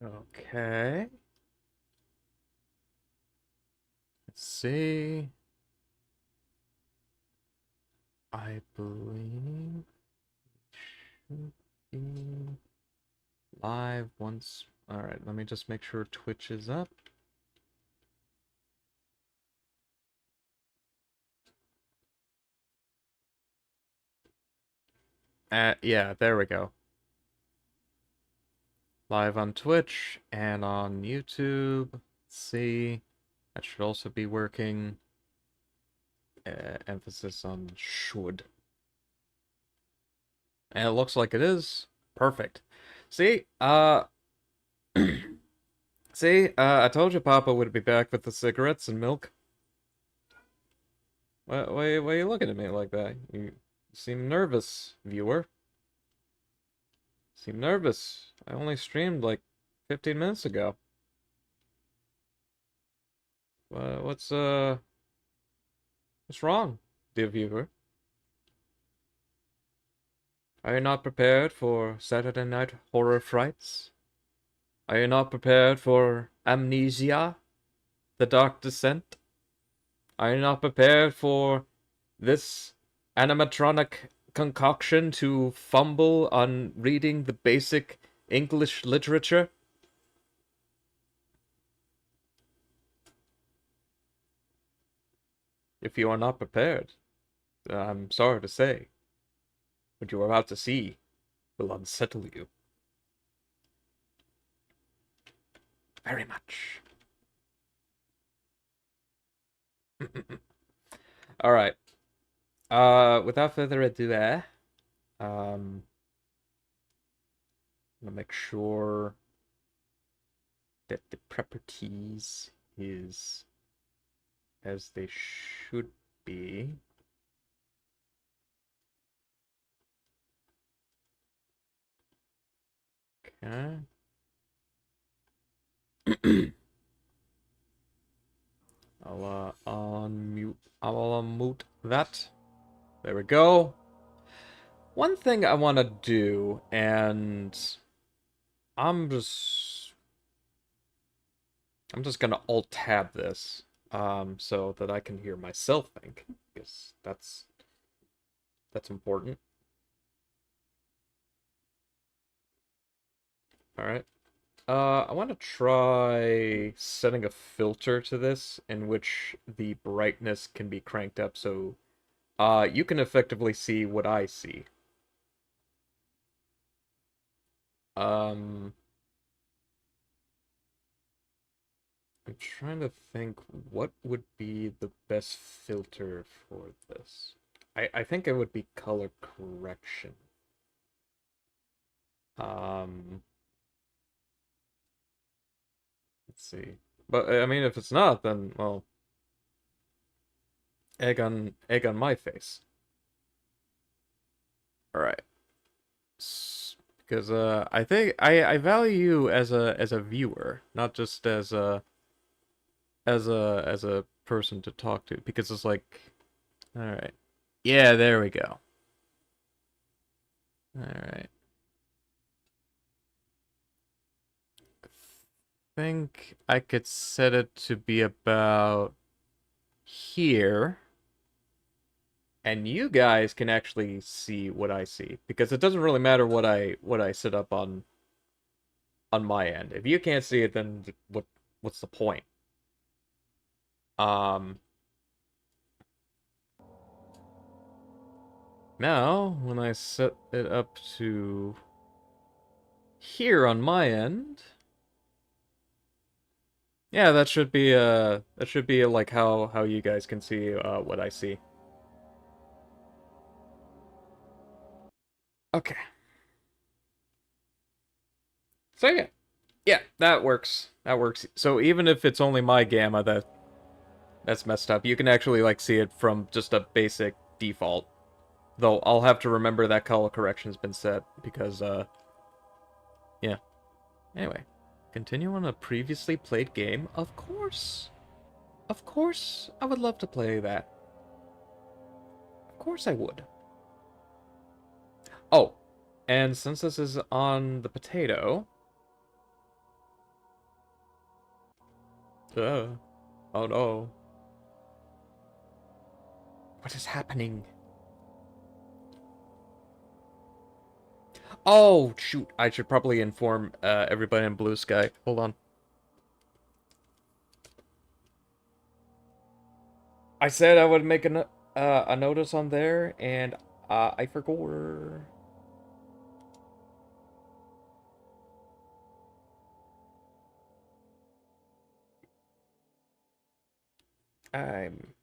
Okay. Let's see. I believe should be live once. All right, let me just make sure Twitch is up. Yeah, there we go. Live on Twitch and on YouTube. Let's see. That should also be working. Emphasis on should. And it looks like it is. Perfect. See, I told you Papa would be back with the cigarettes and milk. Why are you looking at me like that? You seem nervous, viewer. Seem nervous. I only streamed like 15 minutes ago. What's what's wrong, dear viewer? Are you not prepared for Saturday night horror frights? Are you not prepared for Amnesia, the Dark Descent? Are you not prepared for this animatronic concoction to fumble on reading the basic English literature? If you are not prepared, I'm sorry to say, what you are about to see will unsettle you very much. All right. Without further ado, I'm gonna make sure that the properties is as they should be. Okay. I'll unmute. I'll unmute that. There we go. One thing I want to do, and I'm just gonna alt tab this, so that I can hear myself think, because that's important. All right. I want to try setting a filter to this in which the brightness can be cranked up so you can effectively see what I see. Um, I'm trying to think what would be the best filter for this. I think it would be color correction. Um, let's see. But I mean, if it's not, then well, egg on my face. All right. Because I think I value you as a viewer, not just as a person to talk to. Because it's like, all right, yeah, there we go. All right. I think I could set it to be about here, and you guys can actually see what I see because it doesn't really matter what I set up on my end. If you can't see it, then what's the point? Um, Now when I set it up to here on my end, yeah, that should be like how you guys can see what I see. Okay. So yeah. Yeah, that works. That works. So even if it's only my gamma that's messed up, you can actually like see it from just a basic default. Though I'll have to remember that color correction's been set because yeah. Anyway, continue on a previously played game? Of course. Of course, I would love to play that. Of course I would. Oh, and since this is on the potato, Oh no. What is happening? Oh, shoot. I should probably inform everybody in Blue Sky. Hold on. I said I would make a notice on there, and I forgot. I'm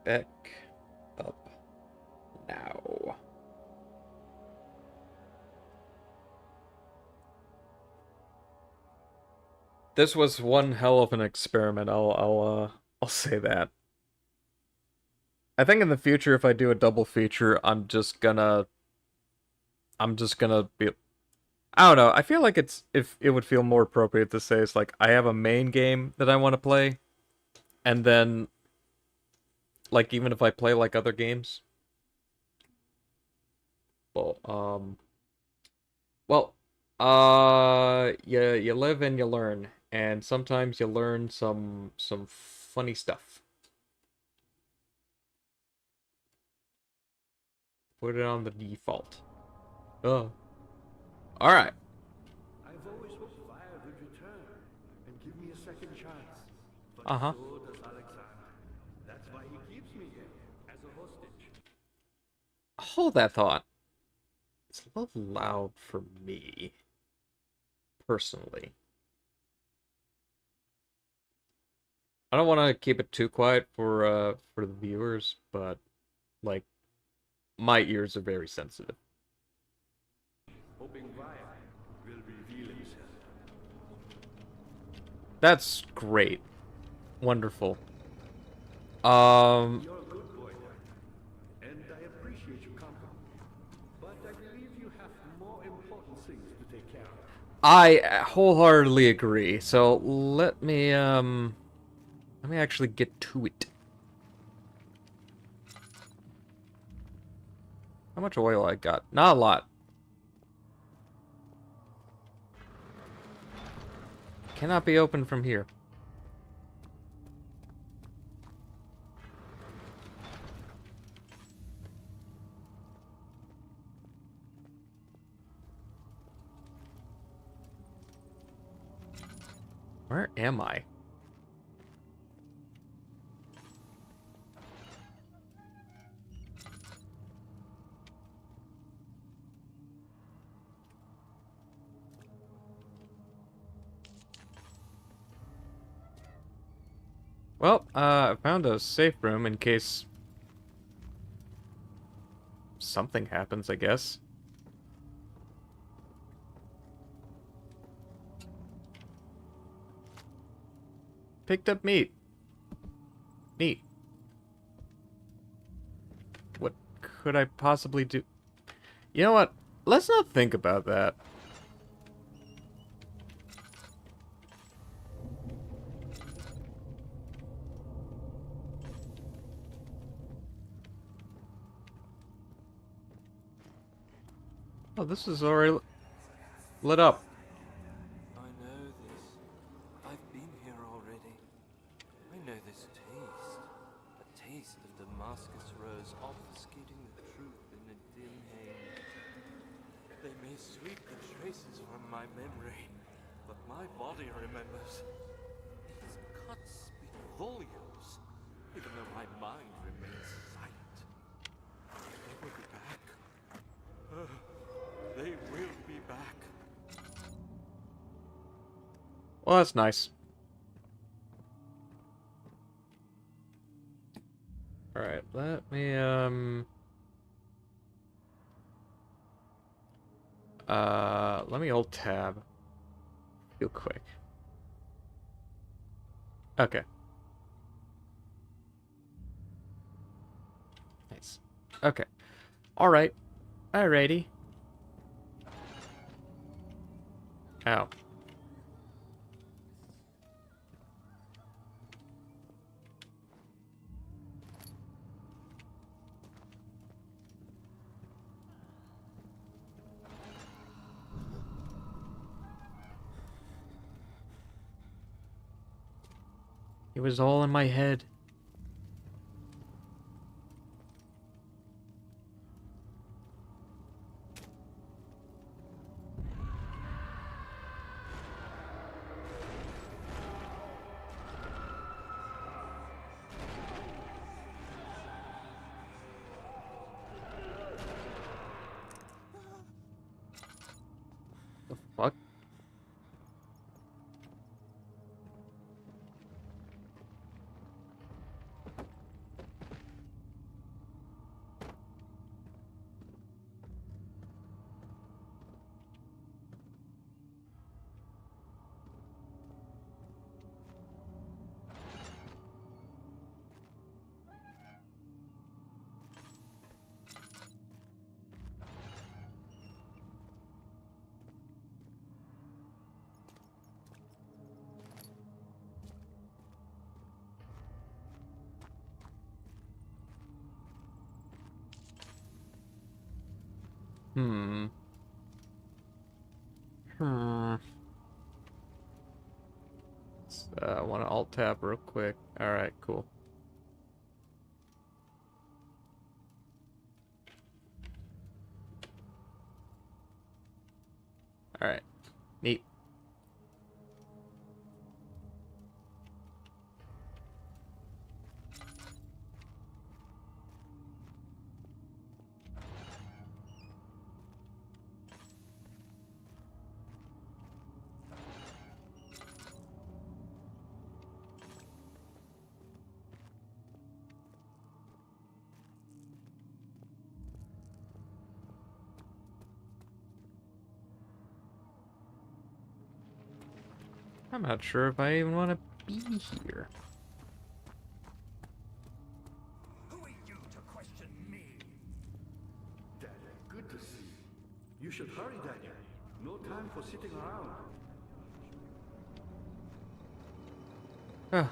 back up now. This was one hell of an experiment. I'll say that. I think in the future, if I do a double feature, I'm just gonna be. I don't know. I feel like if it would feel more appropriate to say it's like I have a main game that I want to play, and then like even if I play like other games, well, well, you live and you learn, and sometimes you learn some funny stuff. Put it on the default. Oh, all right. I've always hoped fire would return and give me a second chance. But Uh-huh. so does Alexander. That's why he keeps me here, as a hostage. Hold that thought. It's a little loud for me, personally. I don't want to keep it too quiet for the viewers, but like my ears are very sensitive. Hoping fire will reveal himself. That's great. Wonderful. You're a good boy, Doctor, and I appreciate your company. But I believe you have more important things to take care of. I wholeheartedly agree. So let me actually get to it. How much oil I got? Not a lot. Cannot be opened from here. Where am I? Well, I found a safe room in case something happens, I guess. Picked up meat. Neat. What could I possibly do? You know what? Let's not think about that. Oh, this is already lit up. I know this. I've been here already. I know this taste. A taste of Damascus rose obfuscating the truth in a dim haze. They may sweep the traces from my memory, but my body remembers. These cuts speak volumes, even though my mind remains silent. They will be back. They will be back. Well, that's nice. Alright, let me, let me hold tab. Real quick. Okay. Nice. Okay. Alright. Alrighty. Ow. It was all in my head. The fuck? Hmm. I want to alt tab real quick. Alright, cool. Alright. Neat. I'm not sure if I even want to be here. Who are you to question me? Daniel, good to see you. You should hurry, Daniel. No time for sitting around. Ah,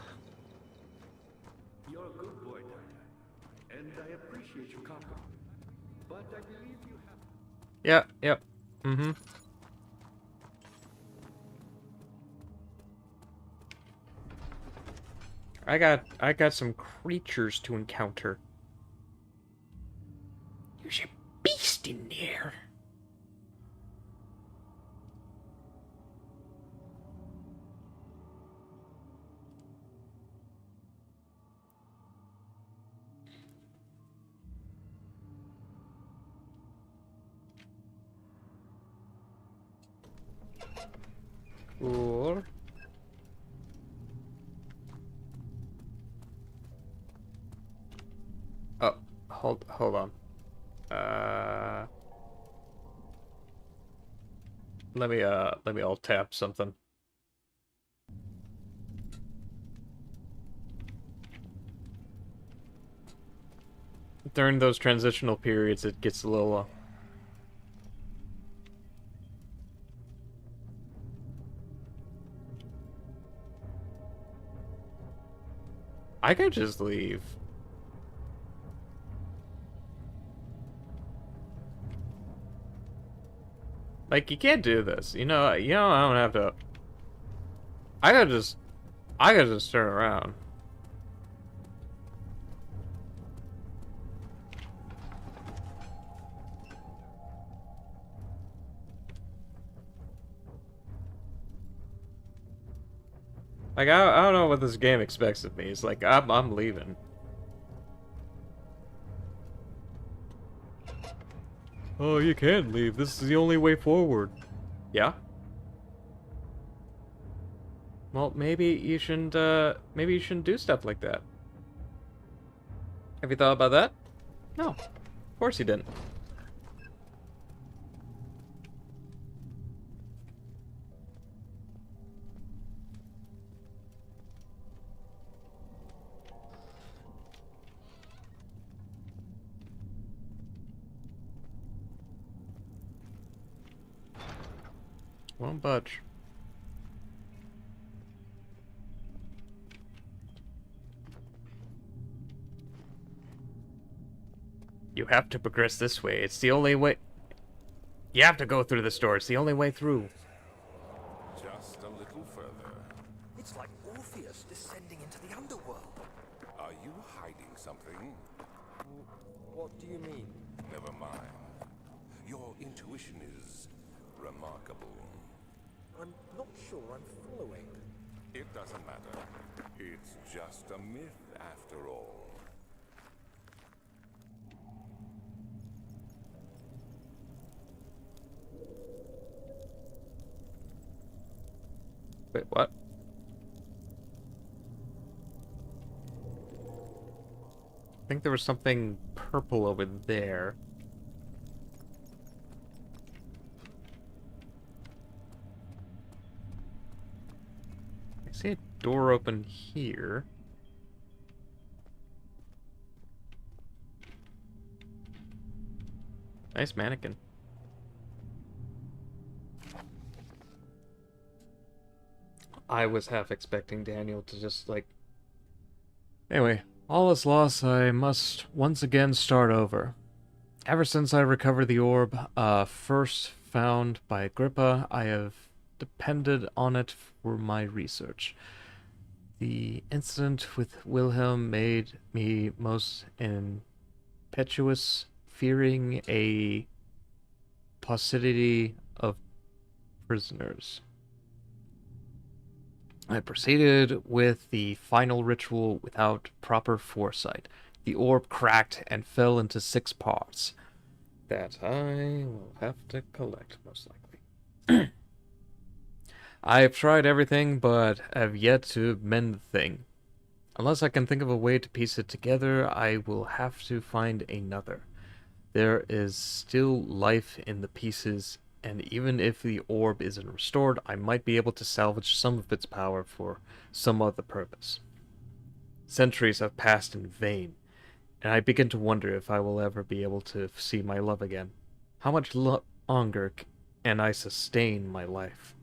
You're a good boy, Daniel, and I appreciate your company. But I believe you have... yeah, yep. Mm-hmm. I got some creatures to encounter. There's a beast in there. Cool. Oh, hold on. Let me alt tap something. During those transitional periods, it gets a little I could just leave. Like, you can't do this. You know, I don't have to. I gotta just turn around. Like, I don't know what this game expects of me. It's like, I'm leaving. Oh, you can't leave. This is the only way forward. Yeah? Well, maybe you shouldn't do stuff like that. Have you thought about that? No. Of course you didn't. Won't budge. You have to progress this way. It's the only way. You have to go through this door. It's the only way through. Just a little further. It's like Orpheus descending into the do you mean? Never mind. Your intuition is remarkable. I'm not sure I'm following. It doesn't matter. It's just a myth after all. Wait, what? I think there was something purple over there. I see a door open here. Nice mannequin. I was half expecting Daniel to just, like... Anyway, all is lost. I must once again start over. Ever since I recovered the orb, first found by Agrippa, I have depended on it for my research. The incident with Wilhelm made me most impetuous, fearing a paucity of prisoners. I proceeded with the final ritual without proper foresight. The orb cracked and fell into 6 parts. That I will have to collect, most likely. I have tried everything, but have yet to mend the thing. Unless I can think of a way to piece it together, I will have to find another. There is still life in the pieces, and even if the orb isn't restored, I might be able to salvage some of its power for some other purpose. Centuries have passed in vain, and I begin to wonder if I will ever be able to see my love again. How much longer can I sustain my life?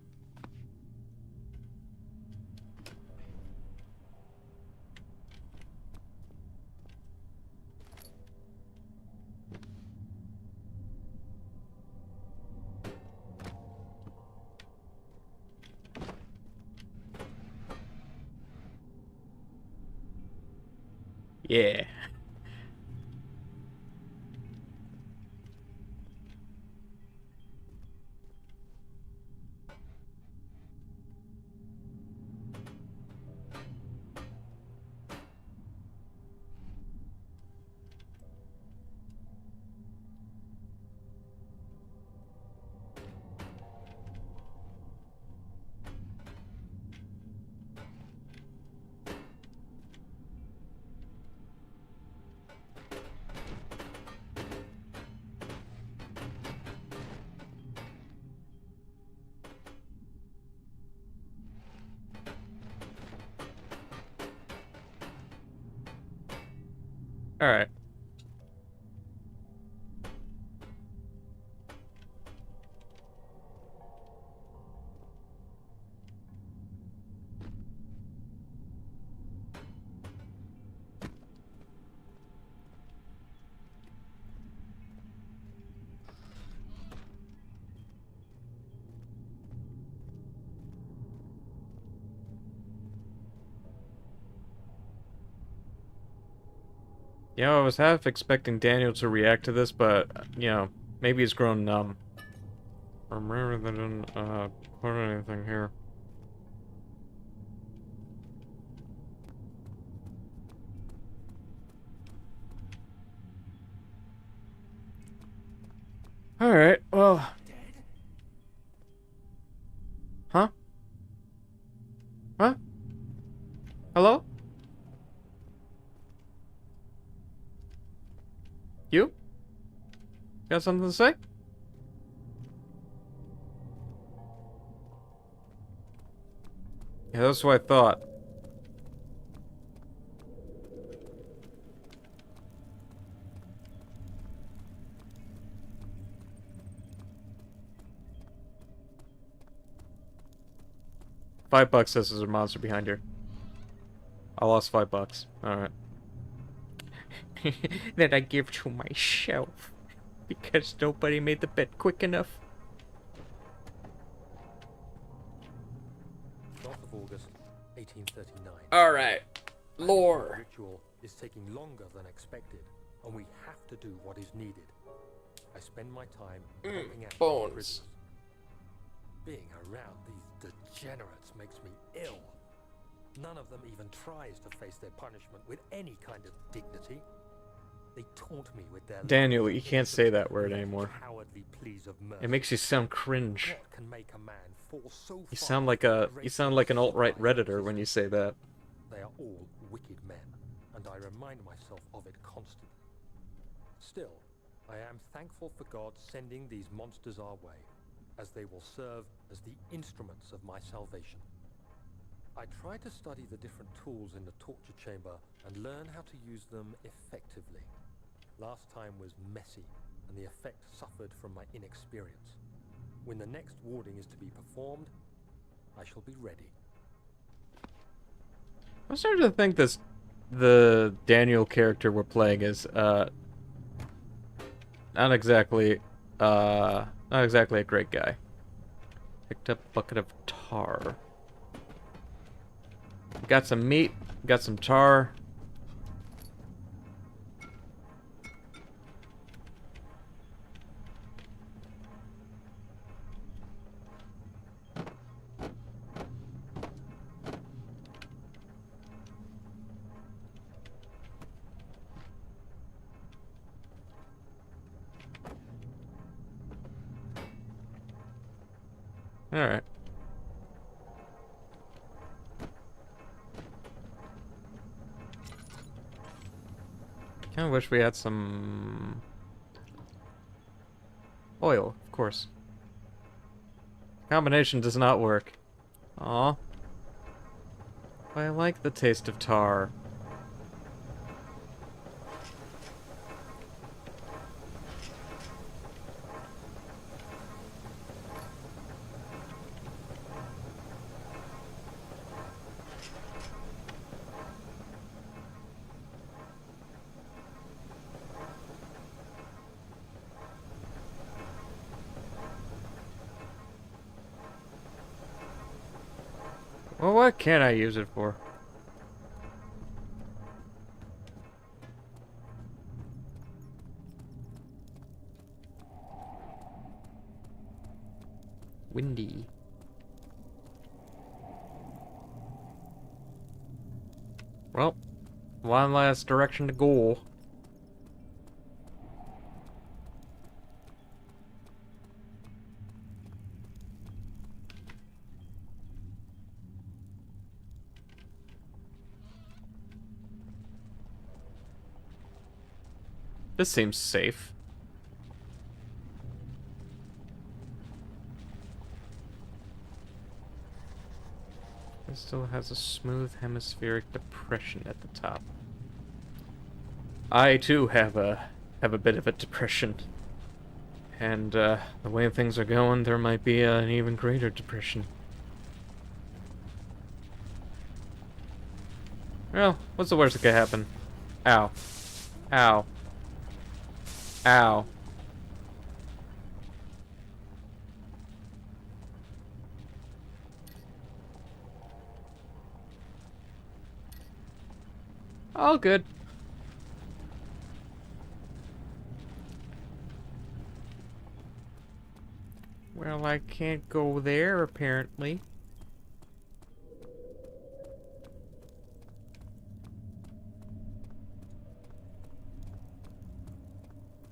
Yeah. Alright. You know, I was half expecting Daniel to react to this, but, you know, maybe he's grown numb. Remember they didn't, put anything here. Alright, well... Huh? Huh? Hello? You? Got something to say? Yeah, that's what I thought. $5 says there's a monster behind here. I lost $5. Alright. That I give to myself. Because nobody made the bet quick enough. 12th of August, 1839. Alright. The Lore. ritual is taking longer than expected. and we have to do what is needed. I spend my time helping out bones. prisoners. Being around these degenerates makes me ill. None of them even tries to face their punishment with any kind of dignity. They taunt me with their Daniel, lies, you can't say that innocent, word anymore. cowardly pleas of mercy. It makes you sound cringe. What can make a man fall so You far sound like from you sound like an alt-right redditor when you say that. They are all wicked men, and I remind myself of it constantly. Still, I am thankful for God sending these monsters our way, as they will serve as the instruments of my salvation. I try to study the different tools in the torture chamber and learn how to use them effectively. Last time was messy, and the effect suffered from my inexperience. When the next warding is to be performed, I shall be ready. I'm starting to think the Daniel character we're playing is not exactly a great guy. Picked up a bucket of tar. Got some meat, got some tar. Alright. Kinda wish we had some oil, of course. Combination does not work. Aw. I like the taste of tar. Well, what can I use it for? Windy. Well, one last direction to go. This seems safe. It still has a smooth hemispheric depression at the top. I too have a bit of a depression. And the way things are going, there might be an even greater depression. Well, what's the worst that could happen? Ow. Ow. Ow. All good. Well, I can't go there, apparently.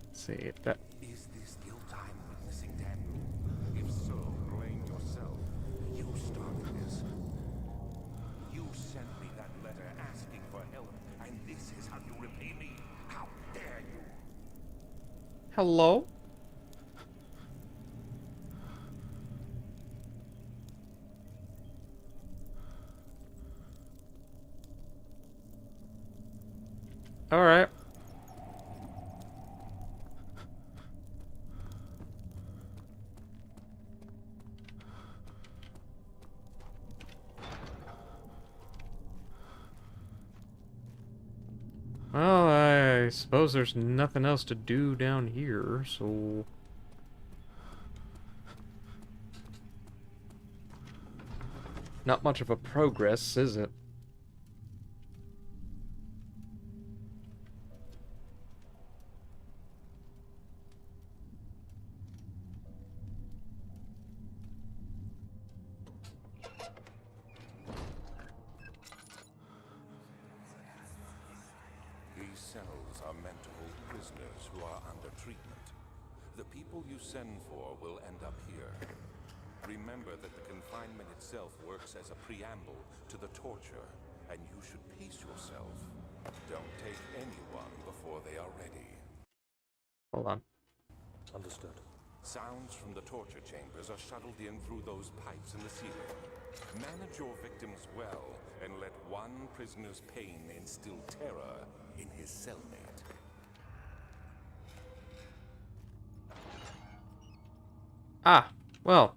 Let's see if that... Is this guilt I'm witnessing, Daniel? If so, blame yourself. You started this. You sent me that letter asking for help, and this is how you repay me? How dare you? Hello? Alright. Well, I suppose there's nothing else to do down here, so... Not much of a progress, is it? cells are meant to hold prisoners who are under treatment. The people you send for will end up here. Remember that the confinement itself works as a preamble to the torture, and you should pace yourself. Don't take anyone before they are ready. Hold on. Understood. Sounds from the torture chambers are shuttled in through those pipes in the ceiling. Manage your victims well, and let one prisoner's pain instill terror in his cellmate. Ah, well.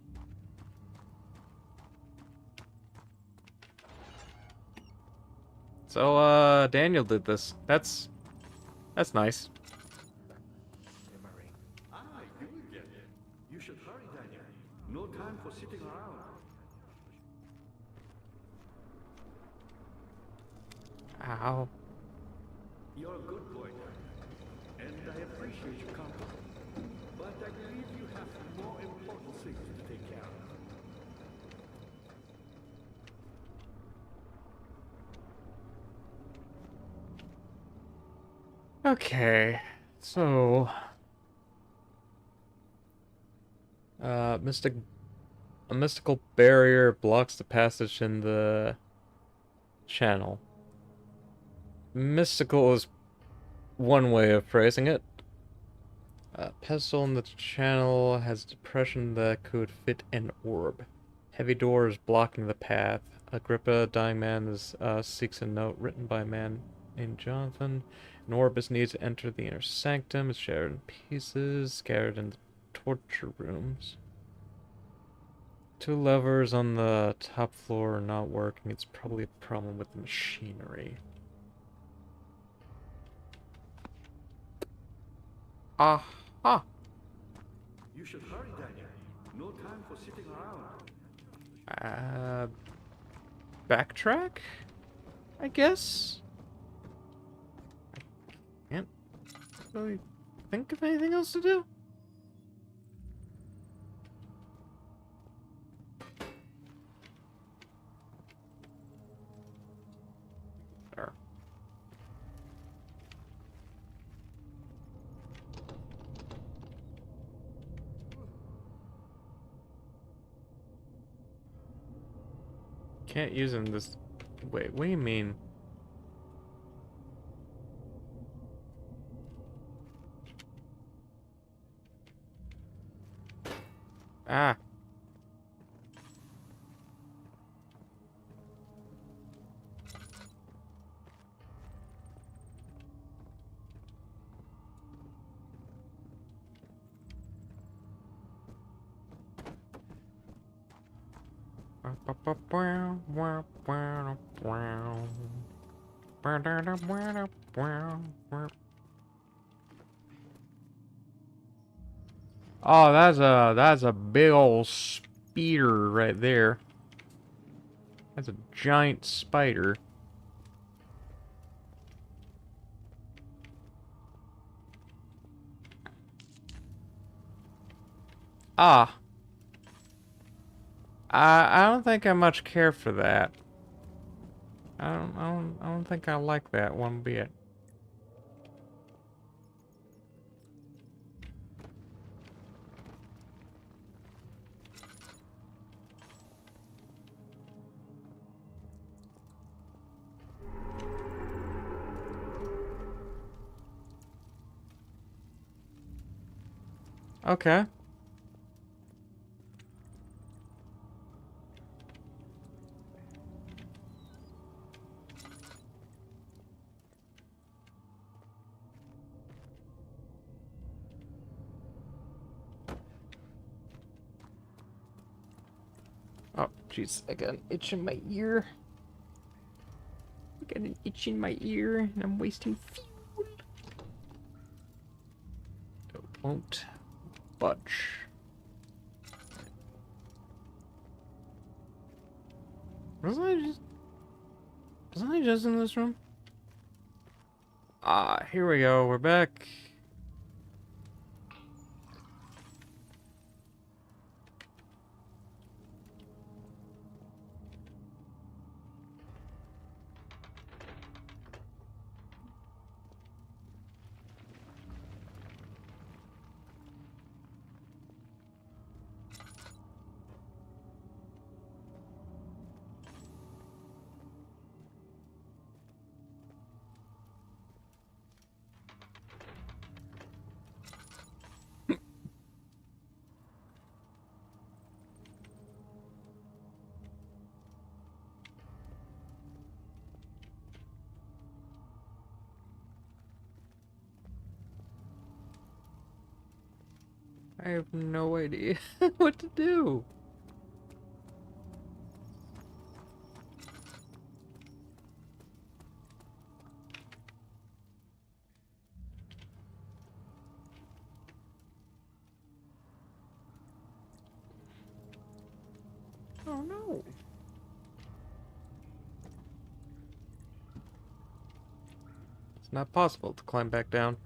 So, Daniel did this. That's nice. Ah, you again. You should hurry, Daniel. No time for sitting around. Ow. You're a good boy, Daniel. And I appreciate your company. But I believe you have more important things to take care of. Okay, so a mystical barrier blocks the passage in the channel. Mystical is one way of phrasing it. A pestle in the channel has depression that could fit an orb. Heavy doors blocking the path. Agrippa, dying man, seeks a note written by a man named Jonathan. An orb is needed to enter the inner sanctum. It's shattered in pieces, scattered in the torture rooms. 2 levers on the top floor are not working. It's probably a problem with the machinery. Aha! You should hurry, Daniel. No time for sitting around. Backtrack? I guess? I can't really think of anything else to do. There. Can't use him this... Wait, what do you mean? Ah. Oh, that's a big old speeder right there. That's a giant spider. Ah. I don't think I much care for that. I don't think I like that one bit. Okay. Oh, jeez, I got an itch in my ear. I got an itch in my ear, and I'm wasting fuel. It won't budge. Wasn't I just in this room? Ah, here we go, we're back. I have no idea what to do. Oh no. It's not possible to climb back down.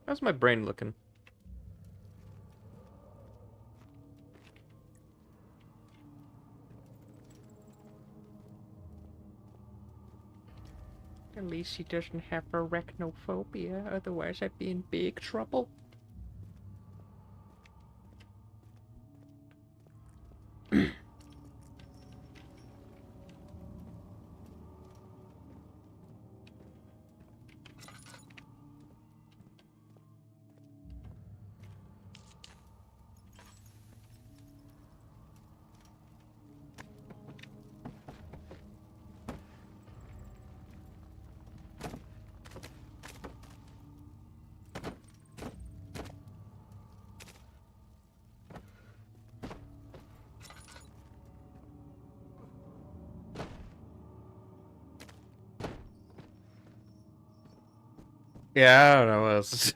How's my brain looking? At least he doesn't have arachnophobia, otherwise I'd be in big trouble. Yeah, I don't know what else.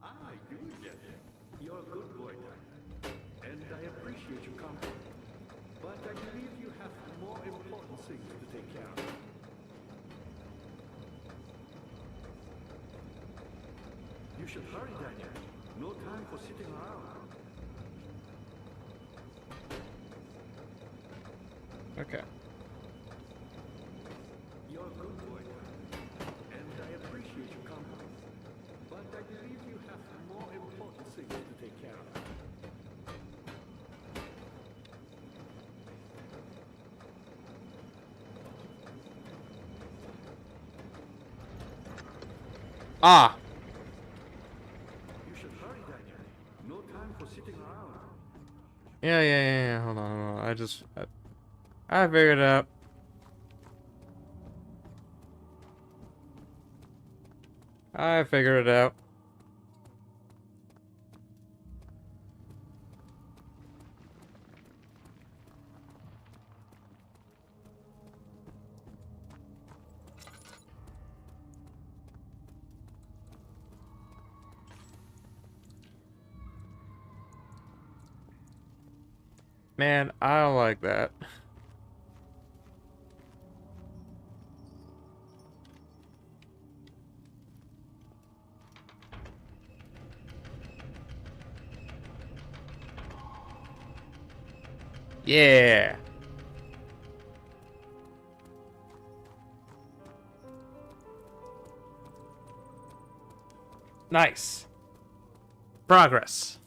Ah, you again. You're a good boy, Daniel. And I appreciate your company. But I believe you have more important things to take care of. You should hurry, Daniel. No time for sitting around. Okay. You're a good boy, Daniel. And I appreciate your company. But I believe you have more important things to take care of. Ah! You should hurry, Daniel. No time for sitting around. Yeah. Hold on. I figured it out. I figured it out. Man, I don't like that. Yeah. Nice. Progress.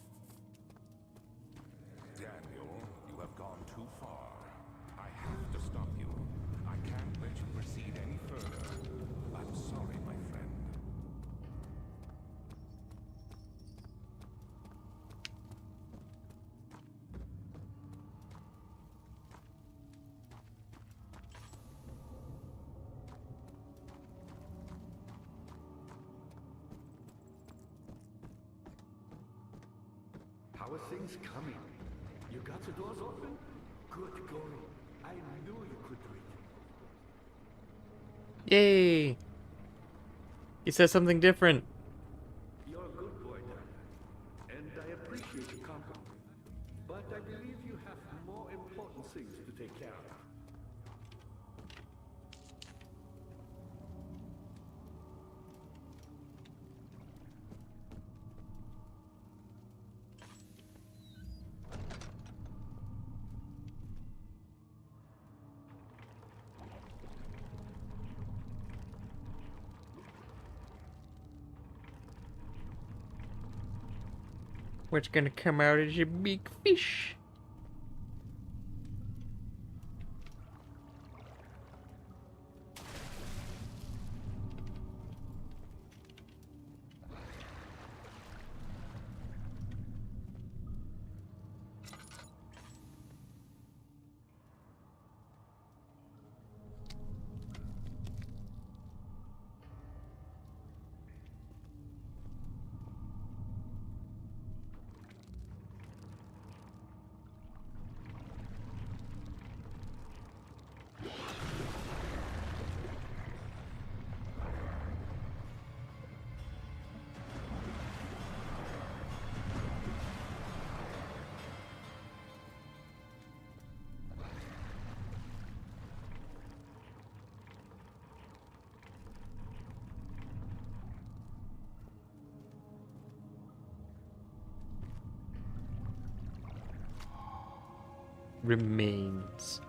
Daniel, you have gone too far. I have to stop you. I can't let you proceed any further. I'm sorry, my friend. How are things coming? You got the doors open? Good going. I knew you could do it. Yay. He says something different. You're a good boy, Daniel. And I appreciate your company. But I believe you have more important things to take care of. What's gonna come out is a big fish. Remains.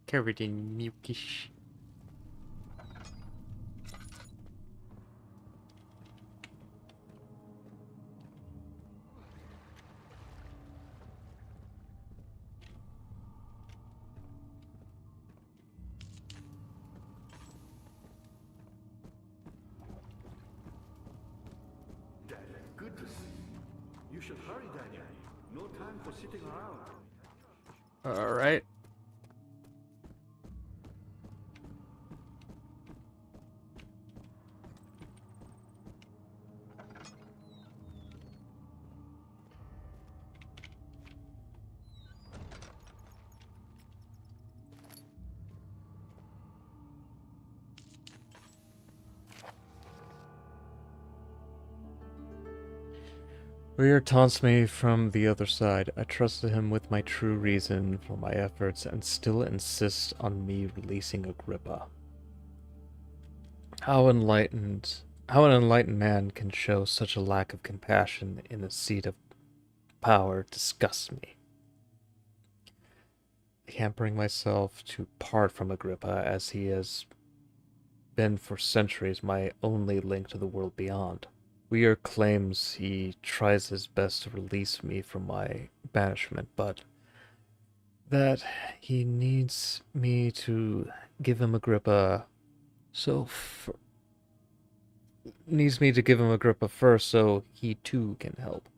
Covered in mucus. Daniel, good to see you. You should hurry, Daniel. No time for sitting around. Alright. Rear taunts me from the other side. I trusted him with my true reason for my efforts and still insists on me releasing Agrippa. How an enlightened man can show such a lack of compassion in a seat of power disgusts me. I can't bring myself to part from Agrippa as he has been for centuries my only link to the world beyond. Weir claims he tries his best to release me from my banishment, but that he needs me to give him Agrippa first so he too can help.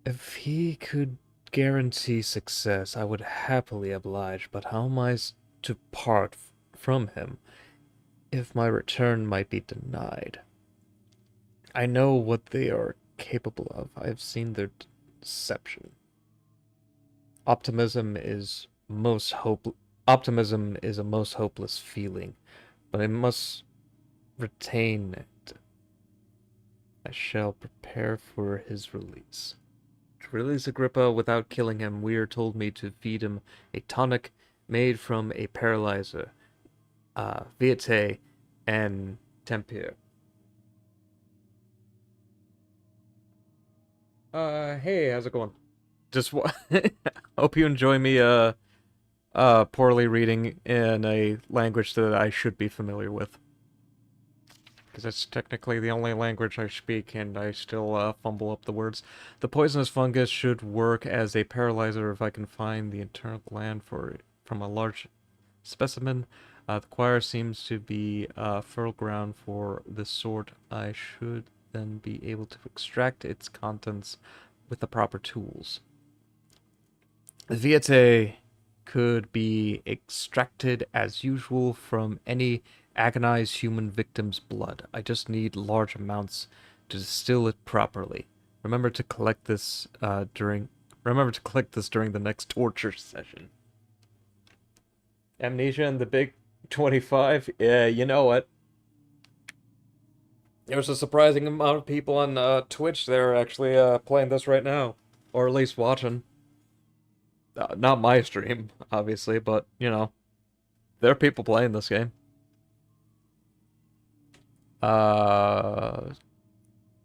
If he could guarantee success, I would happily oblige, but how am I to part from him if my return might be denied? I know what they are capable of. I have seen their deception. Optimism is a most hopeless feeling, but I must retain it. I shall prepare for his release. To release Agrippa without killing him, Weir told me to feed him a tonic made from a paralyzer, vitae, and tempur. Hey, how's it going? Just hope you enjoy me, poorly reading in a language that I should be familiar with. Because it's technically the only language I speak, and I still, fumble up the words. The poisonous fungus should work as a paralyzer if I can find the internal gland from a large specimen. The choir seems to be, fertile ground for this sort. I should then be able to extract its contents with the proper tools. The vitae could be extracted as usual from any agonized human victim's blood. I just need large amounts to distill it properly. Remember to collect this during the next torture session. Amnesia and the Big 25? Yeah, you know what? There's a surprising amount of people on Twitch that are actually playing this right now. Or at least watching. Not my stream, obviously, but, you know. There are people playing this game.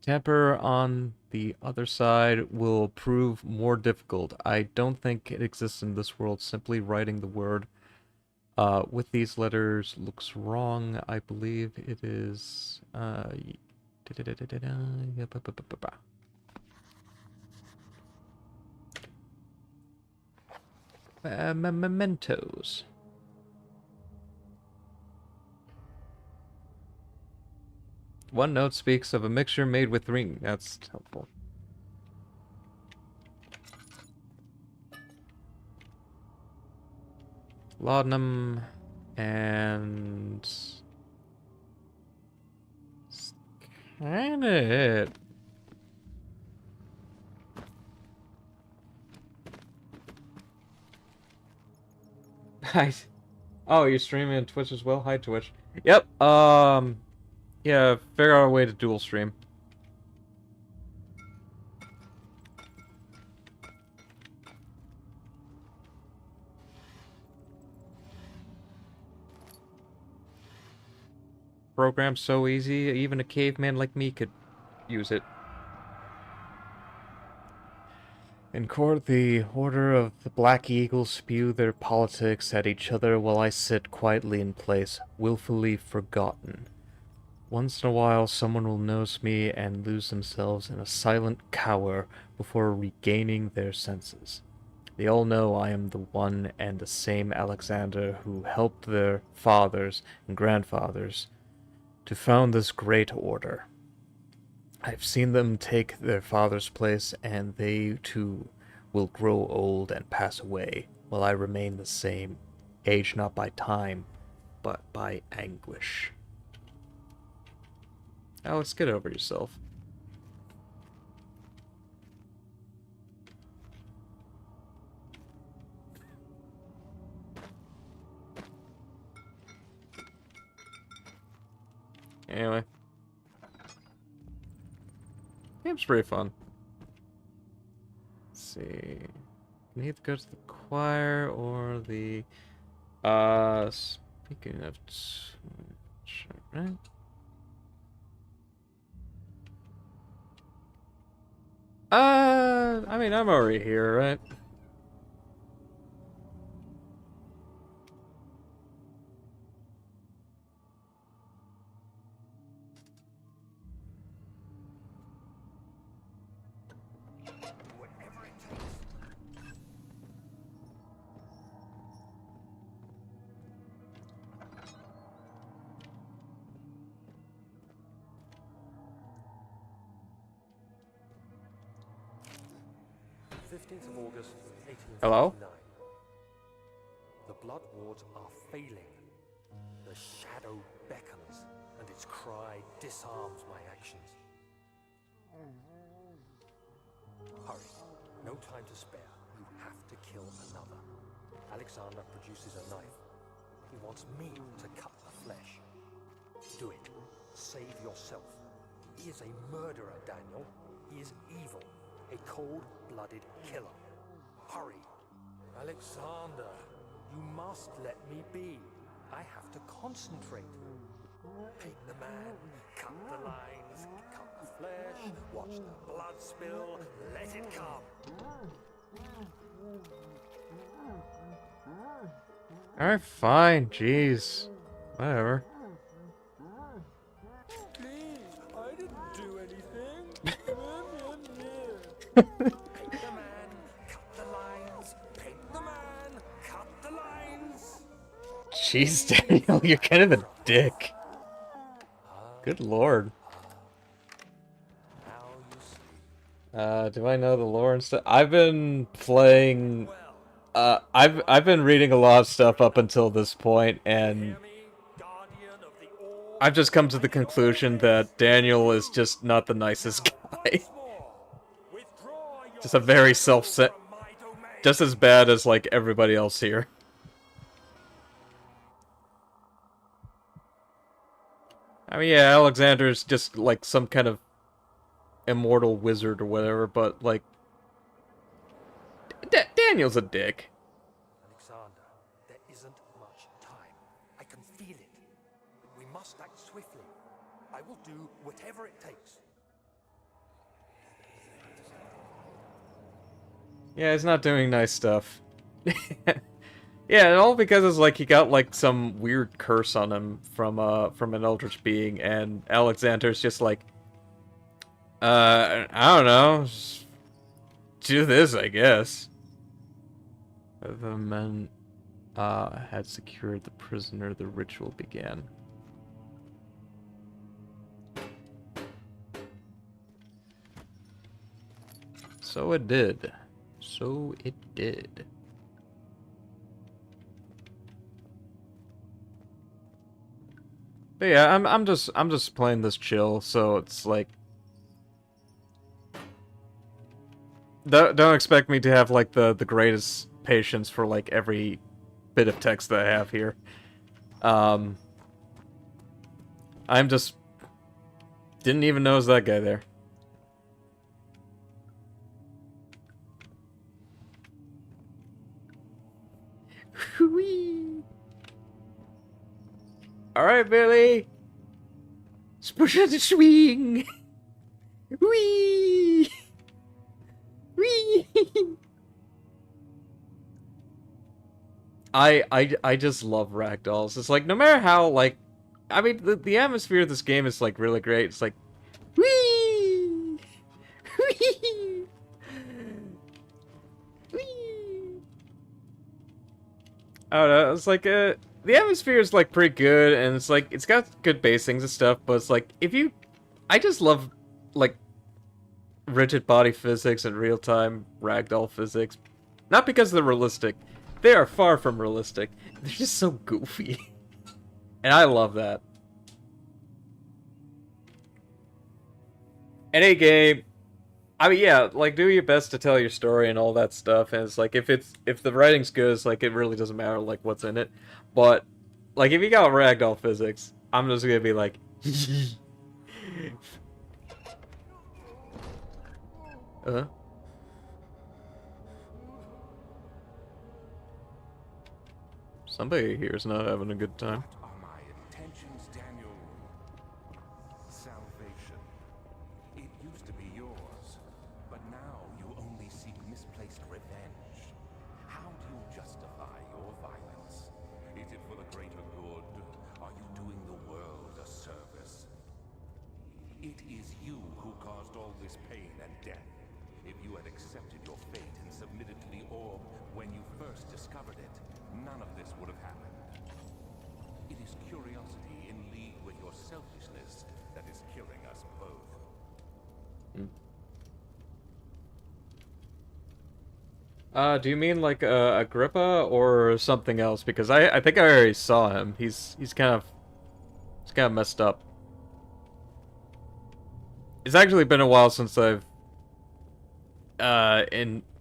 Tamper on the other side will prove more difficult. I don't think it exists in this world. Simply writing the word with these letters looks wrong. I believe it is mementos. One note speaks of a mixture made with ring. That's helpful. Laudanum and kinda it. Nice. Oh, you're streaming on Twitch as well? Hi, Twitch. Yep. Yeah, figure out a way to dual stream. Program's so easy, even a caveman like me could use it. In court, the Order of the Black Eagles spew their politics at each other while I sit quietly in place, willfully forgotten. Once in a while, someone will notice me and lose themselves in a silent cower before regaining their senses. They all know I am the one and the same Alexander who helped their fathers and grandfathers to found this great order. I've seen them take their father's place, and they too will grow old and pass away, while I remain the same, aged not by time, but by anguish. Alex, get over yourself. Anyway. Game's pretty fun. Let's see. Can either go to the choir or the speaking of right? I mean I'm already here, right? Whatever it takes. August 1859. Hello? The blood wards are failing. The shadow beckons, and its cry disarms my actions. Hurry. No time to spare. You have to kill another. Alexander produces a knife. He wants me to cut the flesh. Do it. Save yourself. He is a murderer, Daniel. He is evil. A cold-blooded killer. Hurry. Alexander, you must let me be. I have to concentrate. Take the man, cut the lines, cut the flesh, watch the blood spill, let it come. Alright, fine, jeez. Whatever. Please, I didn't do anything. Paint the man, cut the lines. Paint the man, cut the lines. Jeez, Daniel, you're kind of a dick. Good lord. Now you see. Do I know the lore and stuff? I've been playing... I've been reading a lot of stuff up until this point, and I've just come to the conclusion that Daniel is just not the nicest guy. Just a very just as bad as, like, everybody else here. I mean, yeah, Alexander's just, like, some kind of immortal wizard or whatever, but, like... Daniel's a dick. Alexander, there isn't much time. I can feel it. We must act swiftly. I will do whatever it takes. Yeah, he's not doing nice stuff. Yeah, Yeah, and all because it's like he got like some weird curse on him from an eldritch being, and Alexander's just like, I don't know, just do this, I guess. The men had secured the prisoner, the ritual began. So it did. So it did. But yeah, I'm just playing this chill, so it's like don't expect me to have like the greatest patience for like every bit of text that I have here. I'm just didn't even know it was that guy there. All right, Billy. Spush the swing. Wee. Wee. I just love ragdolls. It's like no matter how like, I mean the atmosphere of this game is like really great. It's like, wee. Wee. Wee. I don't know. It's like the atmosphere is like pretty good, and it's like it's got good basings and stuff. But it's like I just love like rigid body physics and real time ragdoll physics. Not because they're realistic; they are far from realistic. They're just so goofy, and I love that. Any game. I mean, yeah, like do your best to tell your story and all that stuff, and it's like if the writing's good, it's like it really doesn't matter like what's in it. But like if you got ragdoll physics, I'm just gonna be like, somebody here is not having a good time. What are my intentions, Daniel? Salvation. It used to be yours, but now you only seek misplaced revenge. How do you justify your violence? Is it for the greater good? Are you doing the world a service? It is you who caused all this pain and death. If you had accepted your fate and submitted to the orb when you first discovered it, none of this would have happened. It is curiosity in league with your selfishness that is killing us both. Do you mean like Agrippa or something else? Because I think I already saw him. He's kind of messed up. It's actually been a while since I've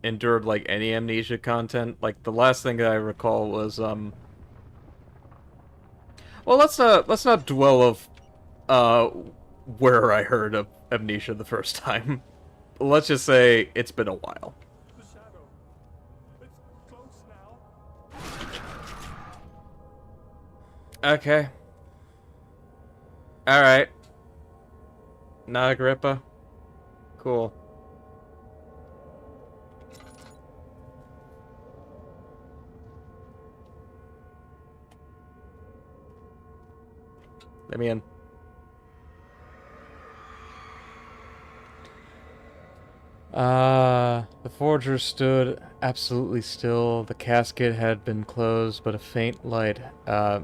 endured like any Amnesia content. Like the last thing that I recall was well, let's not dwell of where I heard of Amnesia the first time. Let's just say it's been a while. The shadow. It's close now. Okay. All right. Not Agrippa. Cool. Let me in. The forger stood absolutely still. The casket had been closed, but a faint light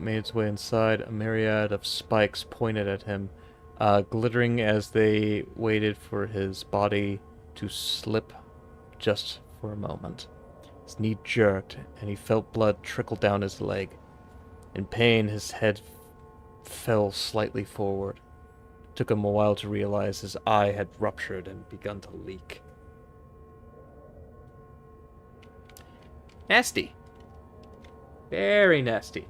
made its way inside. A myriad of spikes pointed at him, glittering as they waited for his body to slip just for a moment. His knee jerked, and he felt blood trickle down his leg. In pain, his head fell slightly forward. It took him a while to realize his eye had ruptured and begun to leak. Nasty. Very nasty.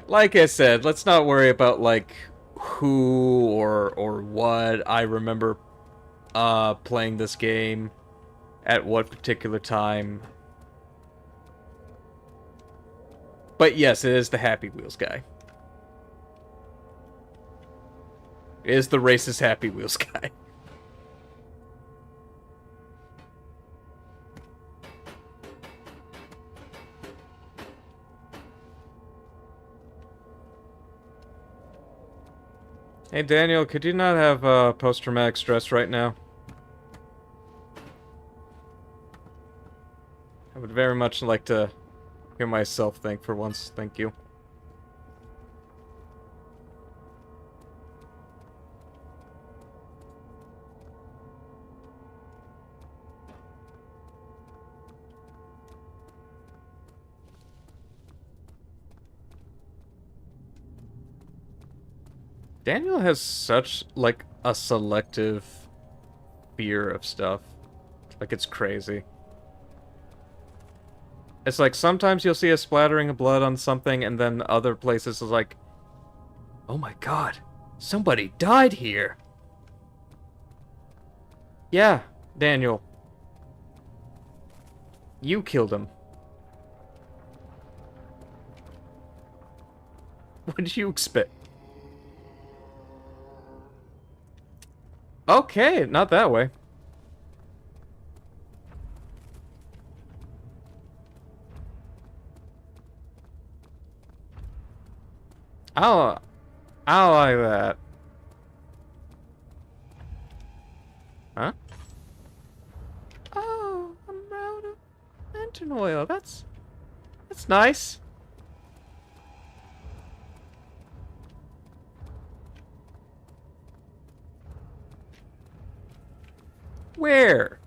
Like I said, let's not worry about like who or what. I remember playing this game at what particular time. But yes, it is the Happy Wheels guy. It is the racist Happy Wheels guy. Hey Daniel, could you not have post-traumatic stress right now? I would very much like to hear myself think for once. Thank you. Daniel has such, like, a selective fear of stuff. Like, it's crazy. It's like, sometimes you'll see a splattering of blood on something, and then other places is like, oh my god, somebody died here! Yeah, Daniel. You killed him. What did you expect? Okay, not that way. I'll like that. Huh? Oh, I'm out of lantern oil. That's nice. Where?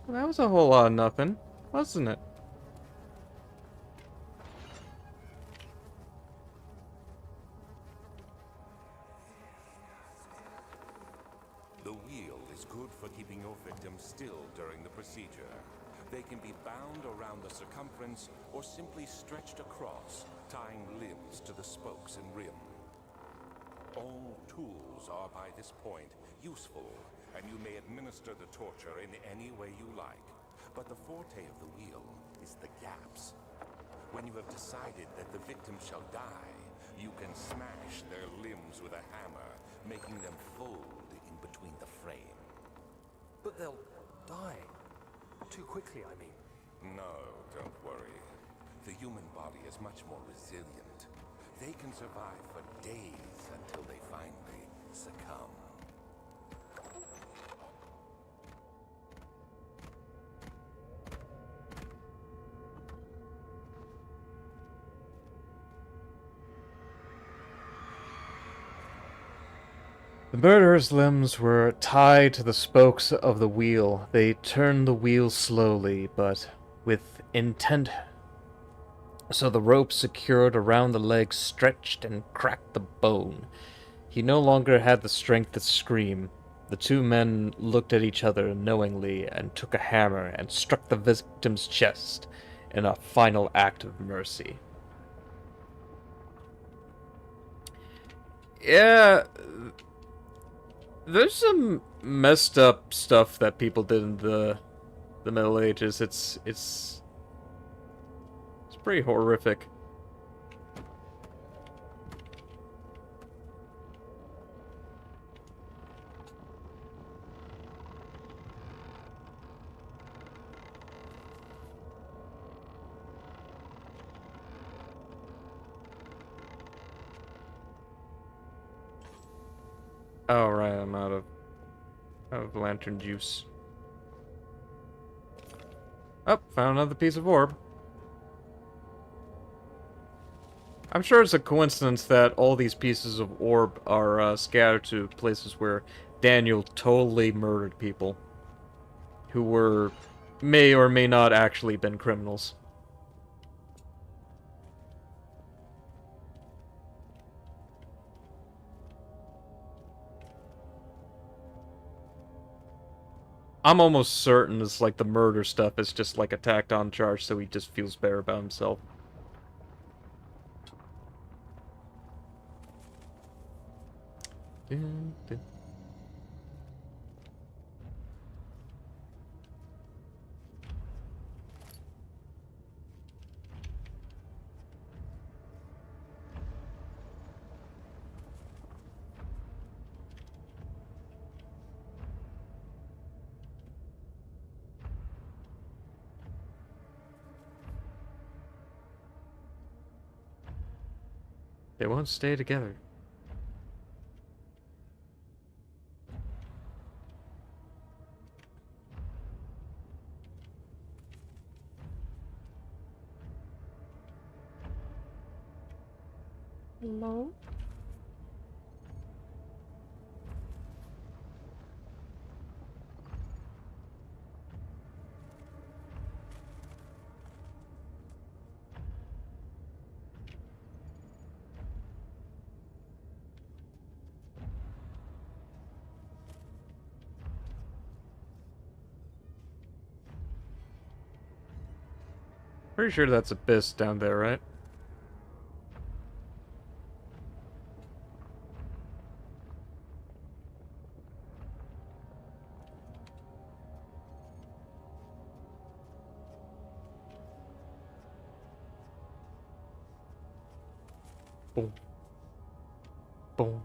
Well, that was a whole lot of nothing, wasn't it? The wheel is good for keeping your victims still during the procedure. They can be bound around the circumference or simply stretched across, tying limbs to the spokes and rim. All tools are by this point useful, and you may administer the torture in any way you like. But the forte of the wheel is the gaps. When you have decided that the victim shall die, you can smash their limbs with a hammer, making them fold in between the frame. But they'll die. Too quickly, I mean. No, don't worry. The human body is much more resilient. They can survive for days until they finally succumb. The murderer's limbs were tied to the spokes of the wheel. They turned the wheel slowly, but with intent. So the rope secured around the legs stretched and cracked the bone. He no longer had the strength to scream. The two men looked at each other knowingly and took a hammer and struck the victim's chest in a final act of mercy. Yeah, there's some messed up stuff that people did in the Middle Ages. It's pretty horrific. Oh right, I'm out of lantern juice. Oh, found another piece of orb. I'm sure it's a coincidence that all these pieces of orb are scattered to places where Daniel totally murdered people who were may or may not actually been criminals. I'm almost certain it's like the murder stuff is just like a tacked on charge so he just feels better about himself. Dun, dun. They won't stay together. Hello? Pretty sure that's Abyss down there, right? Boom. Boom.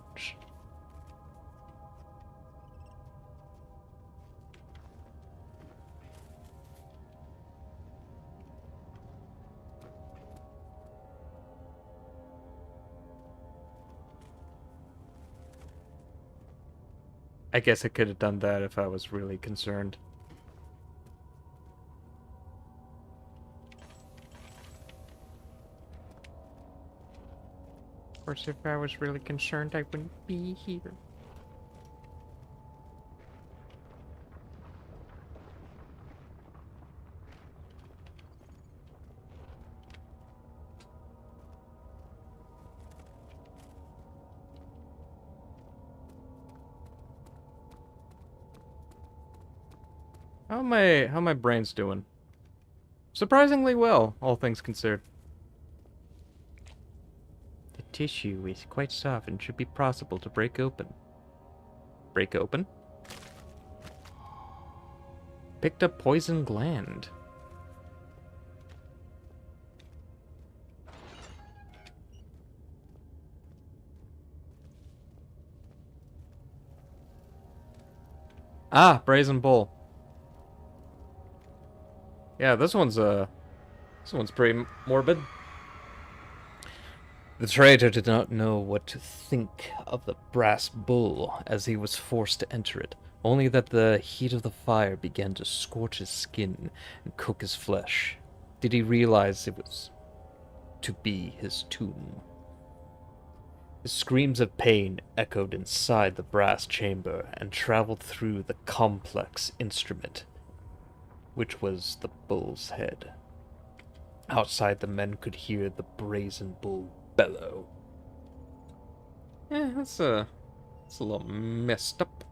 I guess I could have done that if I was really concerned. Of course, if I was really concerned, I wouldn't be here. How my brain's doing? Surprisingly well, all things considered. The tissue is quite soft and should be possible to break open. Break open? Picked up poison gland. Ah, brazen bull. Yeah, this one's pretty morbid. The traitor did not know what to think of the brass bull as he was forced to enter it, only that the heat of the fire began to scorch his skin and cook his flesh. Did he realize it was to be his tomb? His screams of pain echoed inside the brass chamber and traveled through the complex instrument, which was the bull's head. Outside, the men could hear the brazen bull bellow. That's a little messed up.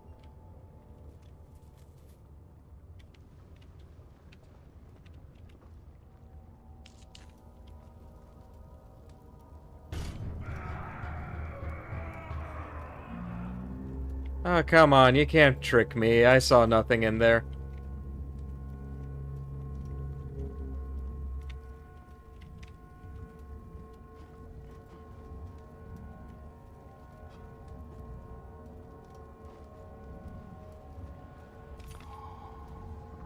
Oh, come on, you can't trick me. I saw nothing in there.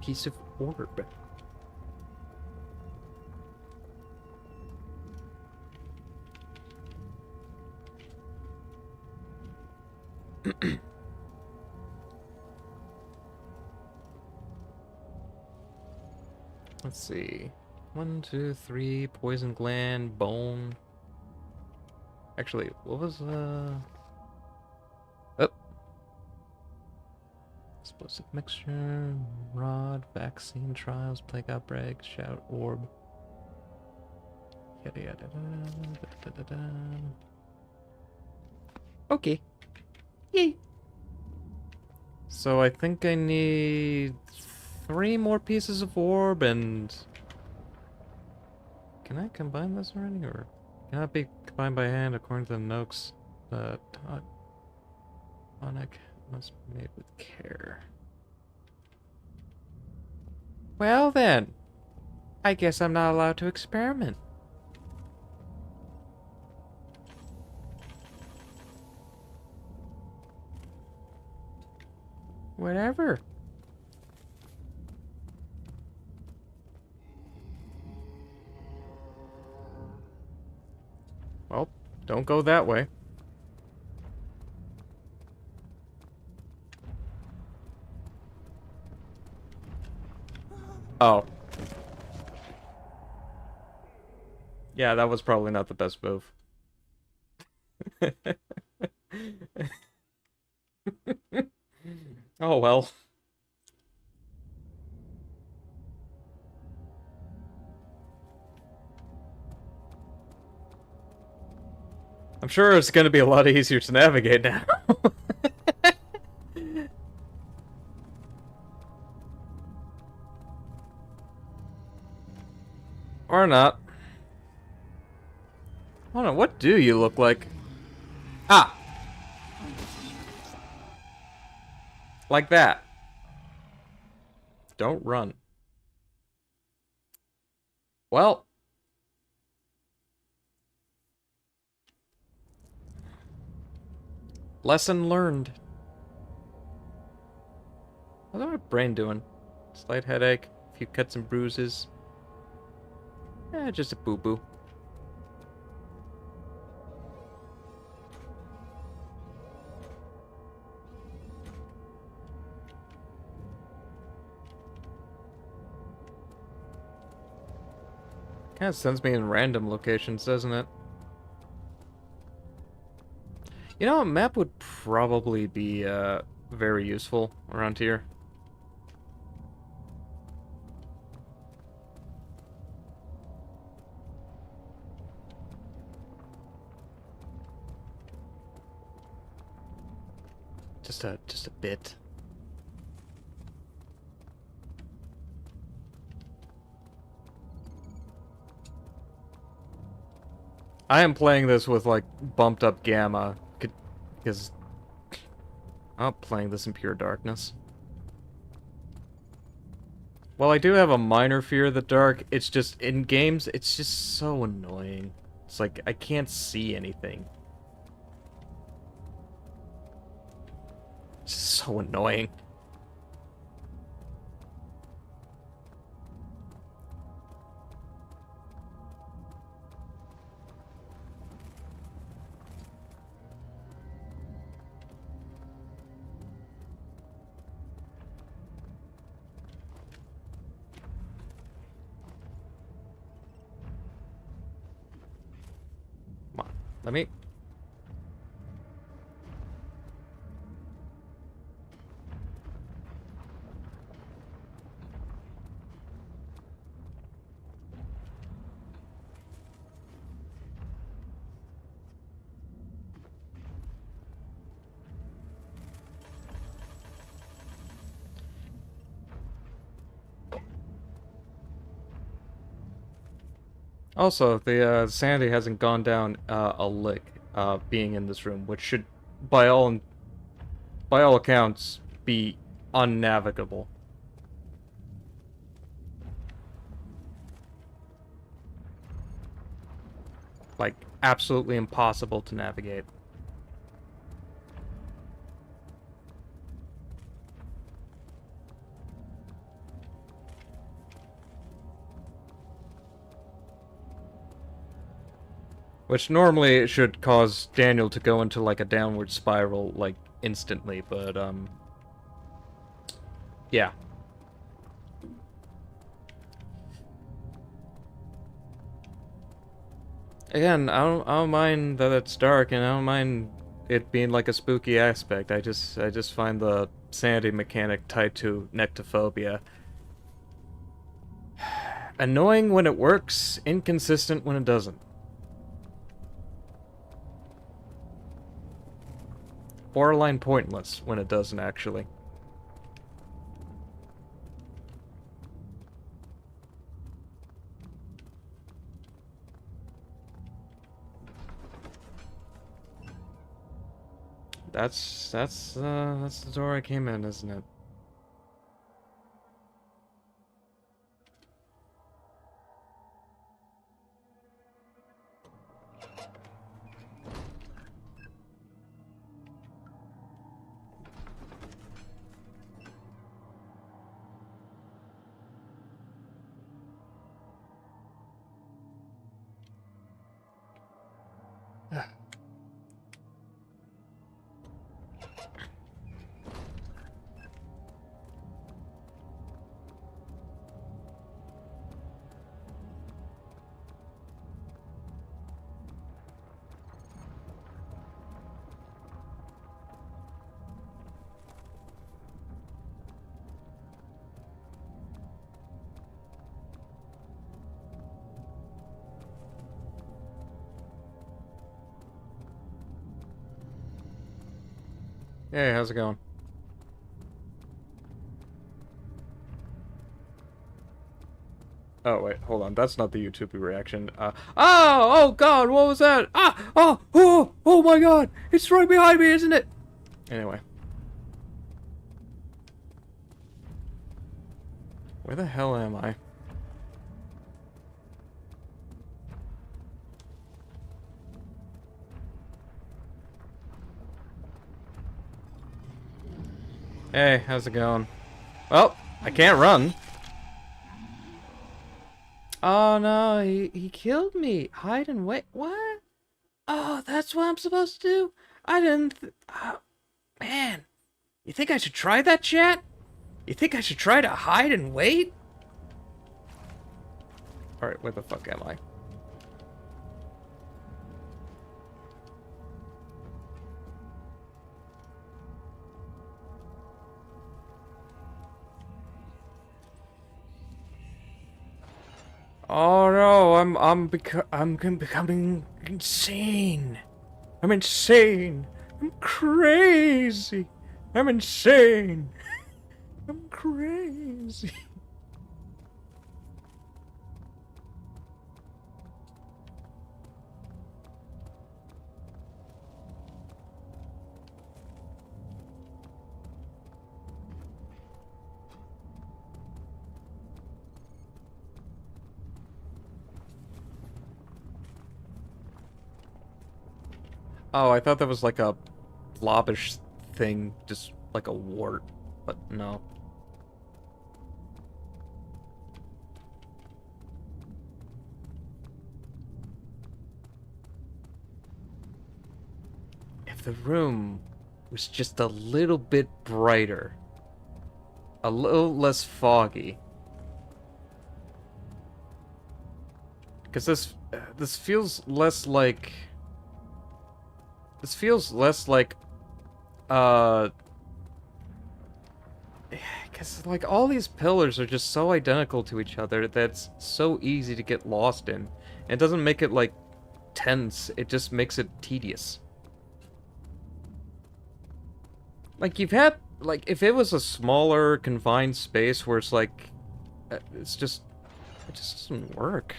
Piece of orb. Let's see. 1, 2, 3, poison gland, bone. Actually, what was Oh. Explosive mixture, rod, vaccine trials, plague outbreak, shout, orb. Yada yada da, da, da, da. Okay. Yay. So I think I need 3 more pieces of orb and... Can I combine this already, or cannot be combined by hand according to the notes? The tonic must be made with care. Well then, I guess I'm not allowed to experiment. Whatever. Well, Don't go that way. Oh. Yeah, that was probably not the best move. Oh well. I'm sure it's going to be a lot easier to navigate now. Or not. I don't know, what do you look like? Ah! Like that. Don't run. Well. Lesson learned. How's my brain doing? Slight headache, a few cuts and bruises. Just a boo-boo. Kind of sends me in random locations, doesn't it? You know, a map would probably be very useful around here. Just a bit. I am playing this with like bumped up gamma because I'm playing this in pure darkness. While I do have a minor fear of the dark, it's just in games it's just so annoying. It's like I can't see anything. It's so annoying. Come on, let me. Also, the sanity hasn't gone down a lick being in this room, which should, by all accounts, be unnavigable. Like, absolutely impossible to navigate. Which normally it should cause Daniel to go into like a downward spiral like instantly, but yeah. Again, I don't mind that it's dark, and I don't mind it being like a spooky aspect. I just find the sanity mechanic tied to nectophobia annoying when it works, inconsistent when it doesn't. Borderline pointless when it doesn't, actually. That's the door I came in, isn't it? Hey, how's it going? Oh, wait, hold on. That's not the YouTube reaction. Oh God, what was that? Oh my God! It's right behind me, isn't it? Anyway. Where the hell am I? Hey, how's it going? Well, I can't run. Oh no, he killed me. Hide and wait. What? Oh, that's what I'm supposed to do? I didn't. Oh, man. You think I should try that, chat? You think I should try to hide and wait? Alright, where the fuck am I? Oh no, I'm becoming insane. I'm insane. I'm crazy. I'm insane. I'm crazy. Oh, I thought that was like a blobbish thing, just like a wart, but no. If the room was just a little bit brighter, a little less foggy. Because this feels less like... This feels less like, because, like, all these pillars are just so identical to each other that it's so easy to get lost in. It doesn't make it, like, tense, it just makes it tedious. Like, you've had, like, if it was a smaller, confined space where it's, like, it just doesn't work.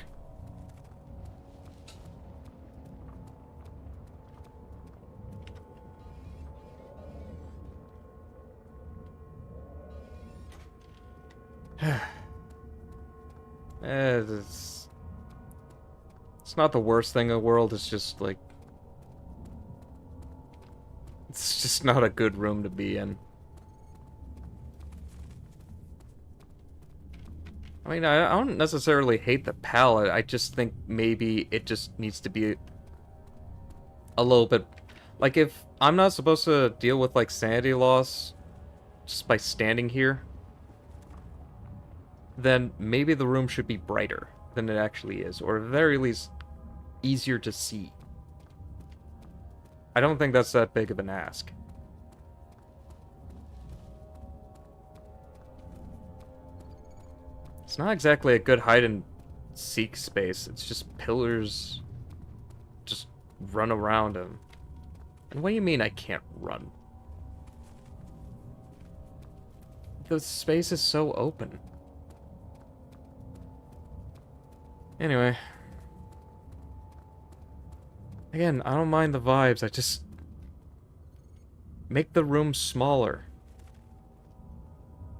It's not the worst thing in the world, it's just like... It's just not a good room to be in. I mean, I don't necessarily hate the palette, I just think maybe it just needs to be a little bit... Like, if I'm not supposed to deal with, like, sanity loss just by standing here, then maybe the room should be brighter than it actually is, or at the very least, easier to see. I don't think that's that big of an ask. It's not exactly a good hide-and-seek space, it's just pillars just run around them. And what do you mean I can't run? The space is so open. Anyway. Again, I don't mind the vibes, I just... Make the room smaller.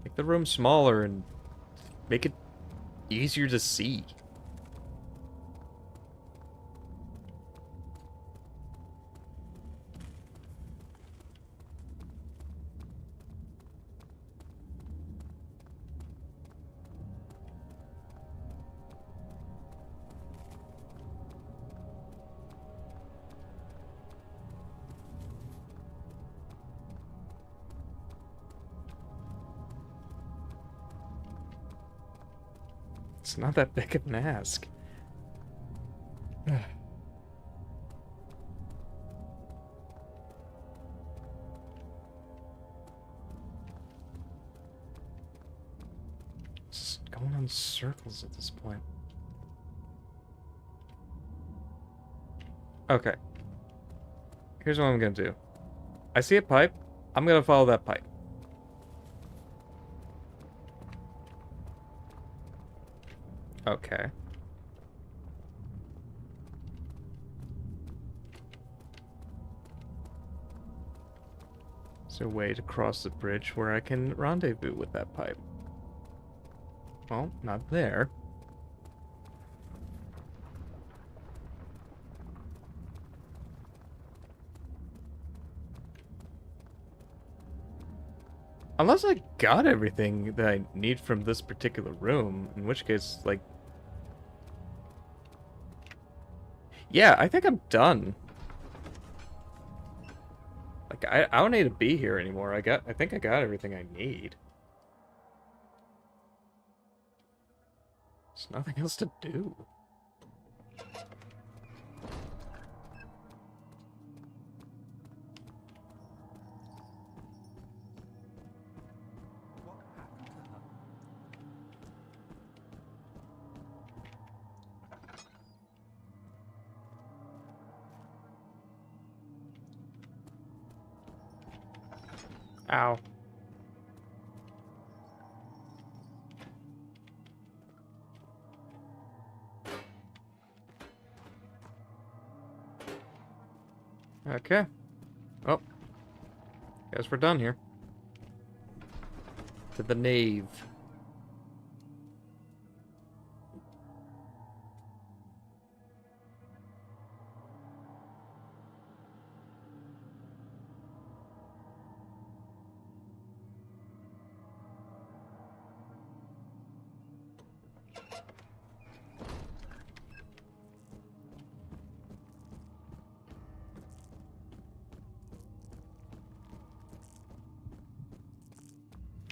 Make the room smaller and make it easier to see. It's not that big of an ask. Just going on circles at this point. Okay. Here's what I'm gonna do. I see a pipe. I'm gonna follow that pipe. Okay. Is there a way to cross the bridge where I can rendezvous with that pipe? Well, not there. Unless I got everything that I need from this particular room, in which case, like... Yeah, I think I'm done. Like, I don't need to be here anymore. I think I got everything I need. There's nothing else to do. What happened to her? Ow. Okay. Well, guess we're done here. To the nave.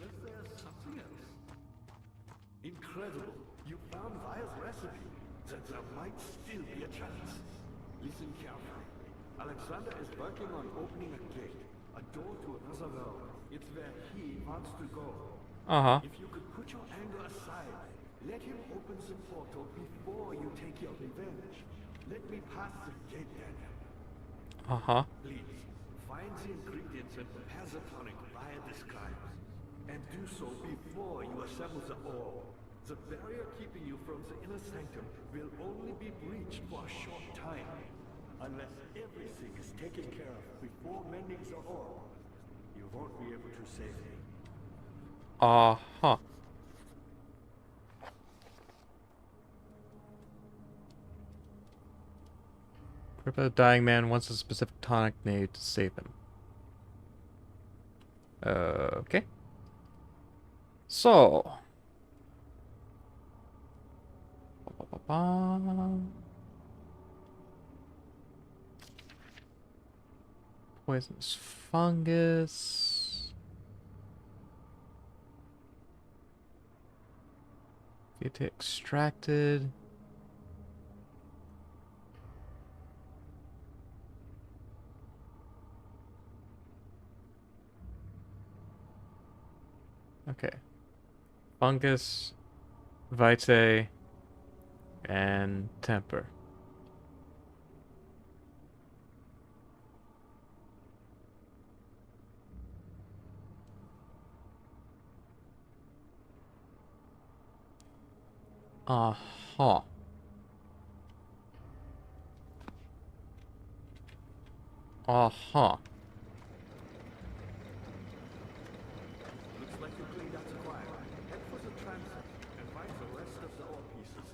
Is there something else? Incredible. You found Vaya's recipe. There might still be a chance. Listen carefully. Alexander is working on opening a gate, a door to another world. It's where he wants to go. Uh-huh. If you could put your anger aside, let him open the portal before you take your revenge. Let me pass the gate then. Uh-huh. Please, find the ingredients and prepare the tonic Vaya describes. And do so before you assemble the orb. The barrier keeping you from the inner sanctum will only be breached for a short time. Unless everything is taken care of before mending the orb, you won't be able to save me. Uh-huh. Prepare the dying man wants a specific tonic need to save him. Okay. So. Poisonous fungus. Get extracted. Okay. Fungus, vitae, and temper. Uh-huh. Uh-huh. Looks like you cleaned out the choir. Head for the transit and find the rest of the orb pieces.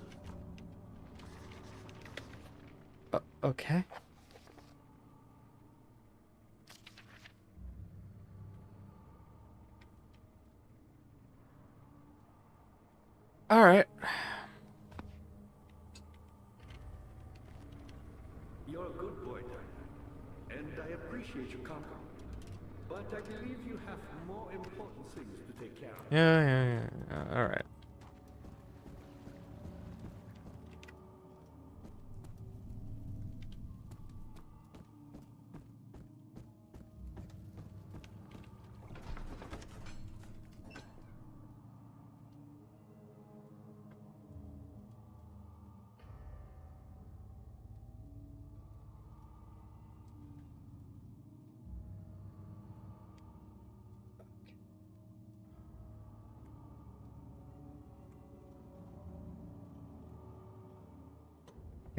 Okay. All right. You're a good boy, Daniel, and I appreciate your compliment. But I believe you have more important things to take care of. Yeah. All right.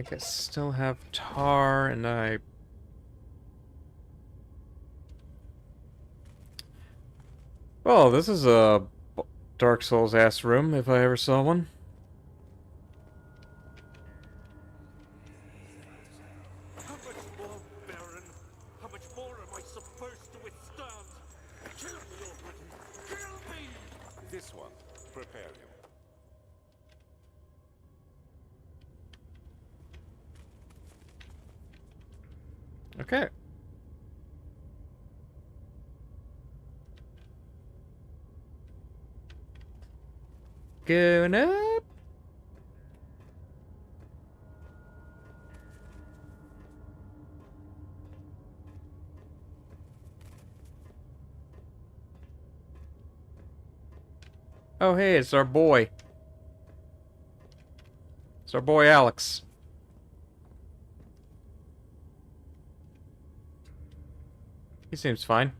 think I still have tar, and I... Oh, this is a Dark Souls-ass room, if I ever saw one. How much more, Baron? How much more am I supposed to withstand? Kill me already! Kill me! This one. Prepare him. Okay. Going up. Oh, hey, it's our boy. It's our boy Alex. He seems fine.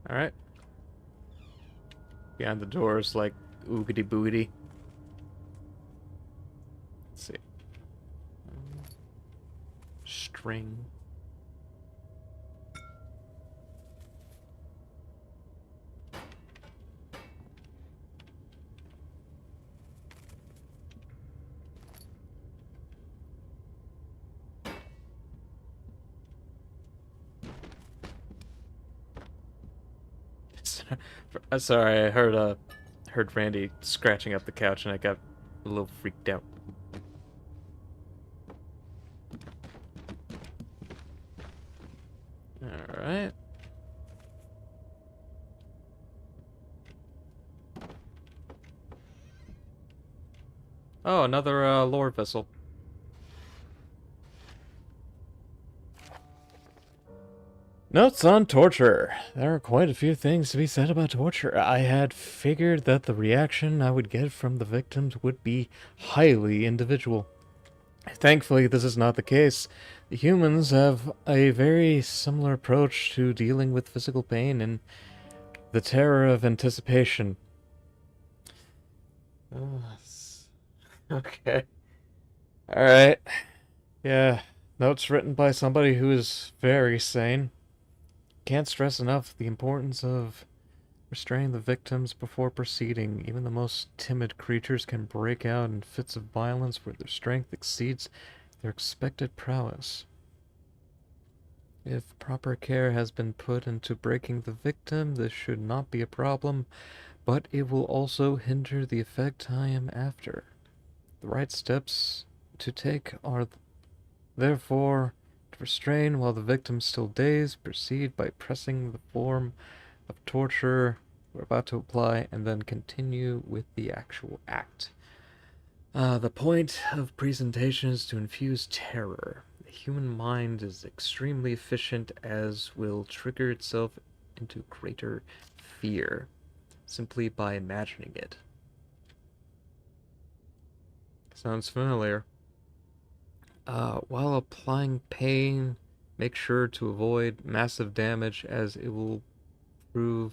Alright. Behind the doors, like, oogity boogity. Let's see. String. Sorry, I heard Randy scratching up the couch and I got a little freaked out. Alright. Oh, another lore vessel. Notes on torture. There are quite a few things to be said about torture. I had figured that the reaction I would get from the victims would be highly individual. Thankfully, this is not the case. The humans have a very similar approach to dealing with physical pain and the terror of anticipation. Okay. Alright. Yeah, notes written by somebody who is very sane. Can't stress enough the importance of restraining the victims before proceeding. Even the most timid creatures can break out in fits of violence where their strength exceeds their expected prowess. If proper care has been put into breaking the victim, this should not be a problem, but it will also hinder the effect I am after. The right steps to take are therefore to restrain while the victim is still dazed, proceed by pressing the form of torture we're about to apply, and then continue with the actual act. The point of presentation is to infuse terror. The human mind is extremely efficient, as will trigger itself into greater fear simply by imagining it. Sounds familiar. While applying pain, make sure to avoid massive damage, as it will prove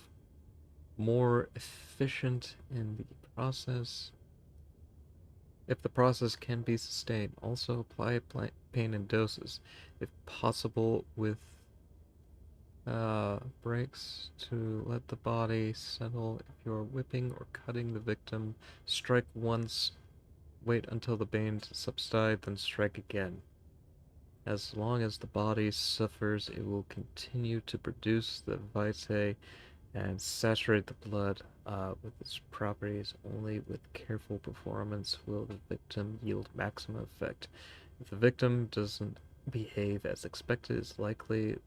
more efficient in the process. If the process can be sustained, also apply pain in doses, if possible, with breaks to let the body settle. If you're whipping or cutting the victim, strike once. Wait until the pain subsides, then strike again. As long as the body suffers, it will continue to produce the vitae and saturate the blood with its properties. Only with careful performance will the victim yield maximum effect. If the victim doesn't behave as expected, it's likely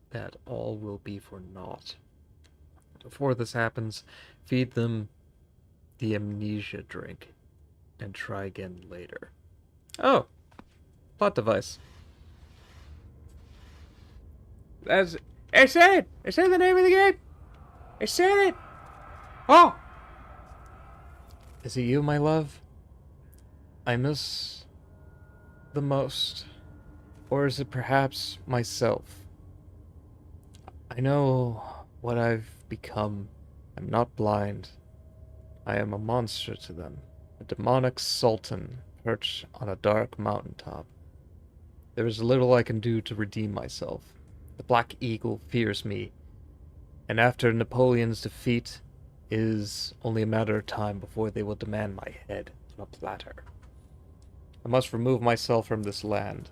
that all will be for naught. Before this happens, feed them the amnesia drink and try again later. Oh, plot device. That's I said it. I said the name of the game. I said it. Oh, is it you, my love? I miss the most, or is it perhaps myself? I know what I've become. I'm not blind. I am a monster to them, a demonic sultan perched on a dark mountaintop. There is little I can do to redeem myself. The Black Eagle fears me, and after Napoleon's defeat, it is only a matter of time before they will demand my head on a platter. I must remove myself from this land.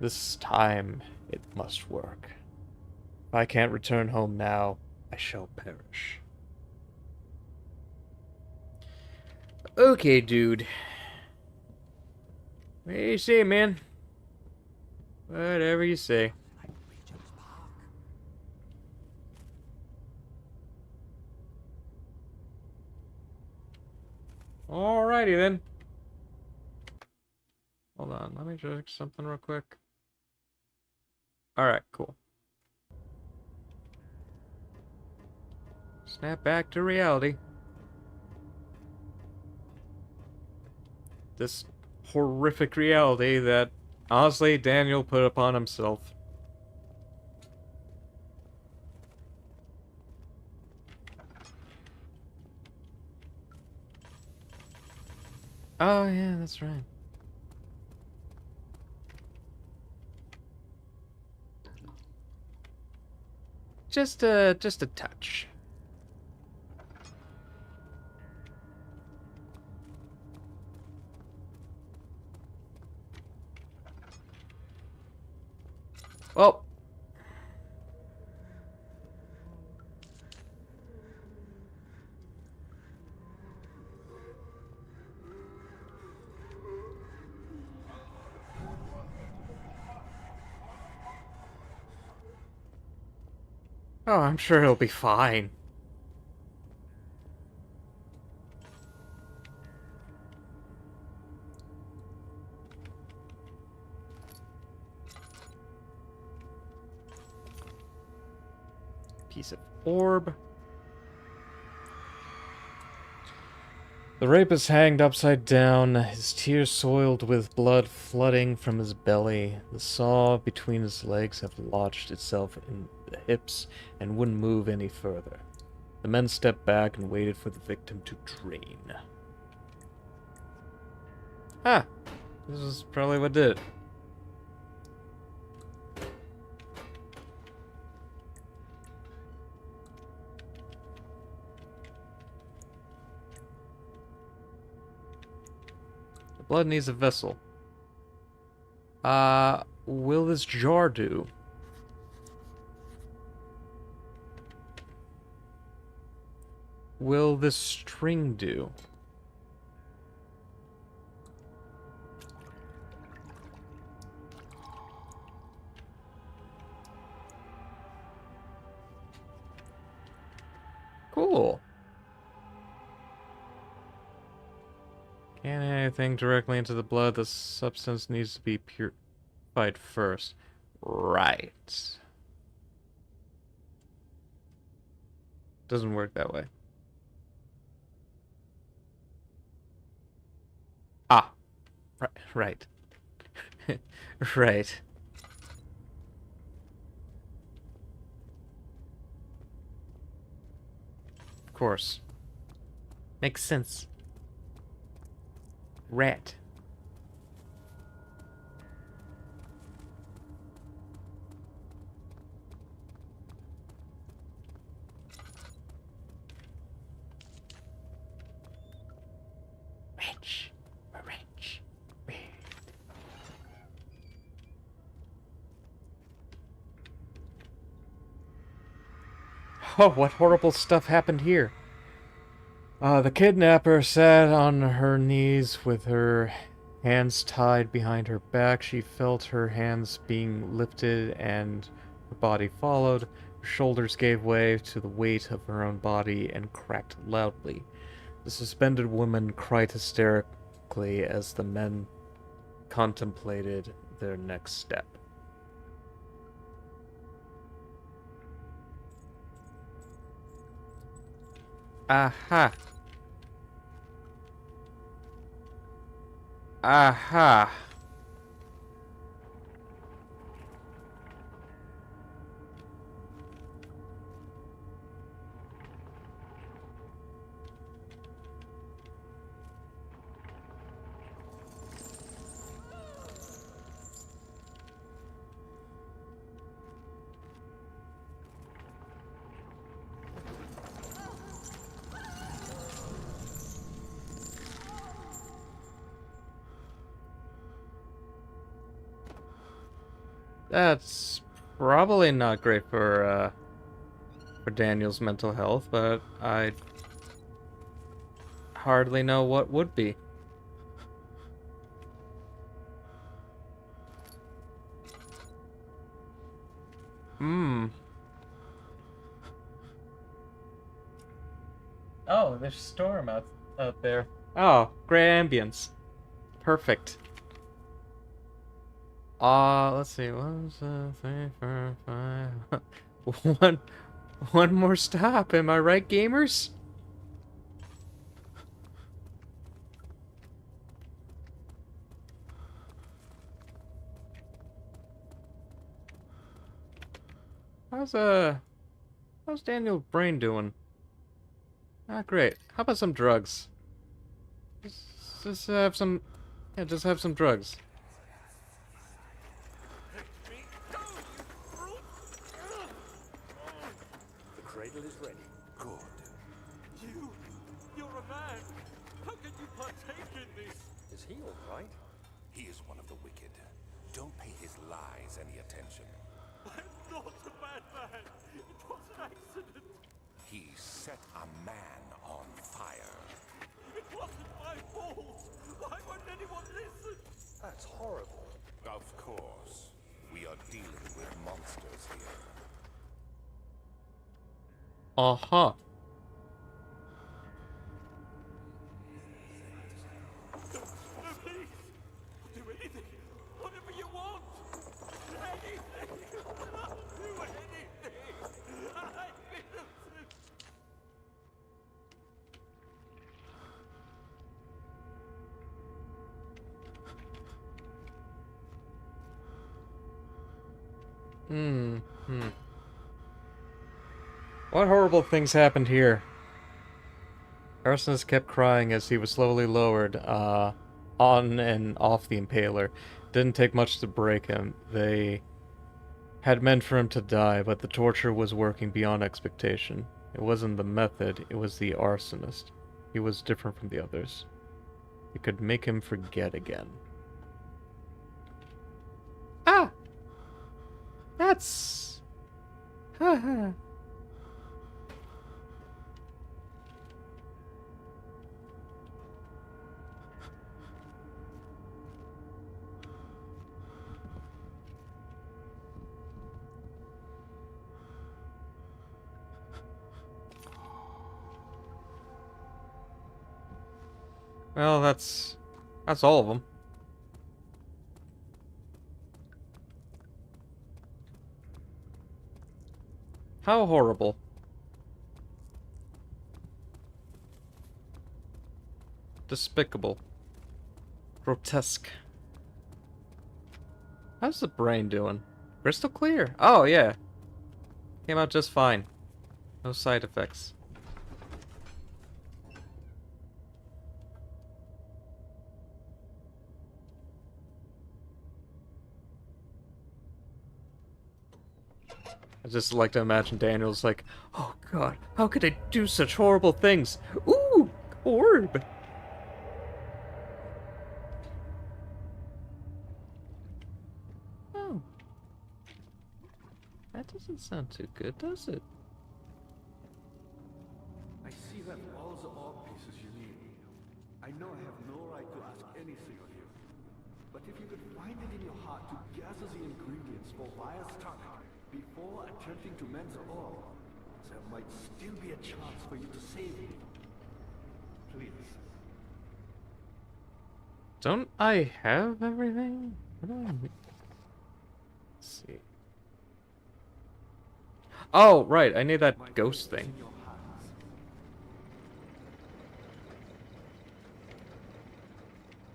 This time, it must work. If I can't return home now, I shall perish. Okay, dude. What do you say, man? Whatever you say. Like Regent's Park. Alrighty then. Hold on, let me check something real quick. Alright, cool. Snap back to reality. This horrific reality that, honestly, Daniel put upon himself. Oh, yeah, that's right. Just a touch. Well. Oh, I'm sure he'll be fine. Piece of orb. The rapist hanged upside down, his tears soiled with blood flooding from his belly. The saw between his legs had lodged itself in the hips and wouldn't move any further. The men stepped back and waited for the victim to drain. Ah, this is probably what did it. Blood needs a vessel. Will this jar do? Will this string do? Cool. Can't add anything directly into the blood. The substance needs to be purified first. Right. Doesn't work that way. Ah. Right. Right. Of course. Makes sense. Rat. Rich. Rich. Weird. Oh, what horrible stuff happened here? The kidnapper sat on her knees with her hands tied behind her back. She felt her hands being lifted and her body followed. Her shoulders gave way to the weight of her own body and cracked loudly. The suspended woman cried hysterically as the men contemplated their next step. Aha! Aha! That's probably not great for Daniel's mental health, but I hardly know what would be. Hmm. Oh, there's a storm out there. Oh, great ambience. Perfect. Let's see. 1, 2, 3, 4, 5. One more stop. Am I right, gamers? How's how's Daniel's brain doing? Ah, great. How about some drugs? Just have some, yeah, just have some drugs. The cradle is ready. Good. You're a man. How can you partake in this? Is he all right? He is one of the wicked. Don't pay his lies any attention. I'm not a bad man. It was an accident. He set a man on fire. It wasn't my fault. Why won't anyone listen? That's horrible. Of course. We are dealing with monsters here. Uh-huh. No, please. Do anything. Whatever you want. Anything. I'll do anything. I'm innocent. What horrible things happened here? Arsonist kept crying as he was slowly lowered, on and off the impaler. Didn't take much to break him. They had meant for him to die, but the torture was working beyond expectation. It wasn't the method, it was the arsonist. He was different from the others. It could make him forget again. Ah! That's... Haha. Well, that's all of them. How horrible. Despicable. Grotesque. How's the brain doing? Crystal clear. Oh, yeah. Came out just fine. No side effects. I just like to imagine Daniel's like, oh god, how could I do such horrible things? Ooh, orb! Oh. That doesn't sound too good, does it? I see that all the orb pieces you need. I know I have no right to ask anything of you. But if you could find it in your heart to gather the ingredients for Vire's tonic before attempting to mend the orb, there might still be a chance for you to save me. Please. Don't I have everything? What do I need? Let's see. Oh, right, I need that My ghost fate is thing. in your hands.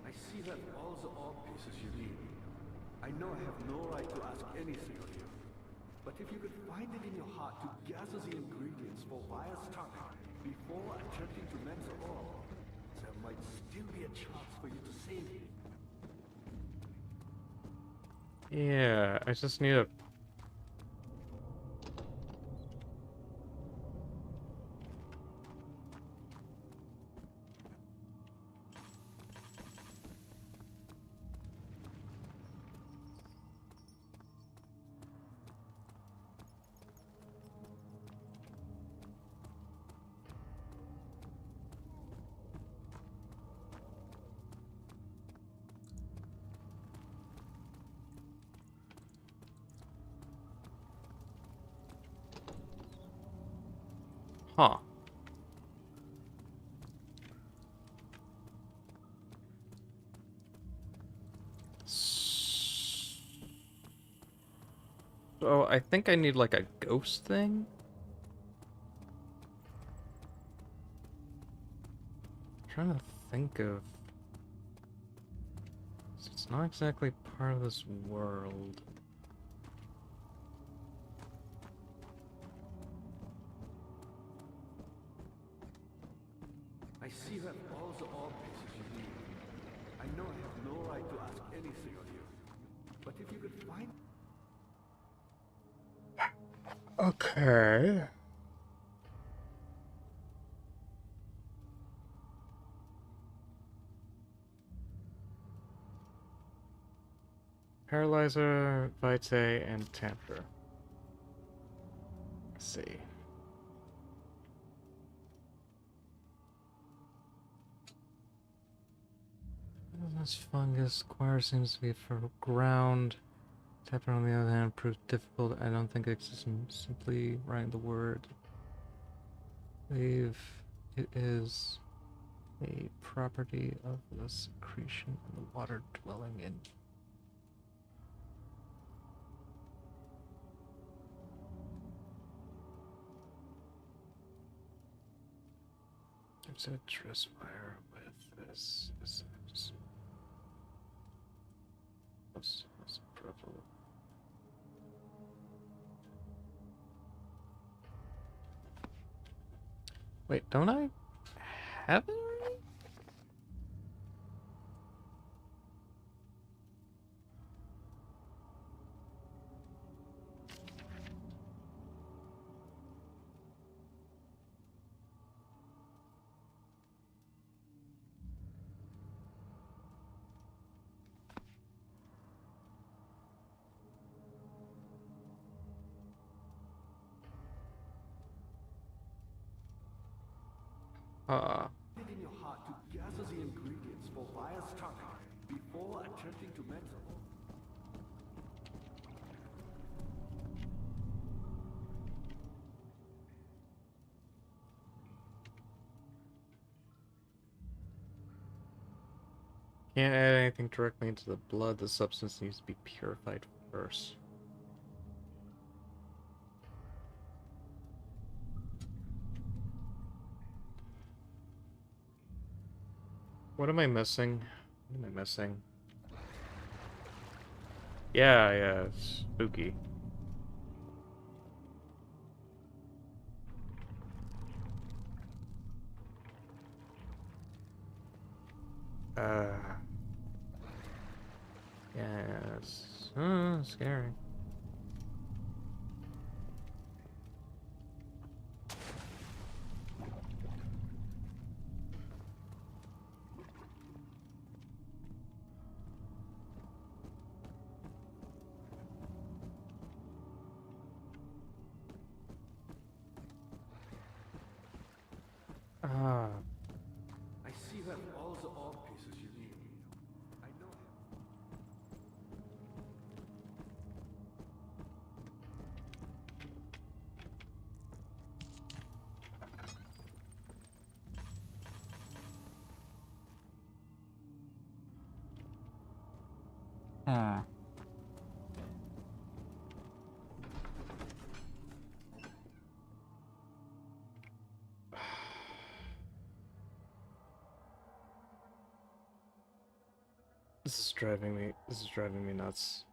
I see that all the orb pieces you need. I know I have no right to ask anything of you. But if you could find it in your heart to gather the ingredients for Vire's tonic before attempting to mend the orb, there might still be a chance for you to save me. Yeah, I just need a... Huh. So I think I need like a ghost thing. I'm trying to think of. It's not exactly part of this world. I see you have all the orb pieces you need. I know I have no right to ask anything of you, but if you could find... Okay. Paralyzer, Vitae, and Tamper. Let's see. This fungus choir seems to be for ground. Tamper, on the other hand, proves difficult. I don't think it exists in simply writing the word. Believe it is a property of the secretion in the water dwelling in. There's a dress fire with this. That's purple. Wait, don't I have it already? it in your heart to gather the ingredients for Vire's tonic before attempting to mend them. Can't add anything directly into the blood. The substance needs to be purified first. What am I missing? What am I missing? Yeah, it's spooky. Yeah, it's scary. Ah, I see you have all the orb pieces you need. I know. this is driving me. This is driving me nuts.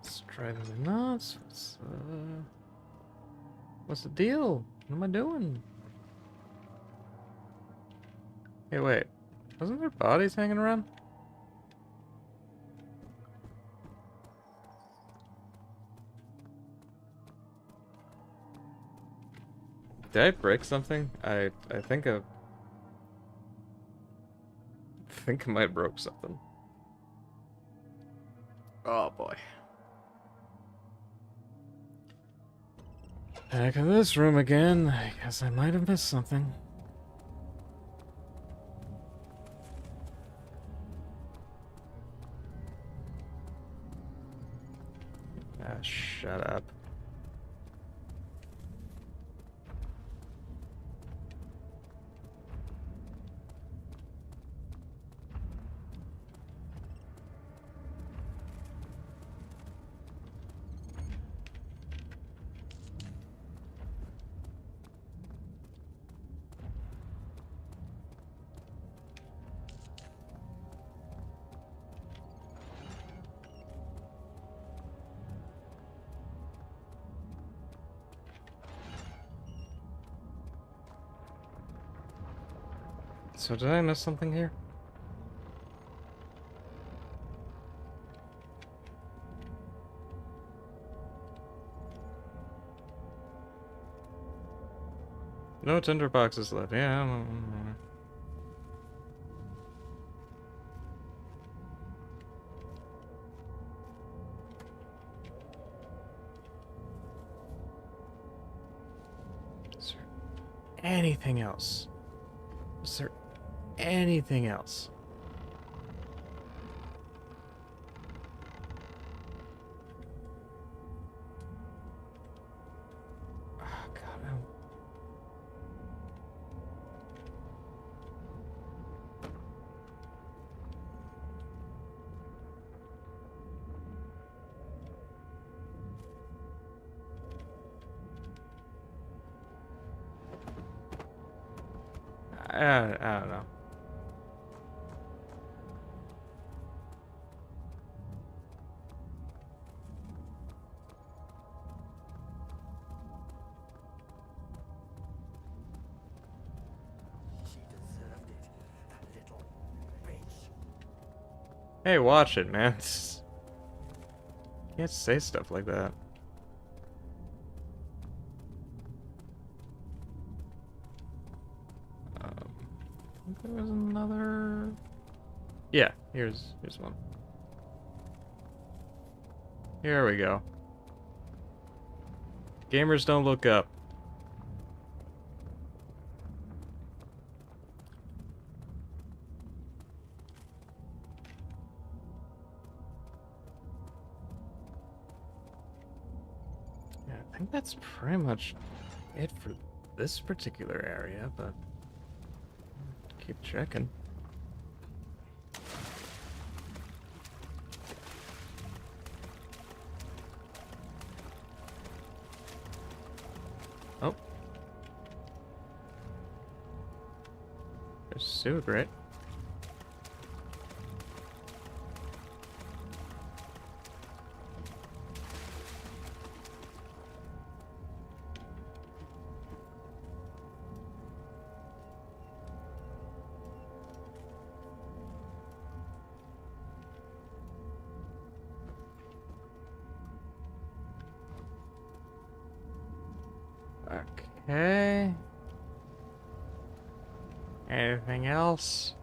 It's driving me nuts. What's, What's the deal? What am I doing? Hey, wait. Wasn't there bodies hanging around? Did I break something? I think I might have broke something. Oh boy. Back in this room again. I guess I might have missed something. Ah, shut up. So did I miss something here? No tinder boxes left. Yeah. Is there anything else? Is there anything else? Oh, God, I don't know. She deserved it, that little bitch. Hey, watch it, man. Can't say stuff like that. I think there was another. Yeah, here's one. Here we go. Gamers don't look up. Yeah, I think that's pretty much it for this particular area, but keep checking. Oh. There's Sue, right? Okay. Anything else?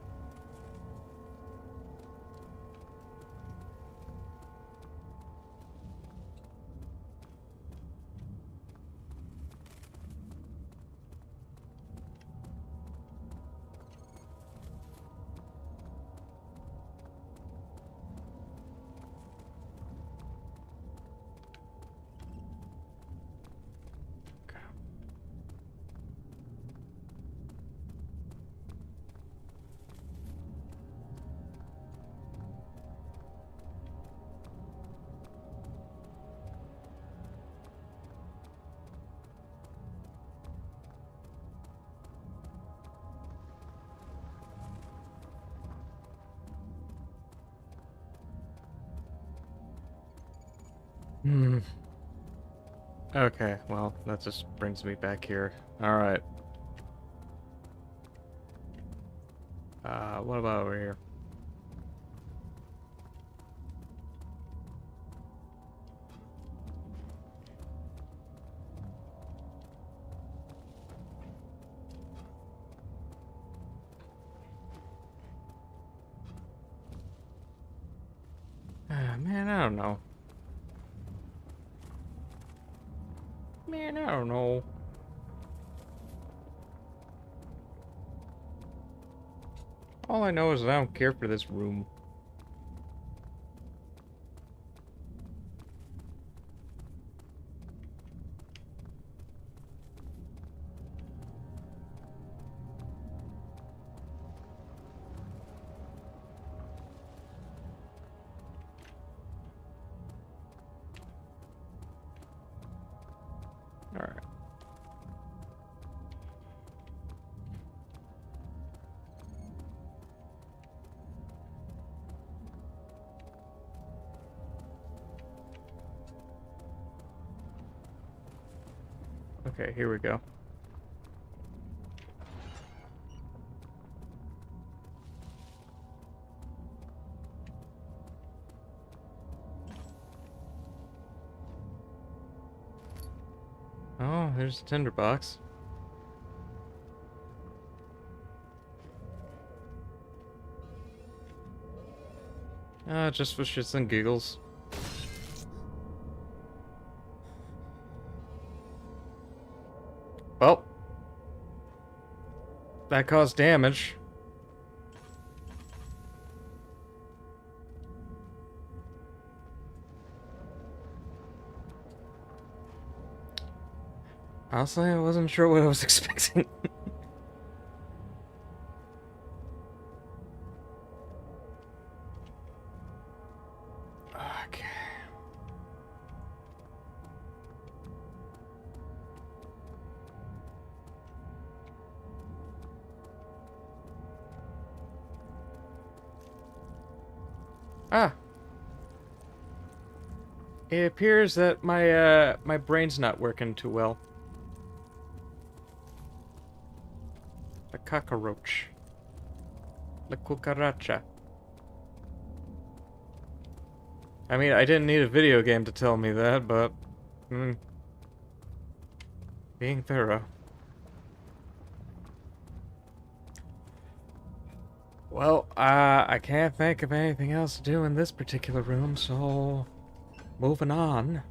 Hmm. Okay, well, that just brings me back here. Alright. What about over here? Man, I don't know. Man, I don't know. All I know is that I don't care for this room. Alright. Okay, here we go. Oh, there's a tinderbox. Just for shits and giggles. Well, that caused damage. Honestly, I wasn't sure what I was expecting. Okay. Ah. It appears that my brain's not working too well. The cockroach. La cucaracha. I mean, I didn't need a video game to tell me that, but... being thorough. Well, I can't think of anything else to do in this particular room, so... moving on.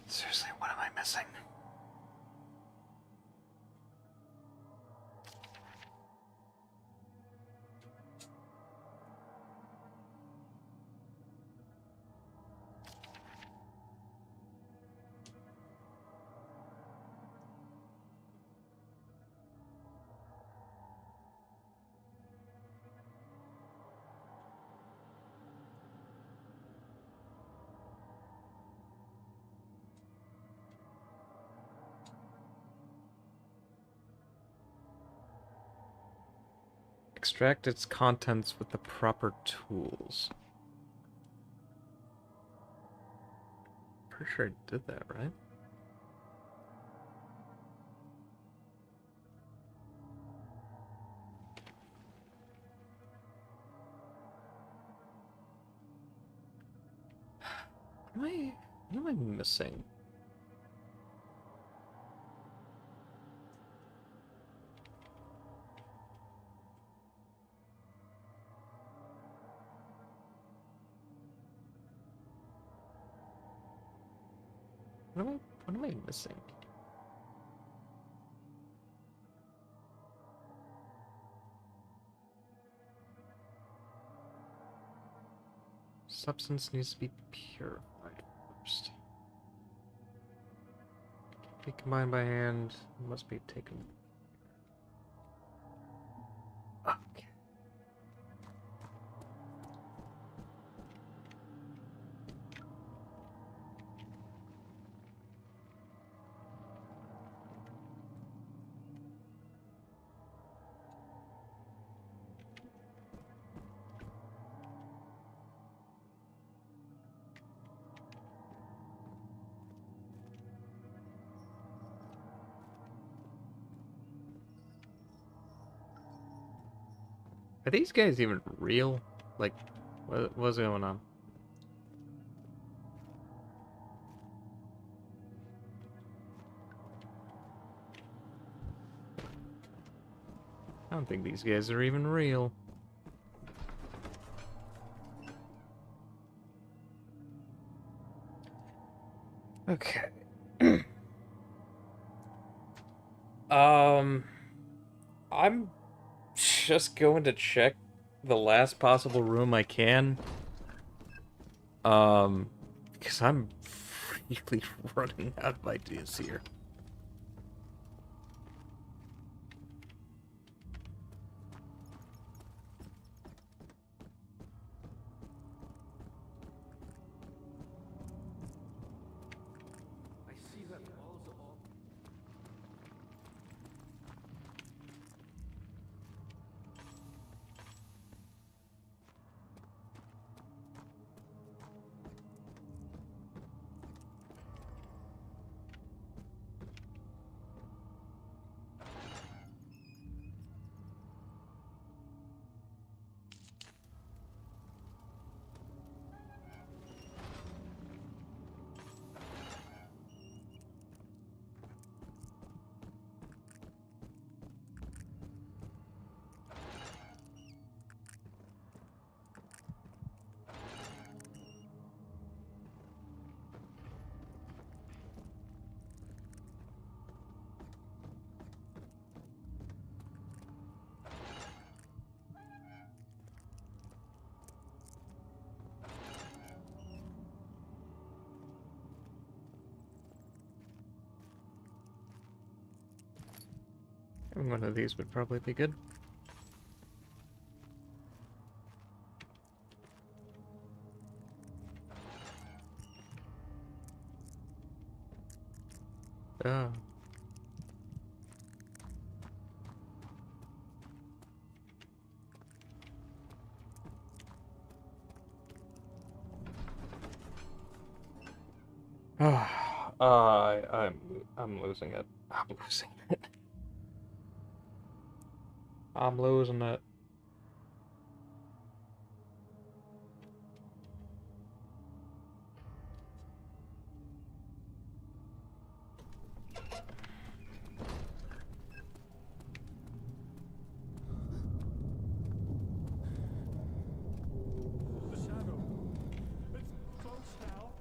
Seriously, what am I missing? Extract its contents with the proper tools. Pretty sure I did that, right? What am I missing? What am I missing? Substance needs to be purified first. be combined by hand. Must be taken. Okay. Are these guys even real? Like, what's going on? I don't think these guys are even real. Okay. I'm just going to check the last possible room I can. Because I'm really running out of ideas here. I see that all the One of these would probably be good. Oh. I'm losing it. I'm losing it. I'm losing it. The shadow. It's close now.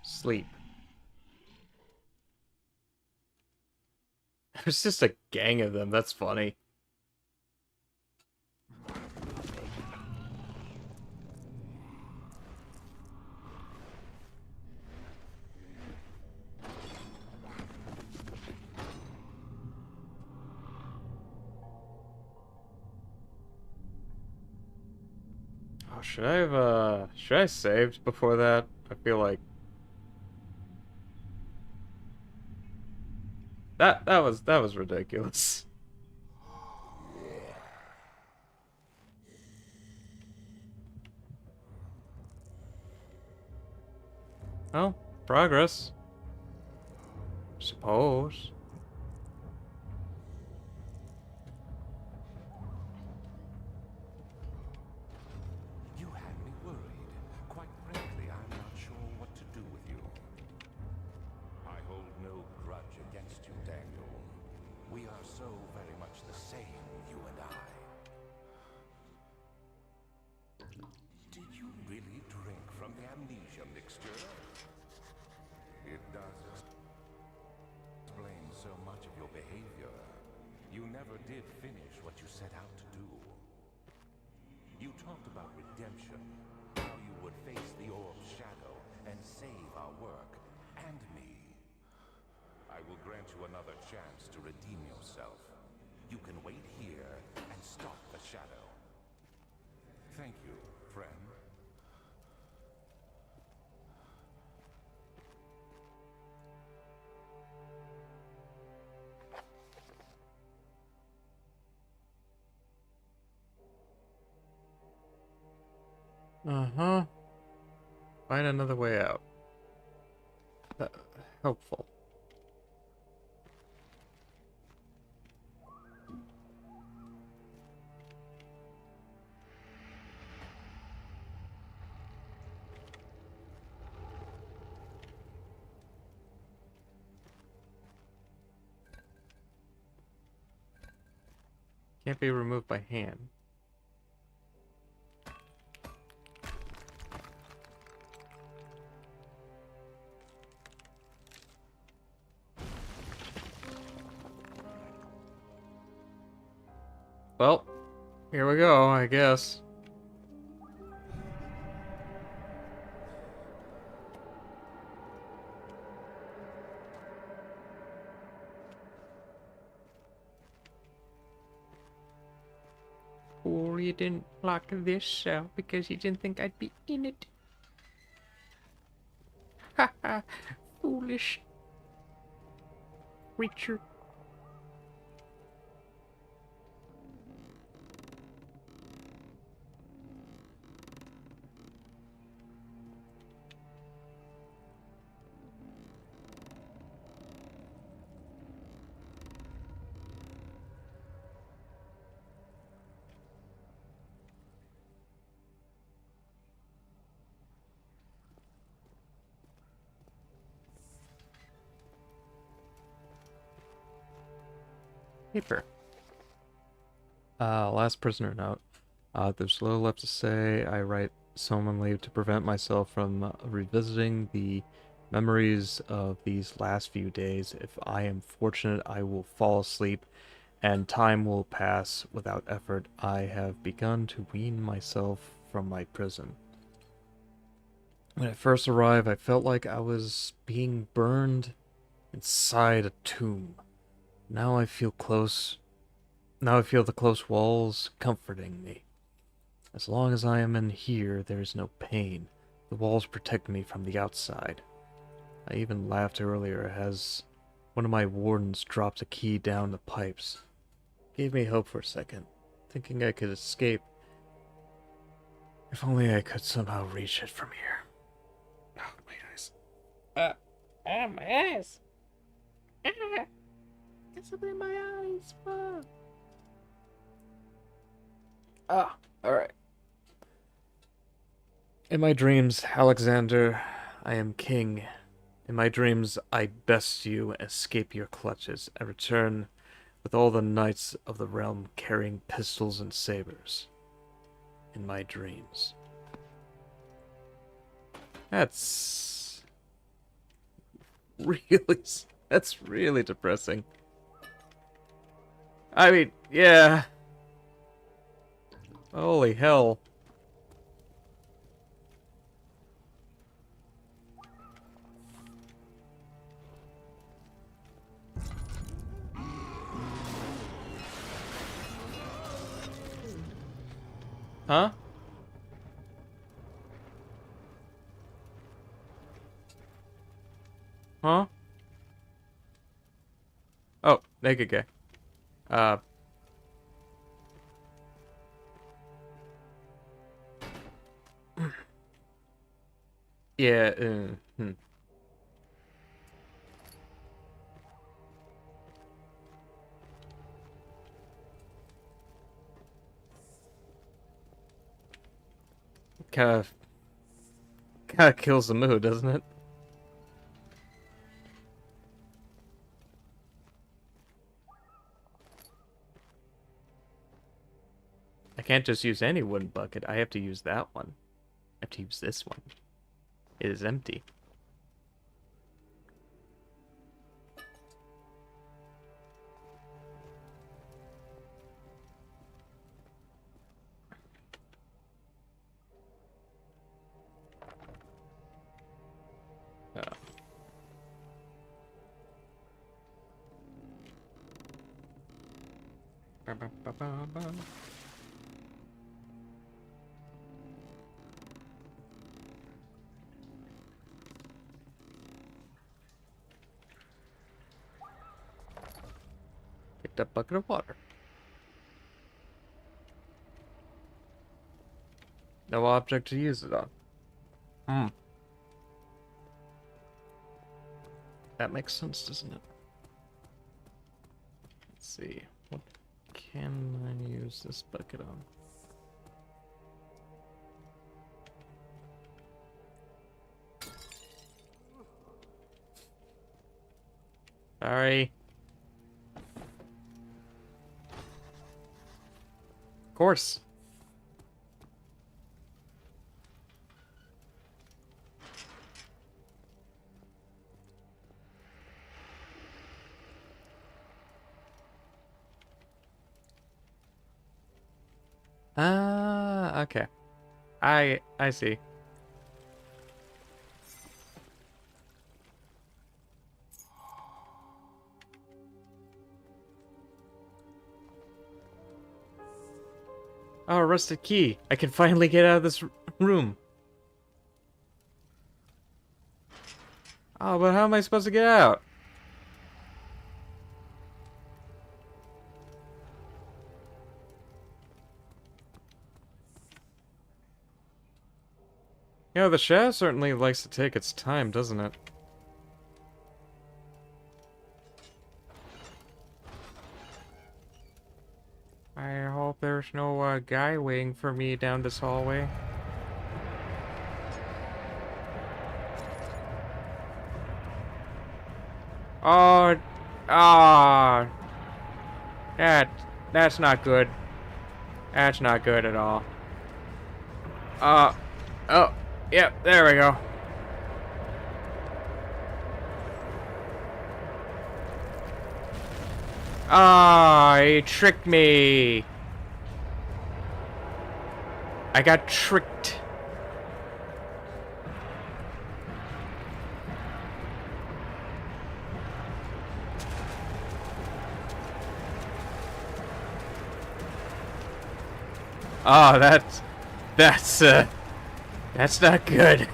Sleep. There's just a gang of them. That's funny. Oh, should I have should I saved before that? I feel like that was ridiculous. Oh, progress. Suppose. You had me worried. Quite frankly, I'm not sure what to do with you. I hold no grudge against you, Daniel. We are so very much the same, you and I. Did you really drink from the amnesia mixture? It does explain so much of your behavior. You never did finish what you set out to do. You talked about redemption, how you would face the orb's shadow and save our work and me. I will grant you another chance to redeem yourself. You can wait here and stop the shadow. Thank you, friend. Uh-huh. Find another way out. Helpful. Can't be removed by hand. Well, here we go, I guess. Or you didn't lock this cell because you didn't think I'd be in it. Ha ha, foolish creature. Paper. Last prisoner note. There's little left to say. I write solemnly to prevent myself from revisiting the memories of these last few days. If I am fortunate, I will fall asleep, and time will pass without effort. I have begun to wean myself from my prison. When I first arrived, I felt like I was being burned inside a tomb. Now I feel the close walls comforting me. As long as I am in here, there is no pain. The walls protect me from the outside. I even laughed earlier as one of my wardens dropped a key down the pipes. Gave me hope for a second, thinking I could escape. If only I could somehow reach it from here. Oh, my eyes. My eyes. It's up in my eyes. Fuck. Alright. In my dreams, Alexander, I am king. In my dreams, I best you, escape your clutches, and return with all the knights of the realm carrying pistols and sabers. In my dreams. That's really depressing. I mean, yeah. Holy hell. Huh? Huh? Oh, naked guy. Yeah, Kinda kills the mood, doesn't it? I can't just use any wooden bucket. I have to use that one. I have to use this one. It is empty. Ba, ba, ba, ba, ba. Picked up a bucket of water. No object to use it on. Hmm. That makes sense, doesn't it? Let's see. What can I use this bucket on? Sorry. Of course. Ah, okay. I see. Oh, a rusted key. I can finally get out of this room. Oh, but how am I supposed to get out? You know, the shaft certainly likes to take its time, doesn't it? I hope there's no guy waiting for me down this hallway. Oh, ah, that's not good. That's not good at all. Oh, yep, there we go. Ah, he tricked me. I got tricked. Oh, that's not good.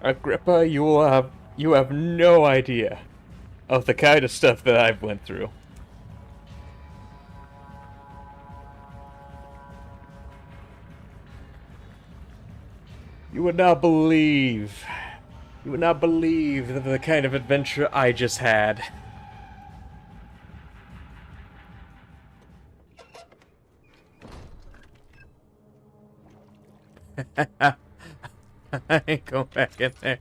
Agrippa, you have no idea of the kind of stuff that I've went through. You would not believe. You would not believe the kind of adventure I just had. I ain't going back in there.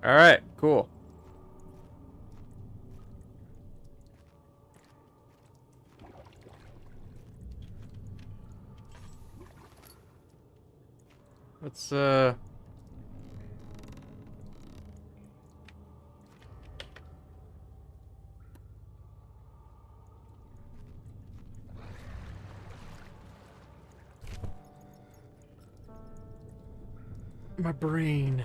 Alright, cool. Let's, my brain.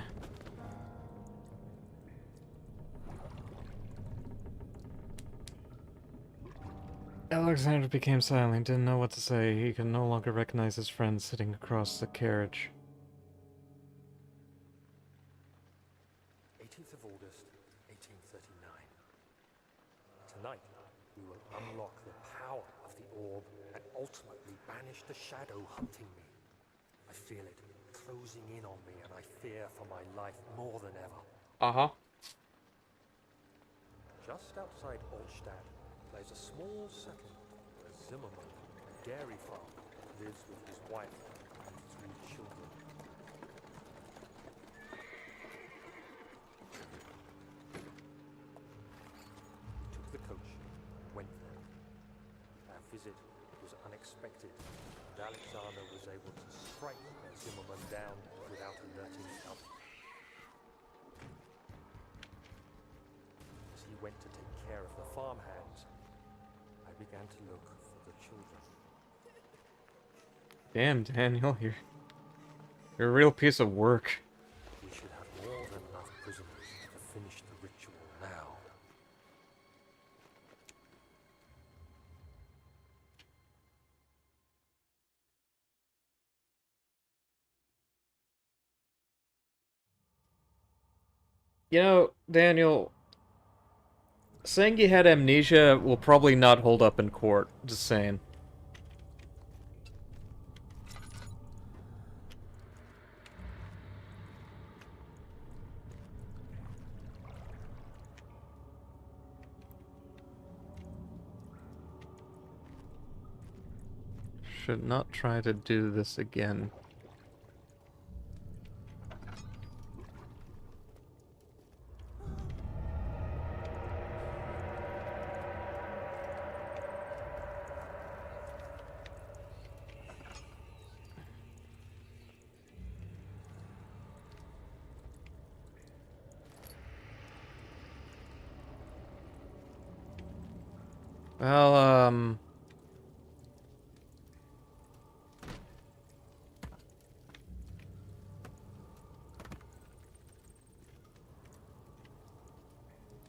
Alexander became silent, didn't know what to say. He could no longer recognize his friend sitting across the carriage. 18th of August, 1839. Tonight, we will unlock the power of the orb and ultimately banish the shadow hunting me. I feel it closing in on me, and I fear for my life more than ever. Uh-huh. Just outside Altstadt lies a small settlement where Zimmerman, a dairy farmer, lives with his wife and 3 children. We took the coach and went there. Alexander was able to strike their Zimmerman down without alerting the others. As he went to take care of the farmhands, I began to look for the children. Damn, Daniel, you're a real piece of work. We should have more than enough prisoners to finish the ritual now. You know, Daniel, saying you had amnesia will probably not hold up in court. Just saying. Should not try to do this again. Well,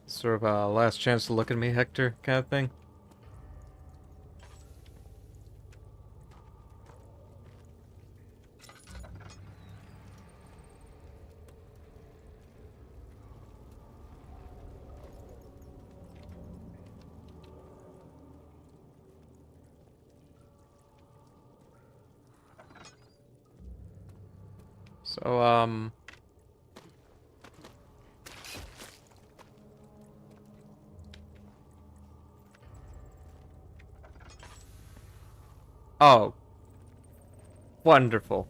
sort of a last chance to look at me, Hector, kind of thing. So, oh. Wonderful.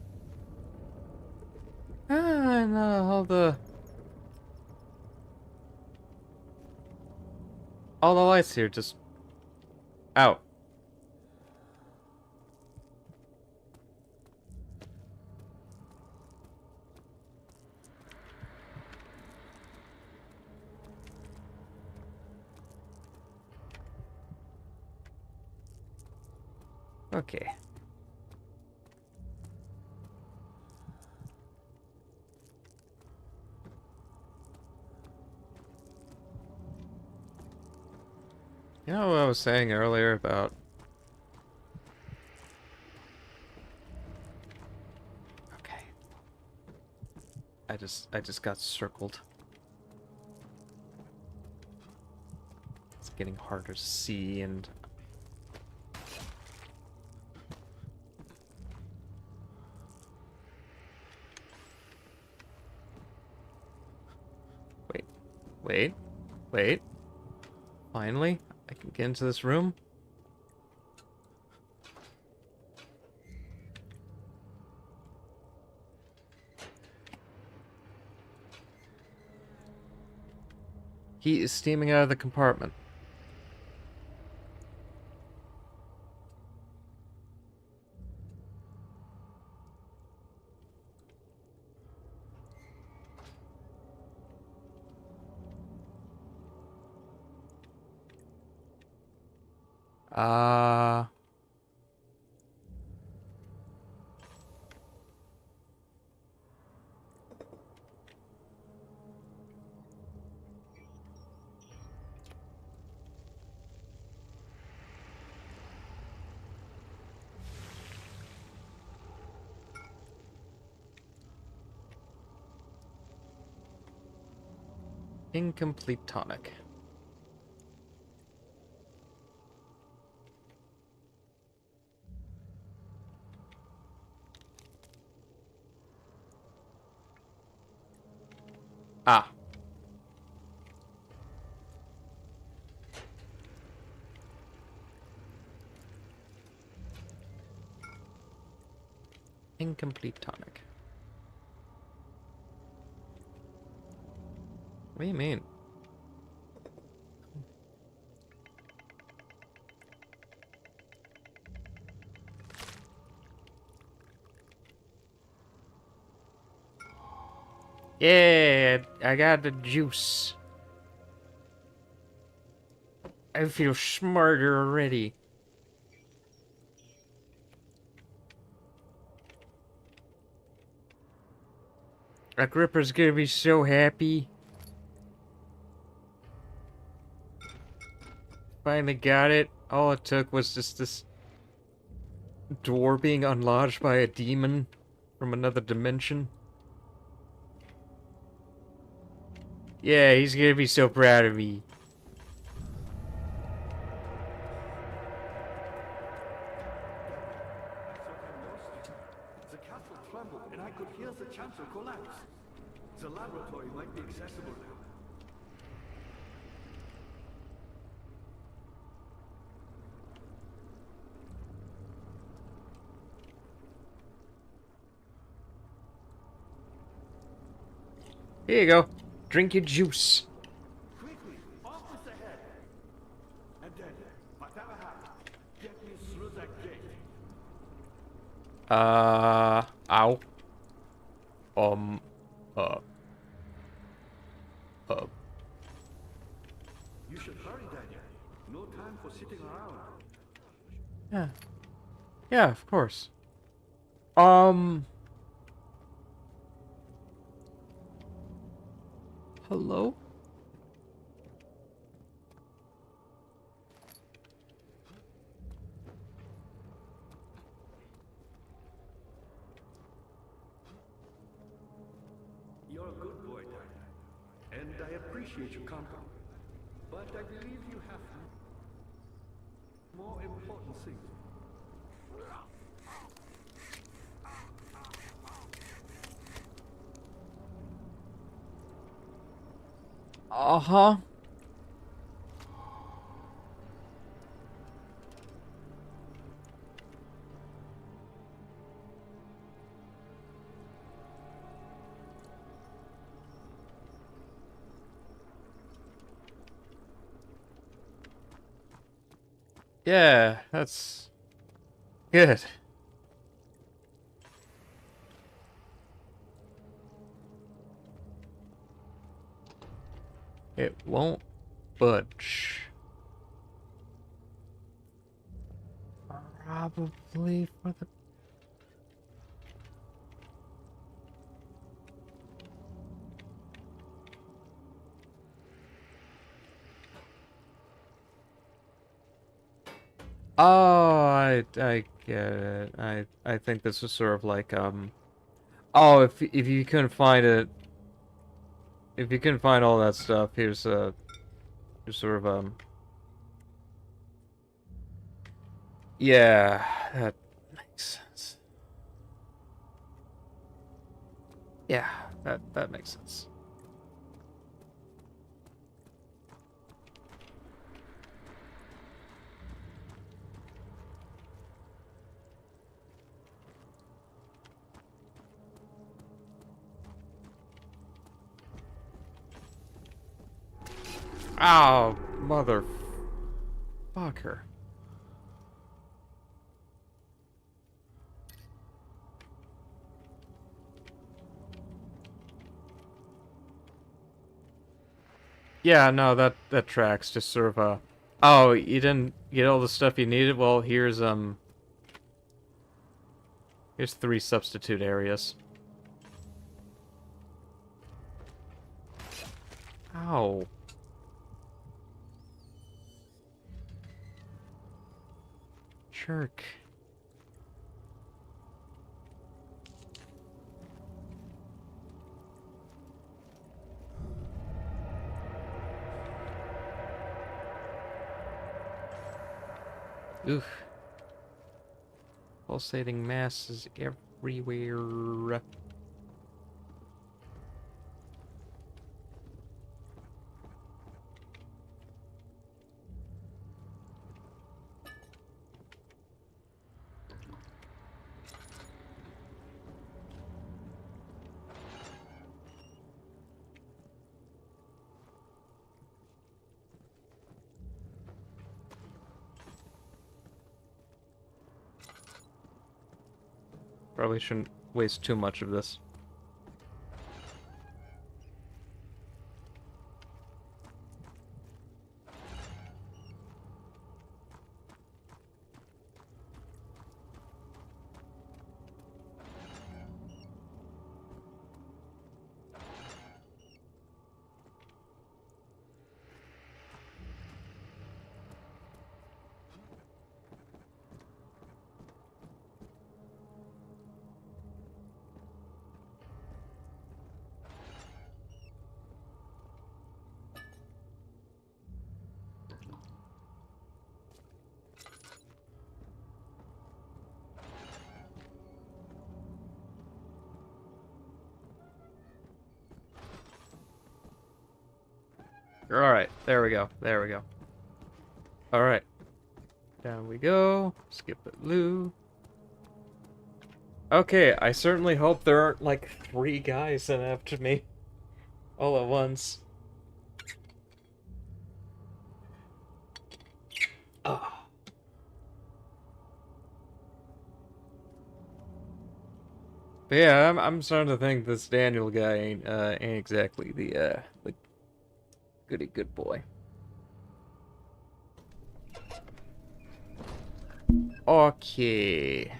And, all the lights here just out. Okay. You know what I was saying earlier about... Okay. I just got circled. It's getting harder to see and... Wait. Finally, I can get into this room. Heat is steaming out of the compartment. Incomplete tonic. Ah. Incomplete tonic. What do you mean? Yeah, I got the juice. I feel smarter already. Agrippa's gonna be so happy. Finally got it. All it took was just this door being unlodged by a demon from another dimension. Yeah, he's gonna be so proud of me. The castle trembled, and I could hear the chancel collapse. The laboratory might be accessible now. Here you go. Drink your juice. Quickly, off with the head. And then, whatever happens, get me through that gate. Ow. Um, uh. You should hurry, Daniel. No time for sitting around. Yeah. Yeah, of course. Hello? You're a good boy, Daniel. And I appreciate your company. But I believe you have more important things. Uh-huh. Yeah, that's good. It won't budge. Probably for the... Oh, I get it. I think this was sort of like oh, if you couldn't find it, if you couldn't find all that stuff, here's sort of yeah, that makes sense. Yeah, that makes sense. Oh, motherfucker. Yeah, no, that tracks. Just sort of oh, you didn't get all the stuff you needed? Well, here's 3 substitute areas. Ow. Jerk. Oof. Pulsating masses everywhere. Probably shouldn't waste too much of this. Alright, there we go. There we go. Alright. Down we go. Skip it, Lou. Okay, I certainly hope there aren't like 3 guys sent after me all at once. Oh. But yeah, I'm starting to think this Daniel guy ain't exactly the goody good boy. Okay.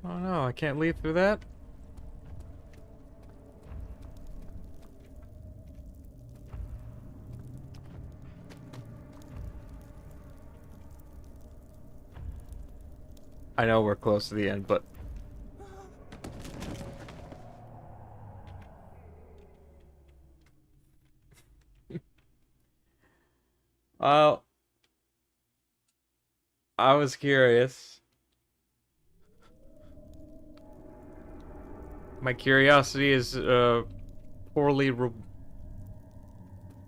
Oh no, I can't leave through that? I know we're close to the end, but... Well... I was curious. My curiosity is, poorly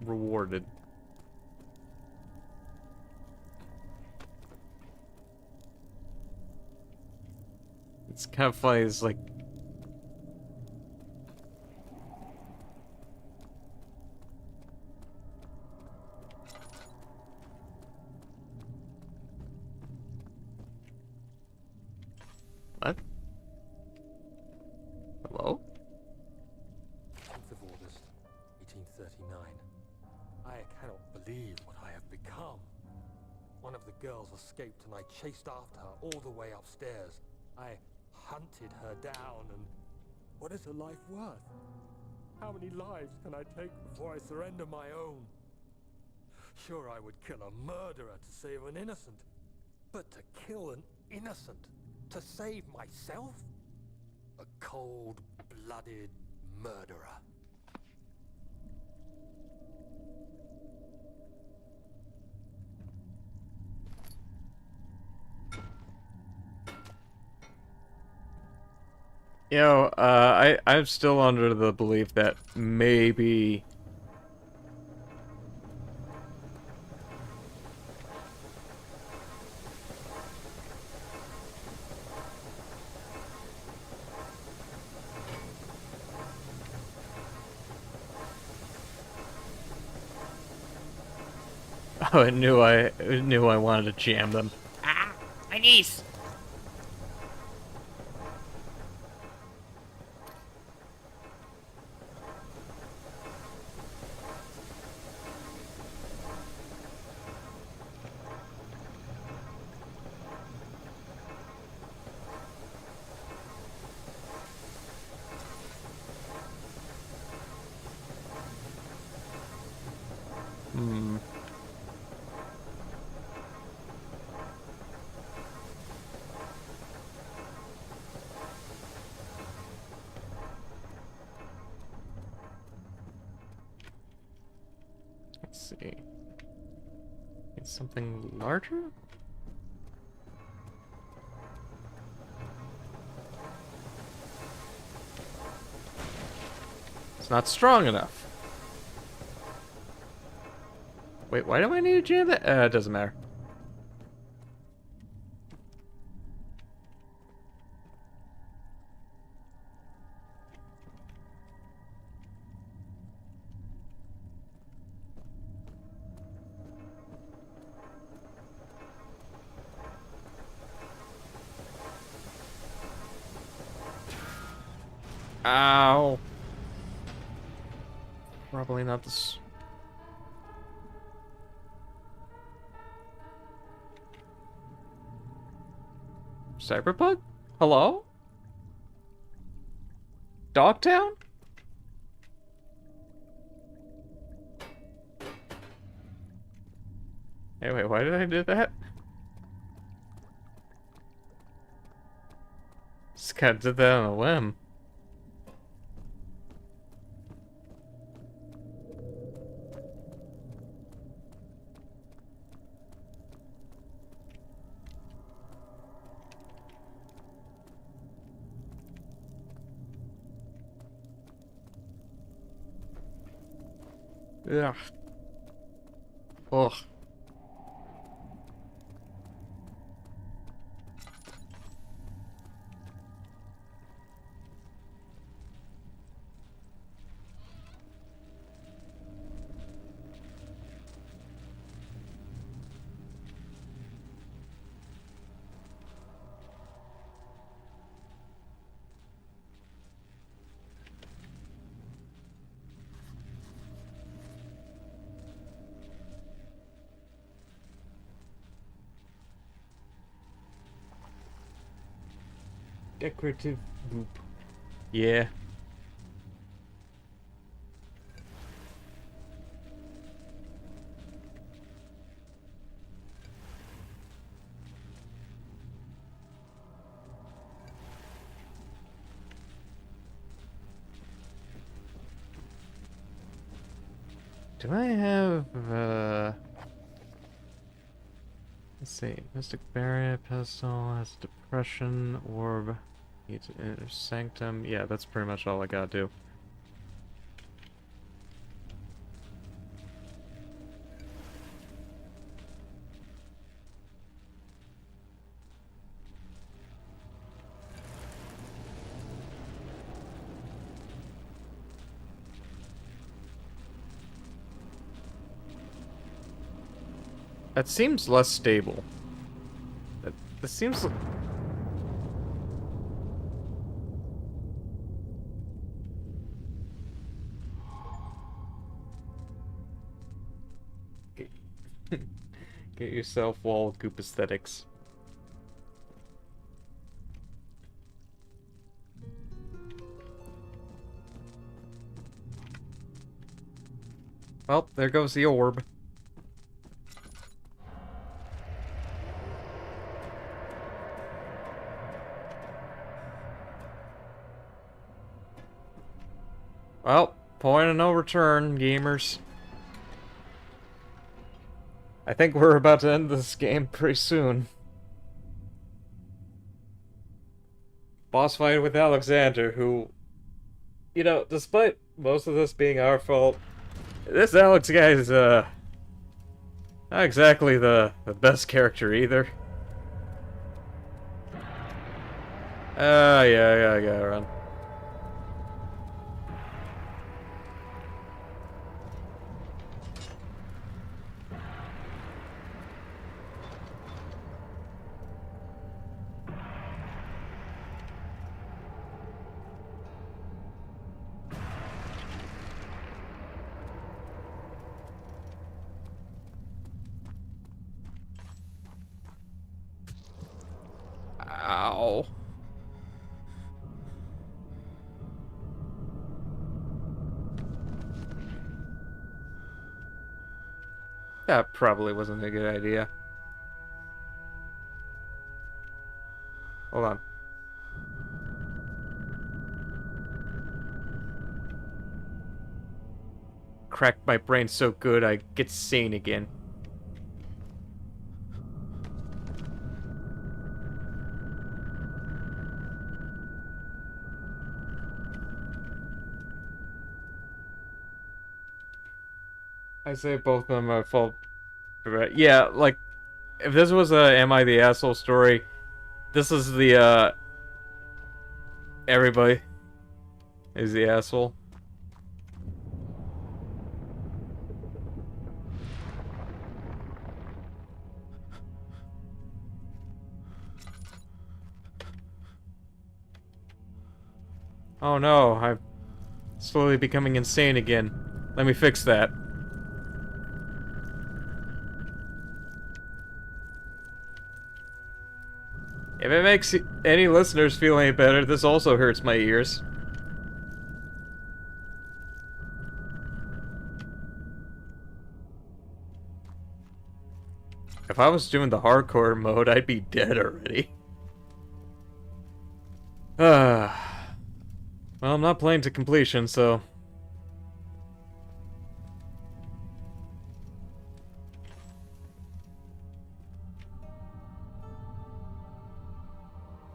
rewarded. It's kind of funny, it's like... What? Hello? 10th of August, 1839. I cannot believe what I have become. One of the girls escaped and I chased after her all the way upstairs. I hunted her down and... What is a life worth? How many lives can I take before I surrender my own? Sure, I would kill a murderer to save an innocent. But to kill an innocent to save myself? A cold-blooded murderer. I'm still under the belief that maybe... Oh, it knew I wanted to jam them. Ah, my niece. Let's see. It's something larger? It's not strong enough. Wait, why do I need to jam that? It doesn't matter. Ow. Probably not this. Cyberpunk? Hello? Dogtown? Hey, wait, why did I do that? Just kind of did that on a whim. Yeah. Ugh. Decorative boop. Yeah. Do I have, let's see, Mystic Barrier, Pedestal, has Depression, Orb, needs Inner Sanctum. Yeah, that's pretty much all I gotta do. That seems less stable. That seems... Get yourself wall goop aesthetics. Well, there goes the orb. Well, point of no return, gamers. I think we're about to end this game pretty soon. Boss fight with Alexander, who... You know, despite most of this being our fault, this Alex guy is, not exactly the best character either. Yeah, I gotta run. Ow. That probably wasn't a good idea. Hold on. Cracked my brain so good I get sane again. I say both of them are fault. Yeah, like, if this was a Am I the Asshole story, this is the, everybody is the asshole. Oh no, I'm slowly becoming insane again. Let me fix that. If it makes any listeners feel any better, this also hurts my ears. If I was doing the hardcore mode, I'd be dead already. Well, I'm not playing to completion, so...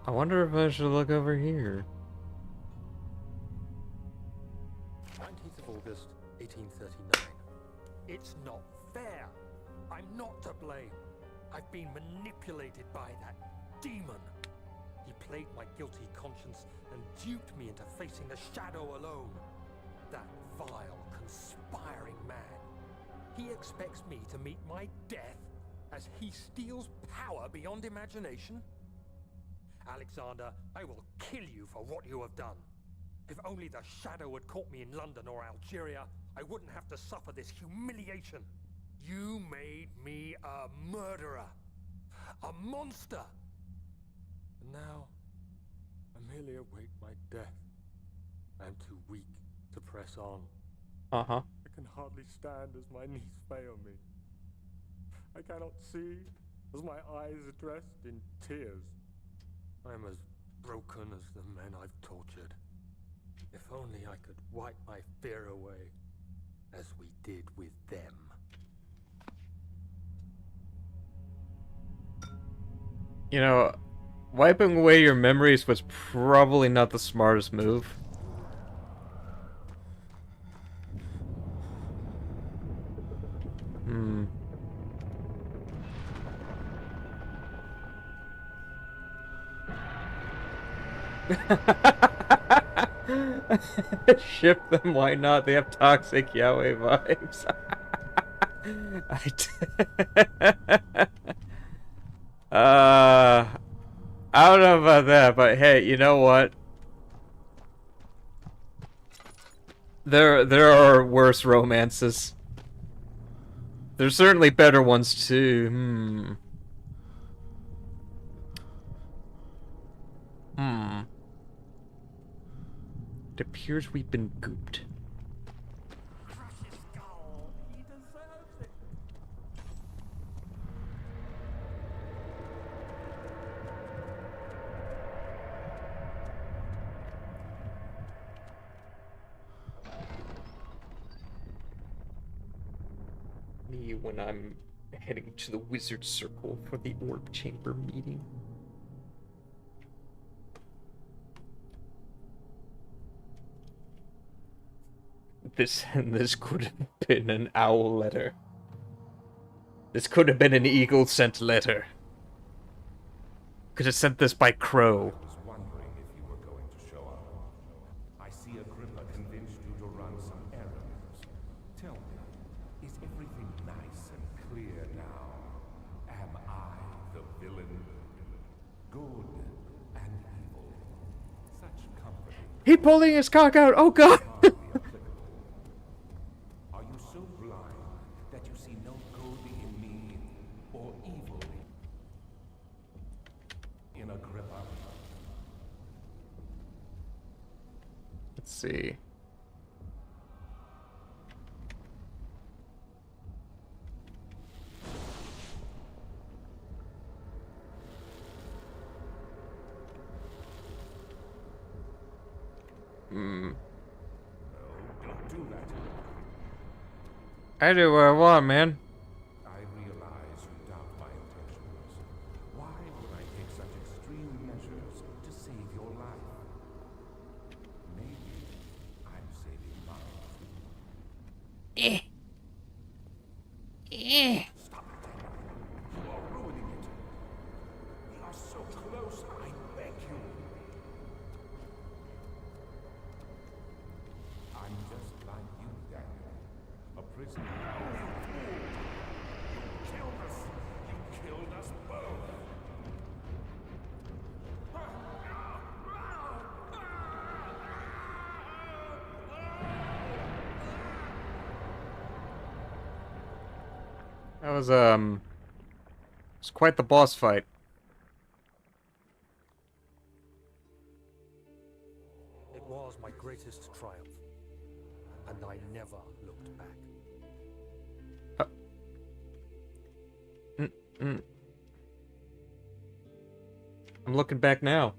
I wonder if I should look over here. 19th of August, 1839. It's not fair. I'm not to blame. I've been manipulated by that demon. He played my guilty conscience and duped me into facing the shadow alone. That vile, conspiring man. He expects me to meet my death as he steals power beyond imagination? Alexander, I will kill you for what you have done. If only the shadow had caught me in London or Algeria, I wouldn't have to suffer this humiliation. You made me a murderer. A monster. And now, I merely await my death. I am too weak to press on. Uh-huh. I can hardly stand as my knees fail me. I cannot see as my eyes are dressed in tears. I am as broken as the men I've tortured. If only I could wipe my fear away, as we did with them. You know, wiping away your memories was probably not the smartest move. Ship them, why not? They have toxic yaoi vibes. I don't know about that, but hey, you know what? There are worse romances. There's certainly better ones too. It appears we've been gooped. Crush his skull. He deserves it. Me when I'm heading to the wizard circle for the orb chamber meeting. This could have been an owl letter. This could have been an eagle sent letter. Could have sent this by crow. I was wondering if you were going to show up. I see Agrippa convinced you to run some errands. Tell me, is everything nice and clear now? Am I the villain? Good and evil. Such comforting. He pulling his cock out. Oh god. Are you so blind that you see no good in me or evil in Agrippa? Let's see. No, don't do that. I do what I want, man. I realize you doubt my intentions. Why would I take such extreme measures to save your life? Maybe I'm saving mine. Stop it. You are ruining it. We are so close, I beg you. I'm just like you, Daniel. A prisoner. You killed us. You killed us both. That was it's quite the boss fight. It was my greatest triumph, and I never looked back. I'm looking back now.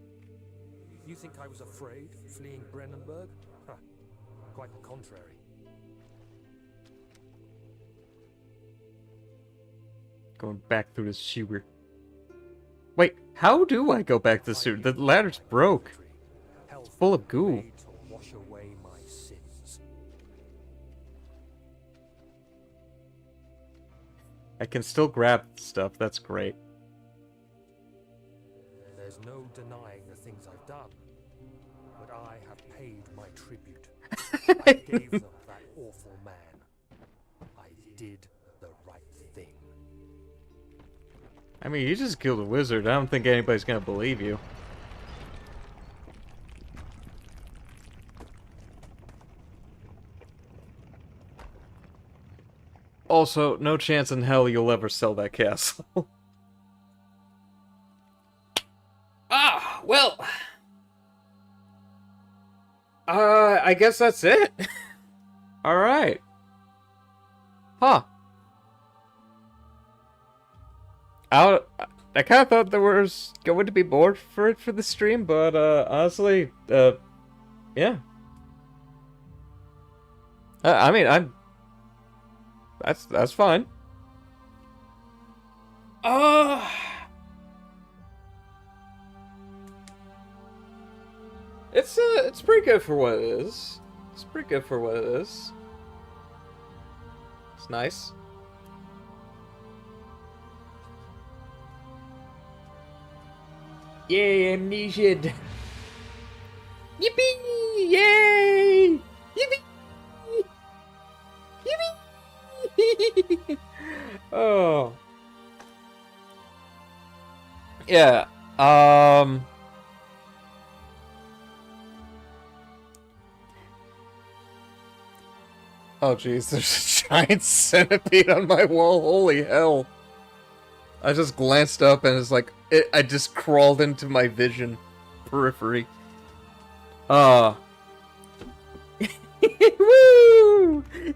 You think I was afraid fleeing Brennenburg? Huh. Quite the contrary. Going back through the sewer. Wait, how do I go back to the sewer? The ladder's broke. It's full of goo. Made to wash away my sins. I can still grab stuff. That's great. There's no denying the things I've done, but I have paid my tribute. I gave them that awful man. I did the right thing. I mean, you just killed a wizard. I don't think anybody's gonna believe you. Also, no chance in hell you'll ever sell that castle. Ah, well. I guess that's it. Alright. Huh. I kind of thought there was going to be more for the stream, but honestly, yeah. I mean, that's fine. It's pretty good for what it is. It's pretty good for what it is. It's nice. Yay, Amnesia! Yippee! Yay! Yippee! Yippee! Oh. Yeah. Oh jeez, there's a giant centipede on my wall. Holy hell. I just glanced up and it's like, I just crawled into my vision periphery. Woo!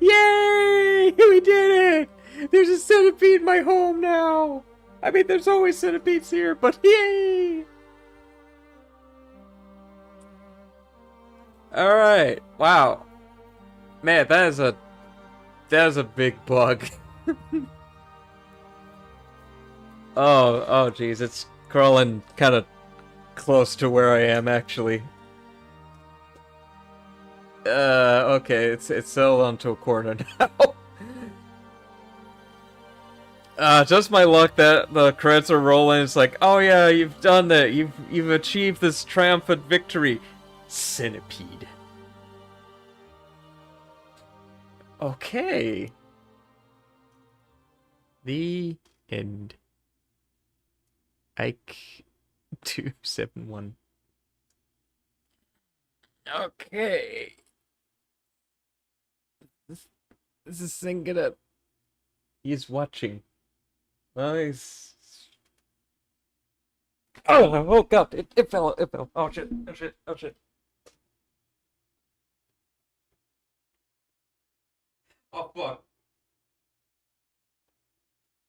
Yay! We did it! There's a centipede in my home now! I mean, there's always centipedes here, but yay! Alright, wow. Man, that is a big bug. Oh, jeez, it's crawling kind of close to where I am, actually. Okay, it's settled onto a corner now. Just my luck that the credits are rolling. It's like, oh yeah, you've done that. You've achieved this triumphant victory. Centipede. Okay. The end. Ike 271. Okay. Is this thing gonna... He's watching. Well, he's... Oh god, it fell, it fell. Oh shit, oh shit, oh shit. Oh fuck.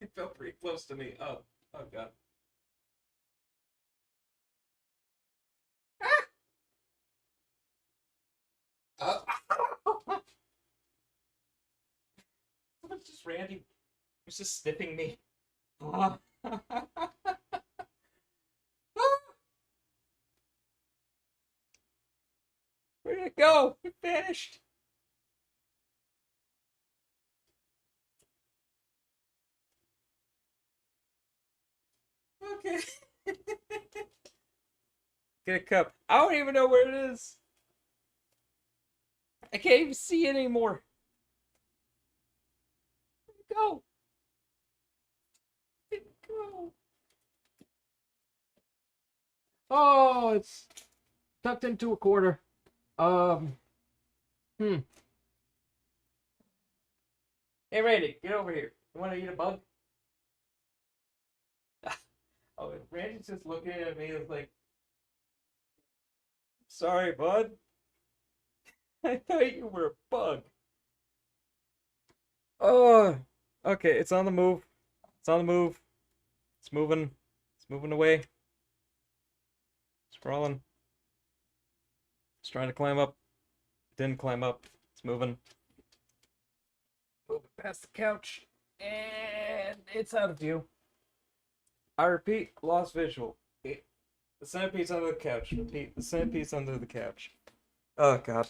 It fell pretty close to me. Oh god. What's just Randy? He's just sniffing me. Where'd it go? It vanished. Okay. Get a cup. I don't even know where it is. I can't even see it anymore. Where'd it go? Where'd it go? Oh, it's tucked into a corner. Hey, Randy, get over here. You want to eat a bug? Oh, Randy's just looking at me. It's like, sorry, bud. I thought you were a bug. Oh, okay. It's on the move. It's on the move. It's moving. It's moving away. It's crawling. It's trying to climb up. It didn't climb up. It's moving. Moving past the couch. And it's out of view. I repeat, lost visual. The centipede's under the couch. Repeat, the centipede's under the couch. Oh, God.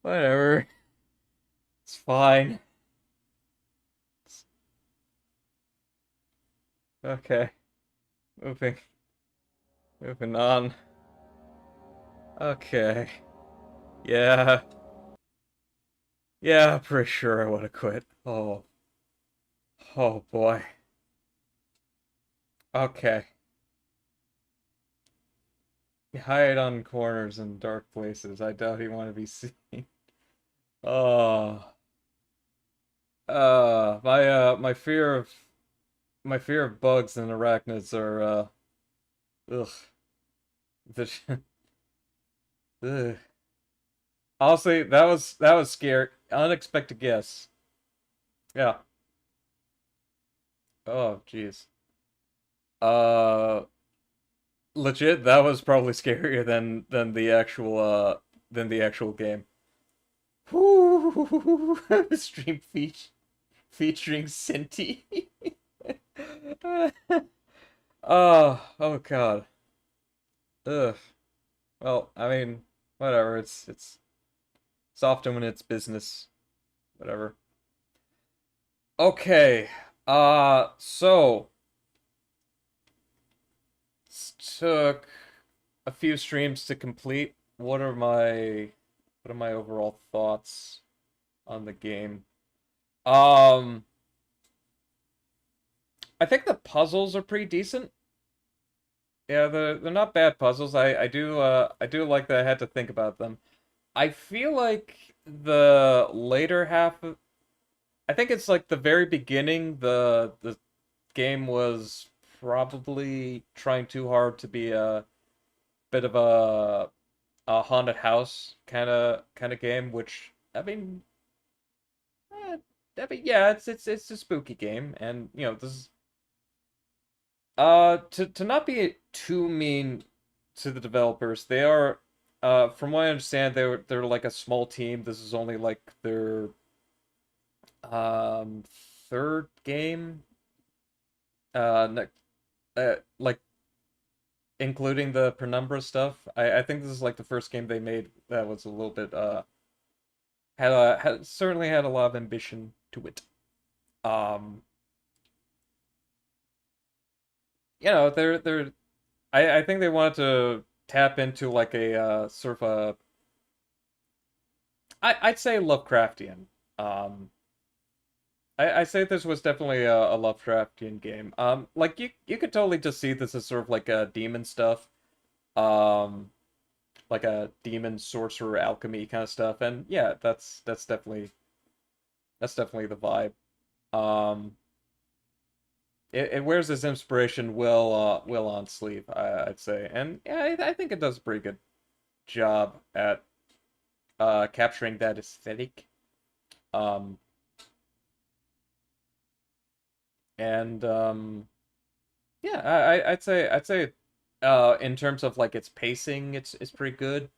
Whatever. It's fine. Okay. Moving. Moving on. Okay. Yeah. Yeah, pretty sure I would have quit. Oh. Oh boy. Okay. Hide on corners and dark places. I doubt you want to be seen. Oh. My fear of bugs and arachnids are ugh. The ugh. Honestly, that was scary. Unexpected guess. Yeah. Oh, jeez. Uh, legit, that was probably scarier than the actual game. Whoo! Stream featuring Sinti. Oh God. Ugh. Well, I mean, whatever. It's often when it's business. Whatever. Okay. So took a few streams to complete. What are my overall thoughts on the game? Um, I think the puzzles are pretty decent. Yeah, they're not bad puzzles. I do like that I had to think about them. I feel like the later half of, I think it's like the very beginning, the game was probably trying too hard to be a bit of a haunted house kind of game, which eh, I mean yeah, it's a spooky game, and you know this is to not be too mean to the developers, they are from what I understand they're like a small team. This is only like their um third game like including the Penumbra stuff. I think this is like the first game they made that was a little bit had certainly had a lot of ambition to it. Um, you know, I think they wanted to tap into like a sort of I'd say Lovecraftian. Um, I say this was definitely a Lovecraftian game. Like you could totally just see this as sort of like a demon stuff. Um, like a demon sorcerer alchemy kind of stuff. And yeah, that's definitely the vibe. Um, it wears its inspiration well on sleeve, I'd say, and yeah, I think it does a pretty good job at capturing that aesthetic. Um, and yeah, I'd say in terms of like its pacing, it's pretty good.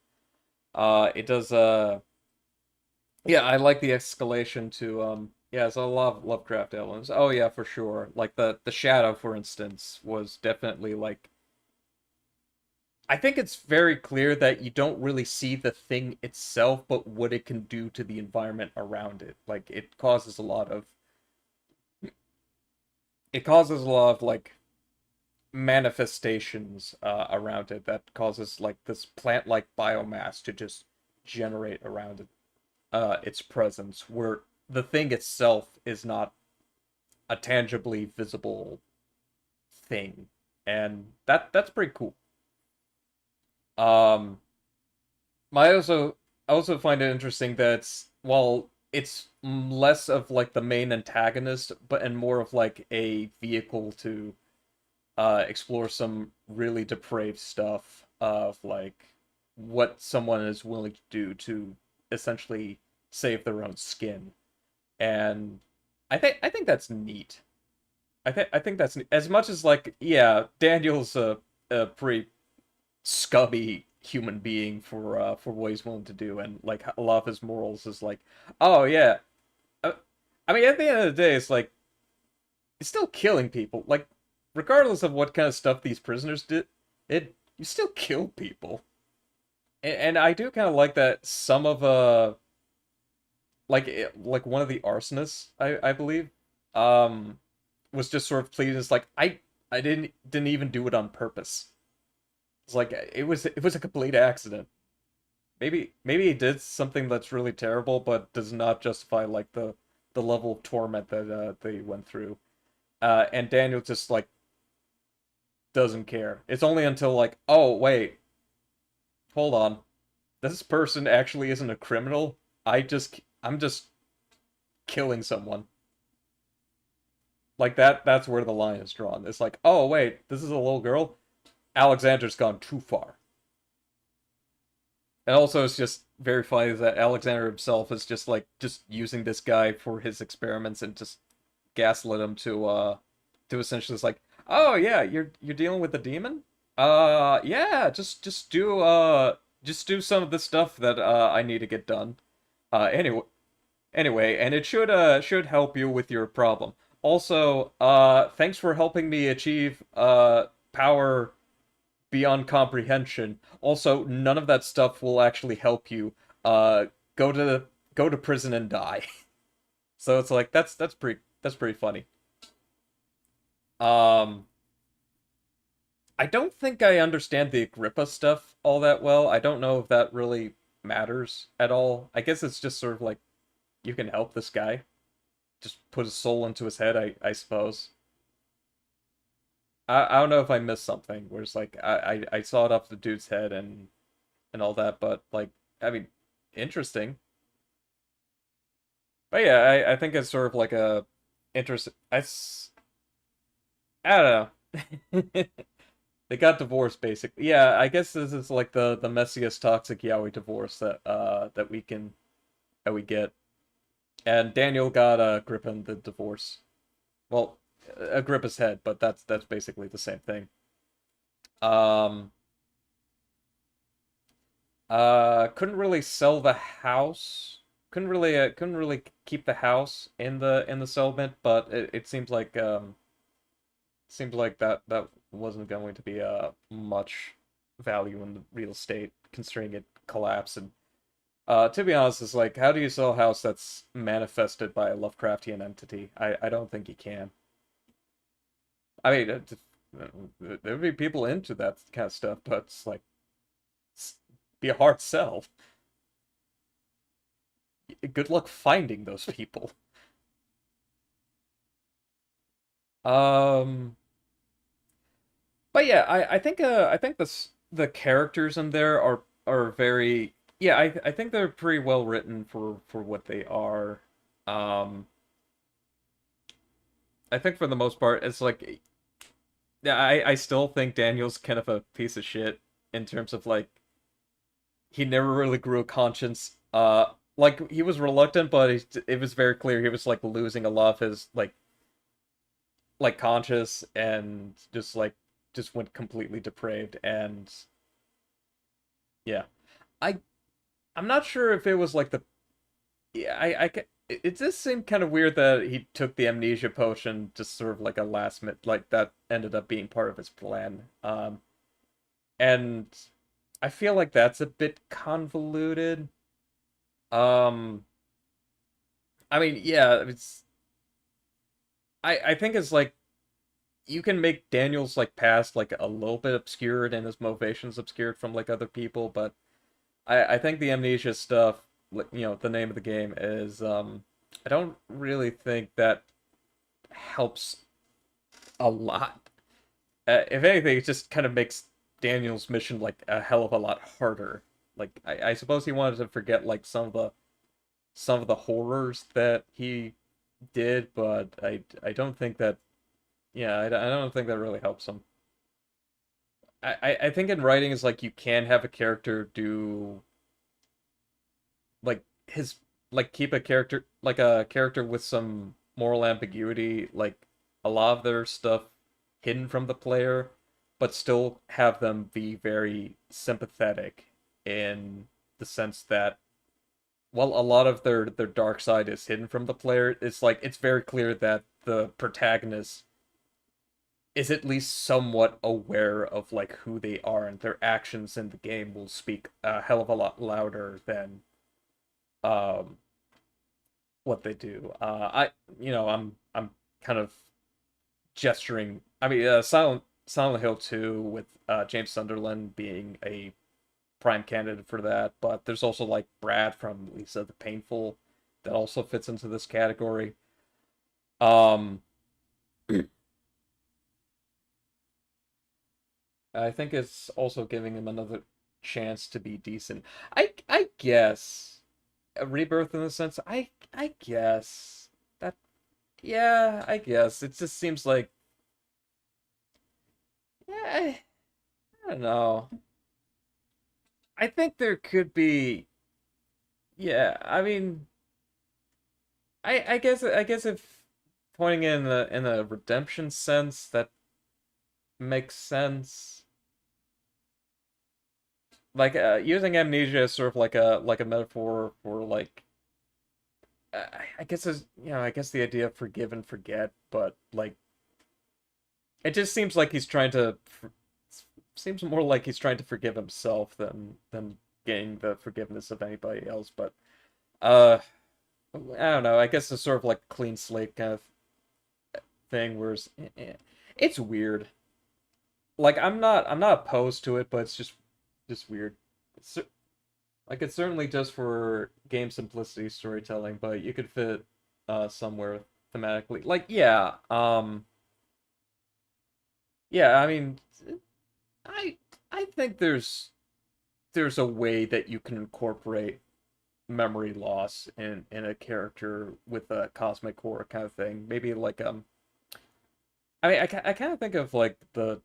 It does yeah, I like the escalation to yeah, it's a lot of Lovecraft elements. Oh yeah, for sure. Like the shadow, for instance, was definitely like I think it's very clear that you don't really see the thing itself, but what it can do to the environment around it. Like it causes a lot of like manifestations around it that causes like this plant-like biomass to just generate around it, its presence, where the thing itself is not a tangibly visible thing, and that's pretty cool. Um, I also find it interesting that while it's less of like the main antagonist, but and more of like a vehicle to explore some really depraved stuff of like what someone is willing to do to essentially save their own skin. And I think that's neat. I think that's as much as like yeah, Daniel's a pretty scummy human being for what he's willing to do, and like a lot of his morals is like oh yeah. uh, I mean at the end of the day it's like it's still killing people. Like, regardless of what kind of stuff these prisoners did, you still kill people. And I do kind of like that some of like one of the arsonists, I believe, um was just sort of pleading. It's like I didn't even do it on purpose. It's like it was a complete accident. Maybe he did something that's really terrible, but does not justify like the level of torment that they went through. And Daniel just like doesn't care. It's only until like, oh wait, hold on, this person actually isn't a criminal. I'm just killing someone. Like that's where the line is drawn. It's like, oh wait, this is a little girl. Alexander's gone too far. And also, it's just very funny that Alexander himself is just using this guy for his experiments and just gaslit him to essentially it's like, oh yeah, you're dealing with a demon. Yeah, just do some of the stuff that I need to get done. Anyway, and it should help you with your problem. Also, thanks for helping me achieve power beyond comprehension. Also, none of that stuff will actually help you. Uh, go to prison and die. So it's like that's pretty funny. Um, I don't think I understand the Agrippa stuff all that well. I don't know if that really matters at all. I guess it's just sort of like you can help this guy. Just put his soul into his head, I suppose. I don't know if I missed something where it's like I saw it off the dude's head and all that, but like I mean, interesting. But yeah, I think it's sort of like a interest. I don't know. They got divorced basically. Yeah, I guess this is like the messiest toxic yaoi divorce that we get. And Daniel got Agrippa the divorce. Well, Agrippa's head, but that's basically the same thing. Um, couldn't really sell the house. Couldn't really keep the house in the settlement, but it seems like that wasn't going to be much value in the real estate, considering it collapsed. And to be honest, it's like, how do you sell a house that's manifested by a Lovecraftian entity? I don't think you can. I mean, there'd be people into that kind of stuff, but it's like, it's be a hard sell. Good luck finding those people. Um, but yeah, I think the characters in there are very yeah, I think they're pretty well written for what they are. Um, I think for the most part, it's like yeah, I still think Daniel's kind of a piece of shit in terms of like he never really grew a conscience. Like he was reluctant, but it was very clear he was like losing a lot of his like conscious and just went completely depraved and yeah. I I'm not sure if it was like the yeah, it just seemed kind of weird that he took the amnesia potion just sort of like a last minute like that ended up being part of his plan. And I feel like that's a bit convoluted. Um I mean, yeah, I think it's like you can make Daniel's like past like a little bit obscured and his motivations obscured from like other people, but I think the amnesia stuff, like you know, the name of the game is I don't really think that helps a lot. If anything, it just kind of makes Daniel's mission like a hell of a lot harder. Like I suppose he wanted to forget like some of the horrors that he did, but I don't think that yeah, I don't think that really helps him. I think in writing is like you can have a character do like his like keep a character like a character with some moral ambiguity, like a lot of their stuff hidden from the player, but still have them be very sympathetic in the sense that while a lot of their dark side is hidden from the player, it's like it's very clear that the protagonist is at least somewhat aware of like who they are, and their actions in the game will speak a hell of a lot louder than um what they do. I'm kind of gesturing. I mean, Silent Hill 2 with James Sunderland being a prime candidate for that, but there's also like Brad from Lisa the Painful that also fits into this category. Um, I think it's also giving him another chance to be decent. I guess a rebirth in the sense. I guess that yeah, I guess it just seems like yeah, I don't know. I think there could be yeah. I mean, I guess if pointing in a redemption sense that makes sense. Like using amnesia as sort of like a metaphor for like I guess is I guess the idea of forgive and forget, but like it just seems like he's trying to seems more like he's trying to forgive himself than getting the forgiveness of anybody else. But uh, I don't know. I guess it's sort of like clean slate kind of thing, where it's weird. Like I'm not opposed to it, but it's just weird. It's, like it's certainly just for game simplicity storytelling, but you could fit somewhere thematically. Like yeah, I mean I I think there's a way that you can incorporate memory loss in a character with a cosmic horror kind of thing. Maybe like I mean I kind of think of like the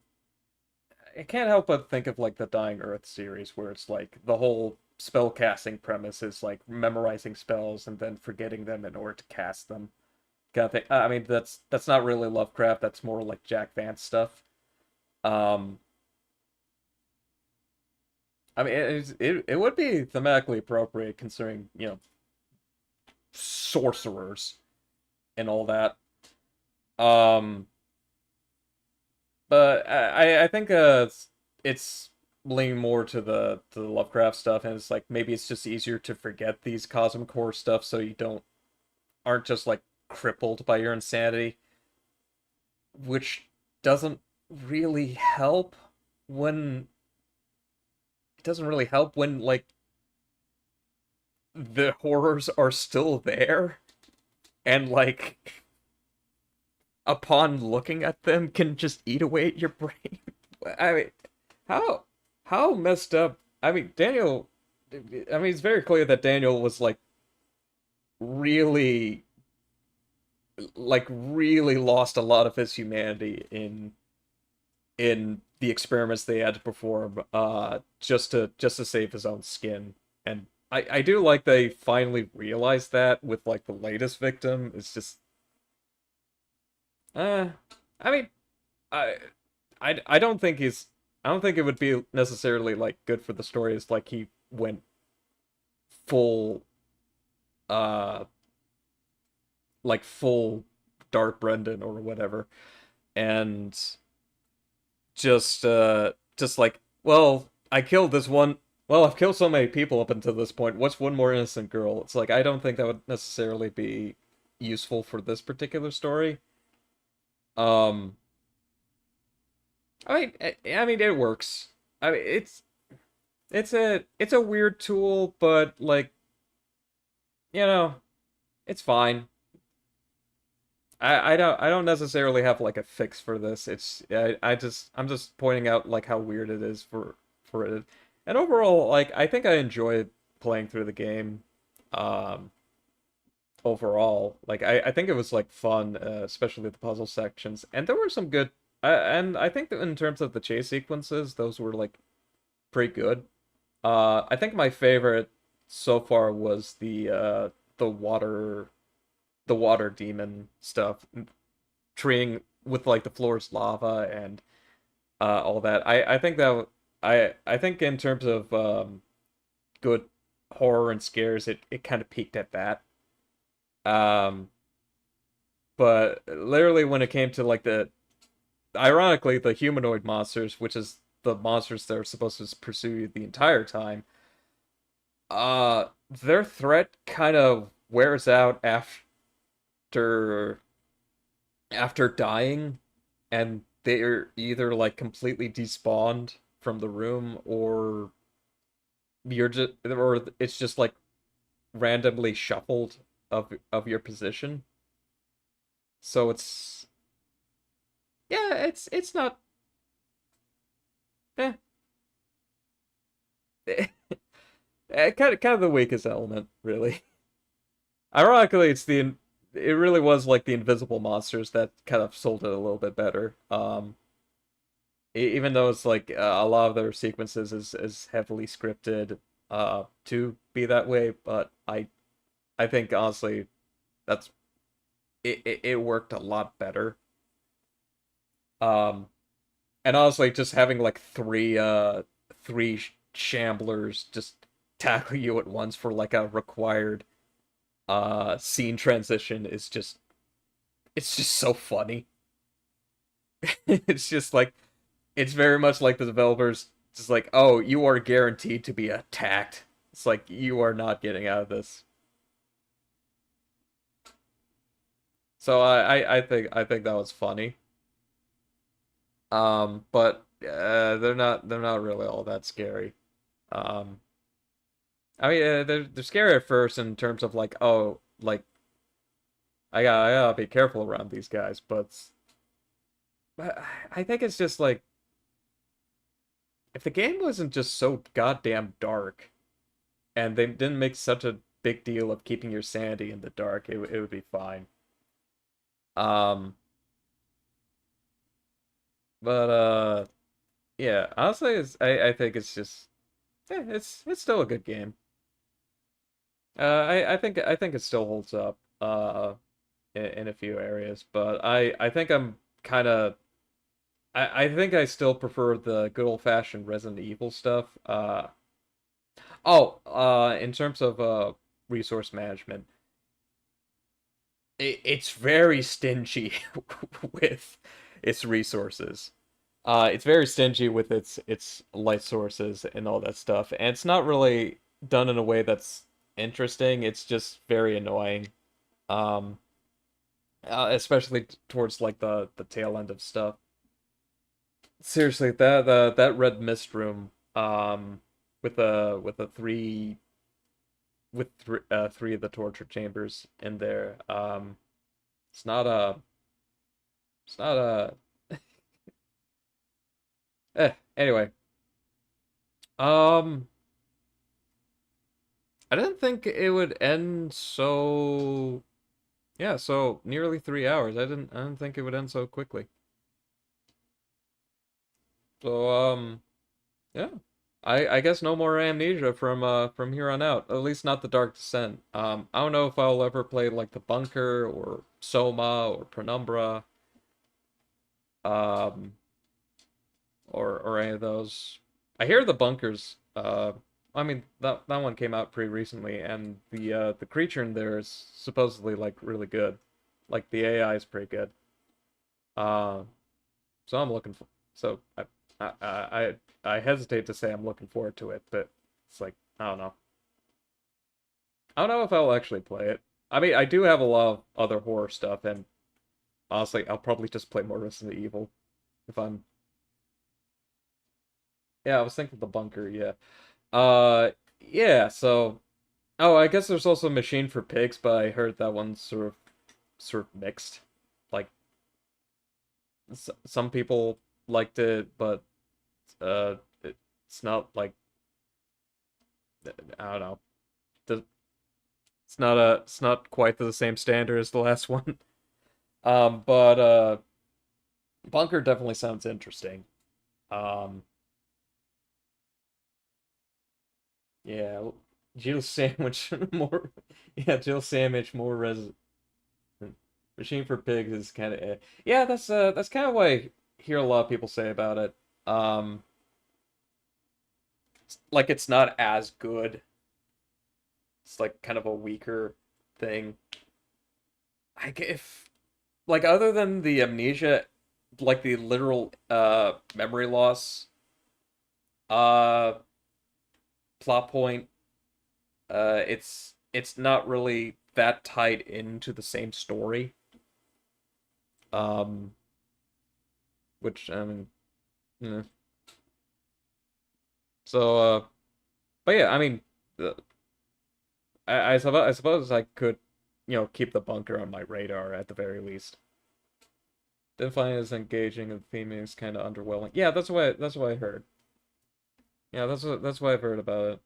I can't help but think of like the Dying Earth series, where it's like the whole spell casting premise is like memorizing spells and then forgetting them in order to cast them. Kind of thing. I mean that's not really Lovecraft. That's more like Jack Vance stuff. Um, I mean it would be thematically appropriate considering sorcerers and all that. Um, but I think it's leaning more to the Lovecraft stuff, and it's like maybe it's just easier to forget these cosmic horror stuff, so you aren't just like crippled by your insanity, which doesn't really help when it doesn't really help when like the horrors are still there, and like upon looking at them can just eat away at your brain. I mean, how how messed up? I mean, Daniel. I mean, it's very clear that Daniel was really, really lost a lot of his humanity in the experiments they had to perform, just to save his own skin. And I do like they finally realized that with like the latest victim. It's just, uh, I mean, I I don't think I don't think it would be necessarily like good for the story. It's like he went full uh full Dark Brendan or whatever, and just like, well, I killed this one. Well, I've killed so many people up until this point. What's one more innocent girl? It's like I don't think that would necessarily be useful for this particular story. Um, I mean, it works. I mean, it's a weird tool, but like, you know, it's fine. I don't necessarily have like a fix for this. I'm just pointing out like how weird it is for it. And overall, like I think I enjoyed playing through the game. Um, Overall, like I think it was like fun, especially the puzzle sections, and there were some good. And I think that in terms of the chase sequences, those were like pretty good. I think my favorite so far was the water demon stuff, treeing with like the floor's lava and all that. I think that I think in terms of good horror and scares, it kind of peaked at that. Um, but literally when it came to like ironically, the humanoid monsters, which is the monsters that are supposed to pursue you the entire time, their threat kind of wears out after dying, and they're either like completely despawned from the room, or it's just like randomly shuffled of your position. So it's not eh, kind of the weakest element, really. Ironically, it really was like the invisible monsters that kind of sold it a little bit better. Even though it's like a lot of their sequences is heavily scripted to be that way, but I think honestly that's it worked a lot better. Um, and honestly, just having like three shamblers just tackle you at once for like a required scene transition is just it's just so funny. It's just like it's very much like the developers just like, oh, you are guaranteed to be attacked. It's like you are not getting out of this. So I think that was funny. But they're not really all that scary. Um, I mean, they're scary at first in terms of like, oh, like I gotta be careful around these guys, but I think it's just like if the game wasn't just so goddamn dark and they didn't make such a big deal of keeping your sanity in the dark, it would be fine. Um, but yeah, honestly, I think it's just it's still a good game. I think it still holds up in a few areas, but I think I'm kind of I think I still prefer the good old-fashioned Resident Evil stuff. In terms of resource management, it's very stingy with its resources. It's very stingy with its light sources and all that stuff, and it's not really done in a way that's interesting. It's just very annoying. Um, Especially towards like the tail end of stuff. Seriously, that red mist room, with the three of the torture chambers in there, it's not a it's not a anyway, um, I didn't think it would end so yeah, so nearly 3 hours. I didn't think it would end so quickly. So yeah. I guess no more Amnesia from here on out. At least not the Dark Descent. I don't know if I'll ever play like the Bunker or Soma or Penumbra, um, or any of those. I hear the Bunkers. I mean that one came out pretty recently, and the creature in there is supposedly like really good. Like the AI is pretty good. Uh, so I'm looking for. So I hesitate to say I'm looking forward to it, but it's like I don't know. I don't know if I'll actually play it. I mean, I do have a lot of other horror stuff, and honestly, I'll probably just play more Resident Evil if I'm. Yeah, I was thinking the bunker. Yeah. Yeah. So, oh, I guess there's also Machine for Pigs, but I heard that one's sort of mixed. Like, some people liked it, but it's not like I don't know. The, it's not quite the same standard as the last one. But Bunker definitely sounds interesting. Um, yeah, Jill Sandwich more. Yeah, Jill Sandwich more res. Machine for Pigs is kind of yeah. That's kind of what I hear a lot of people say about it. Um, like it's not as good. It's like kind of a weaker thing. If like other than the Amnesia like the literal memory loss uh plot point, it's not really that tied into the same story. Um, which I mean, eh. So but yeah, I mean, uh, I suppose I could, keep the bunker on my radar at the very least. Didn't find it as engaging, and the theming is kind of underwhelming. Yeah, that's what I heard. Yeah, that's what I've heard about it.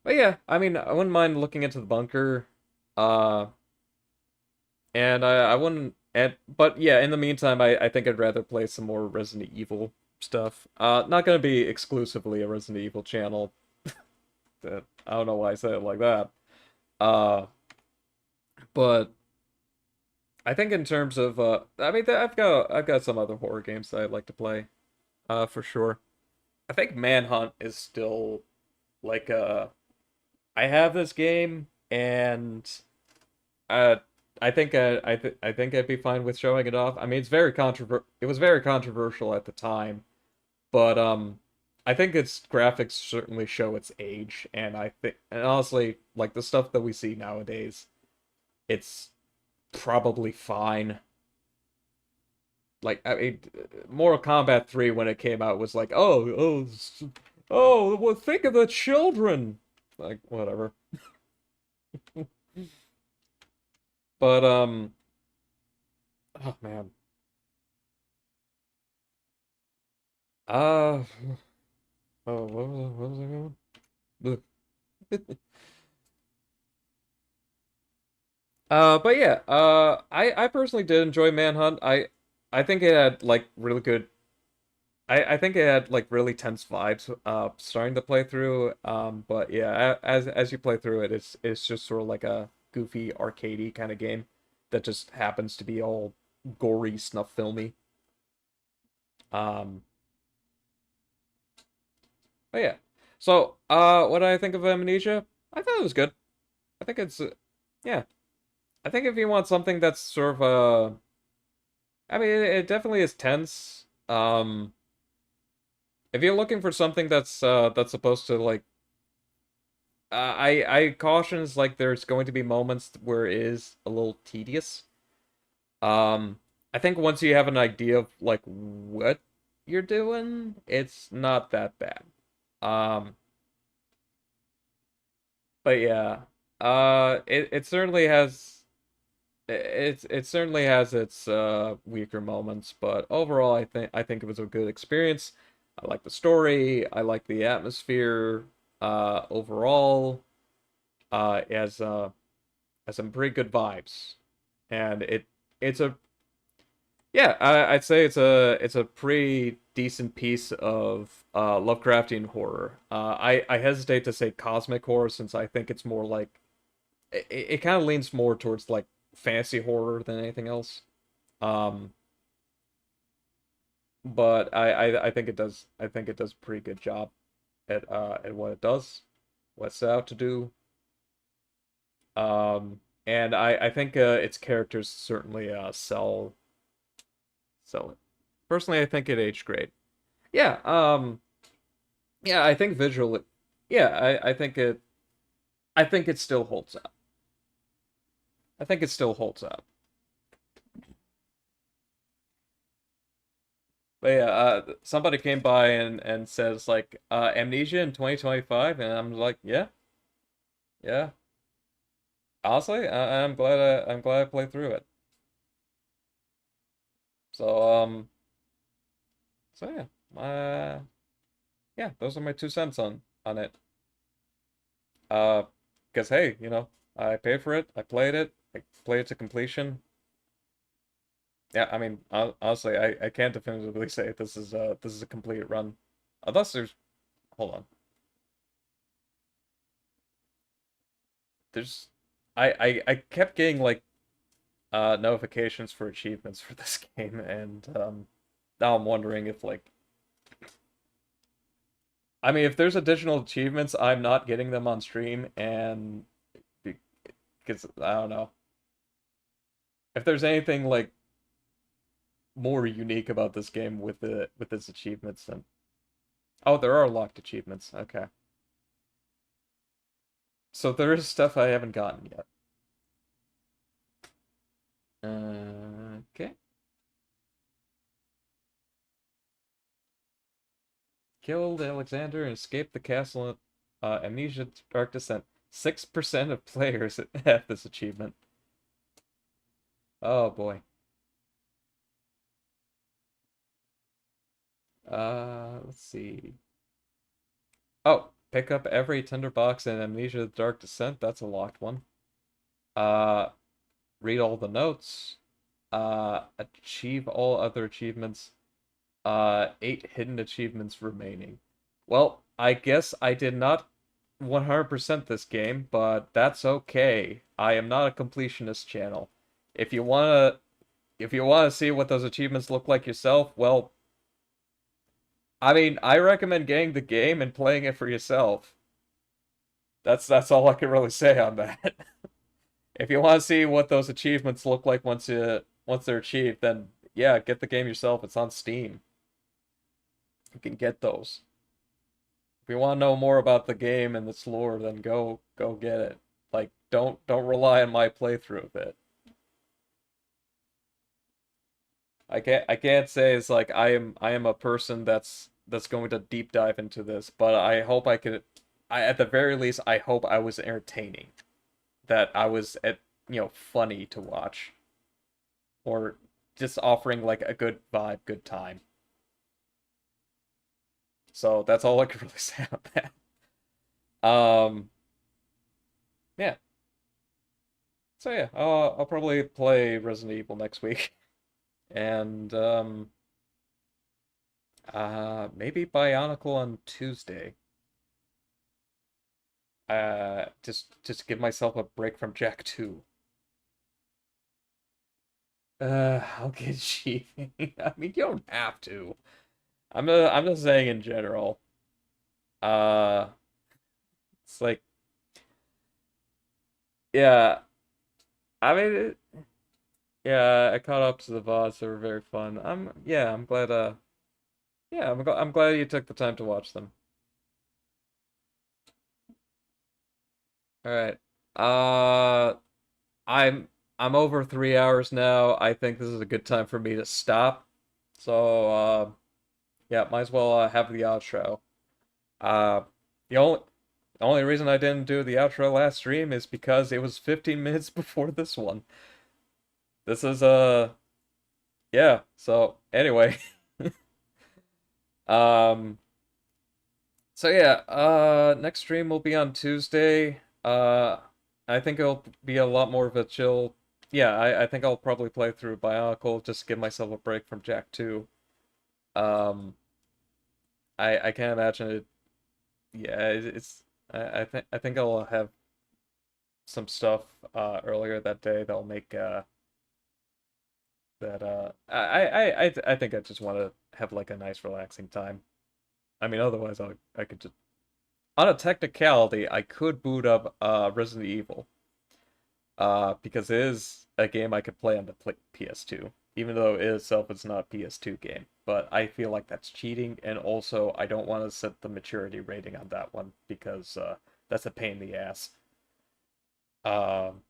But yeah, I mean, I wouldn't mind looking into the bunker. Uh, and I wouldn't. But yeah, in the meantime, I think I'd rather play some more Resident Evil stuff. Not gonna be exclusively a Resident Evil channel. I don't know why I said it like that. Uh, but I think in terms of I mean, I've got some other horror games that I'd like to play. For sure. I think Manhunt is still like I have this game, and uh I think I'd be fine with showing it off. I mean, it was very controversial at the time, but I think its graphics certainly show its age, and I think, and honestly, like the stuff that we see nowadays, it's probably fine. Like, I mean, Mortal Kombat 3 when it came out was like, oh, well, think of the children. Like, whatever. But oh man. Uh oh, what was I going? Ugh. But yeah, I personally did enjoy Manhunt. I think it had like really good. I think it had like really tense vibes. Starting to play through. But yeah, as you play through it, it's just sort of like a goofy arcadey kind of game that just happens to be all gory, snuff filmy. Um, but yeah. So, what do I think of Amnesia? I thought it was good. I think it's, yeah. I think if you want something that's sort of I mean, it definitely is tense. If you're looking for something that's supposed to like, I cautions like there's going to be moments where it is a little tedious. Um, I think once you have an idea of like what you're doing, it's not that bad. Um, but yeah, it certainly has. It certainly has its weaker moments, but overall, I think it was a good experience. I like the story. I like the atmosphere. Overall, has some pretty good vibes, and it's a yeah. I'd say it's a pretty decent piece of Lovecraftian horror. I hesitate to say cosmic horror since I think it's more like it kind of leans more towards like fantasy horror than anything else. Um, but I think it does a pretty good job at what it does, what it's set out to do. And I think its characters certainly sell it. Personally, I think it aged great. Yeah, yeah, I think visually, yeah, I think it still holds up. I think it still holds up. But yeah, somebody came by and says like Amnesia in 2025, and I'm like, yeah, yeah. Honestly, I'm glad I played through it. So so yeah, yeah, those are my 2 cents on it. Uh, because hey, I paid for it, I played it, I played it to completion. Yeah, I mean, honestly, I can't definitively say this is a complete run, unless there's, hold on, there's, I kept getting like notifications for achievements for this game, and now I'm wondering if like, I mean, if there's additional achievements, I'm not getting them on stream, and because I don't know. if there's anything like more unique about this game with its achievements, then oh, there are locked achievements. Okay. So there is stuff I haven't gotten yet. Okay. Killed Alexander and escaped the castle. Amnesia Dark Descent. 6% of players have this achievement. Oh boy. Let's see. Oh, pick up every tinderbox in Amnesia Dark Descent. That's a locked one. Uh, read all the notes. Achieve all other achievements. 8 hidden achievements remaining. Well, I guess I did not 100% this game, but that's okay. I am not a completionist channel. If you wanna, if you wanna see what those achievements look like yourself, well, I mean, I recommend getting the game and playing it for yourself. That's all I can really say on that. If you want to see what those achievements look like once they're achieved, then yeah, get the game yourself. It's on Steam. You can get those. If you want to know more about the game and its lore, then go get it. Like don't rely on my playthrough of it. I can't say it's like I am a person that's going to deep dive into this, but I hope I could. I at the very least I hope I was entertaining, that I was funny to watch, or just offering like a good vibe, good time. So that's all I can really say on that. Yeah. So yeah, I'll probably play Resident Evil next week, and maybe Bionicle on Tuesday. Just give myself a break from Jack 2. I'll get cheating. I mean, you don't have to. I'm just saying in general. Uh, it's like, yeah. I mean, yeah. I caught up to the VODs. They were very fun. Yeah. I'm glad. Yeah. I'm glad you took the time to watch them. All right. Uh, I'm over 3 hours now. I think this is a good time for me to stop. So, yeah, might as well have the outro. Uh, the only reason I didn't do the outro last stream is because it was 15 minutes before this one. This is yeah. So anyway, um, so yeah, next stream will be on Tuesday. I think it'll be a lot more of a chill. Yeah, I think I'll probably play through Bionicle, just give myself a break from Jack 2. Um, I can't imagine it. Yeah, it's I think I'll have some stuff earlier that day that'll make that I think I just want to have like a nice relaxing time. I mean, otherwise I could just, on a technicality, I could boot up Resident Evil. Because it is a game I could play on the PS2, even though it itself is not a PS2 game. But I feel like that's cheating, and also I don't want to set the maturity rating on that one because that's a pain in the ass. Um,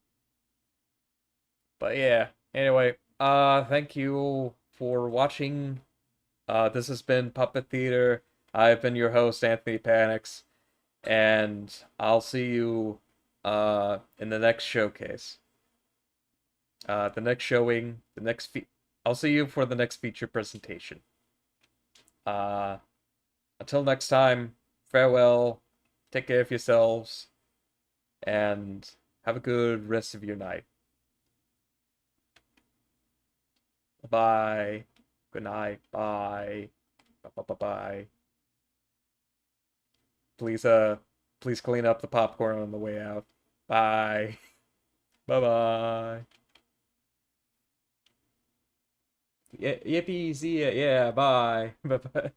but yeah. Anyway, thank you for watching. This has been Puppet Theater. I've been your host, Anthony Panics, and I'll see you in the next showcase. The next showing, I'll see you for the next feature presentation. Uh, until next time, farewell, take care of yourselves, and have a good rest of your night. Bye. Good night. Bye. Bye bye bye. Please clean up the popcorn on the way out. Bye. Bye bye. Yippee, see ya. Yeah, bye. Bye bye.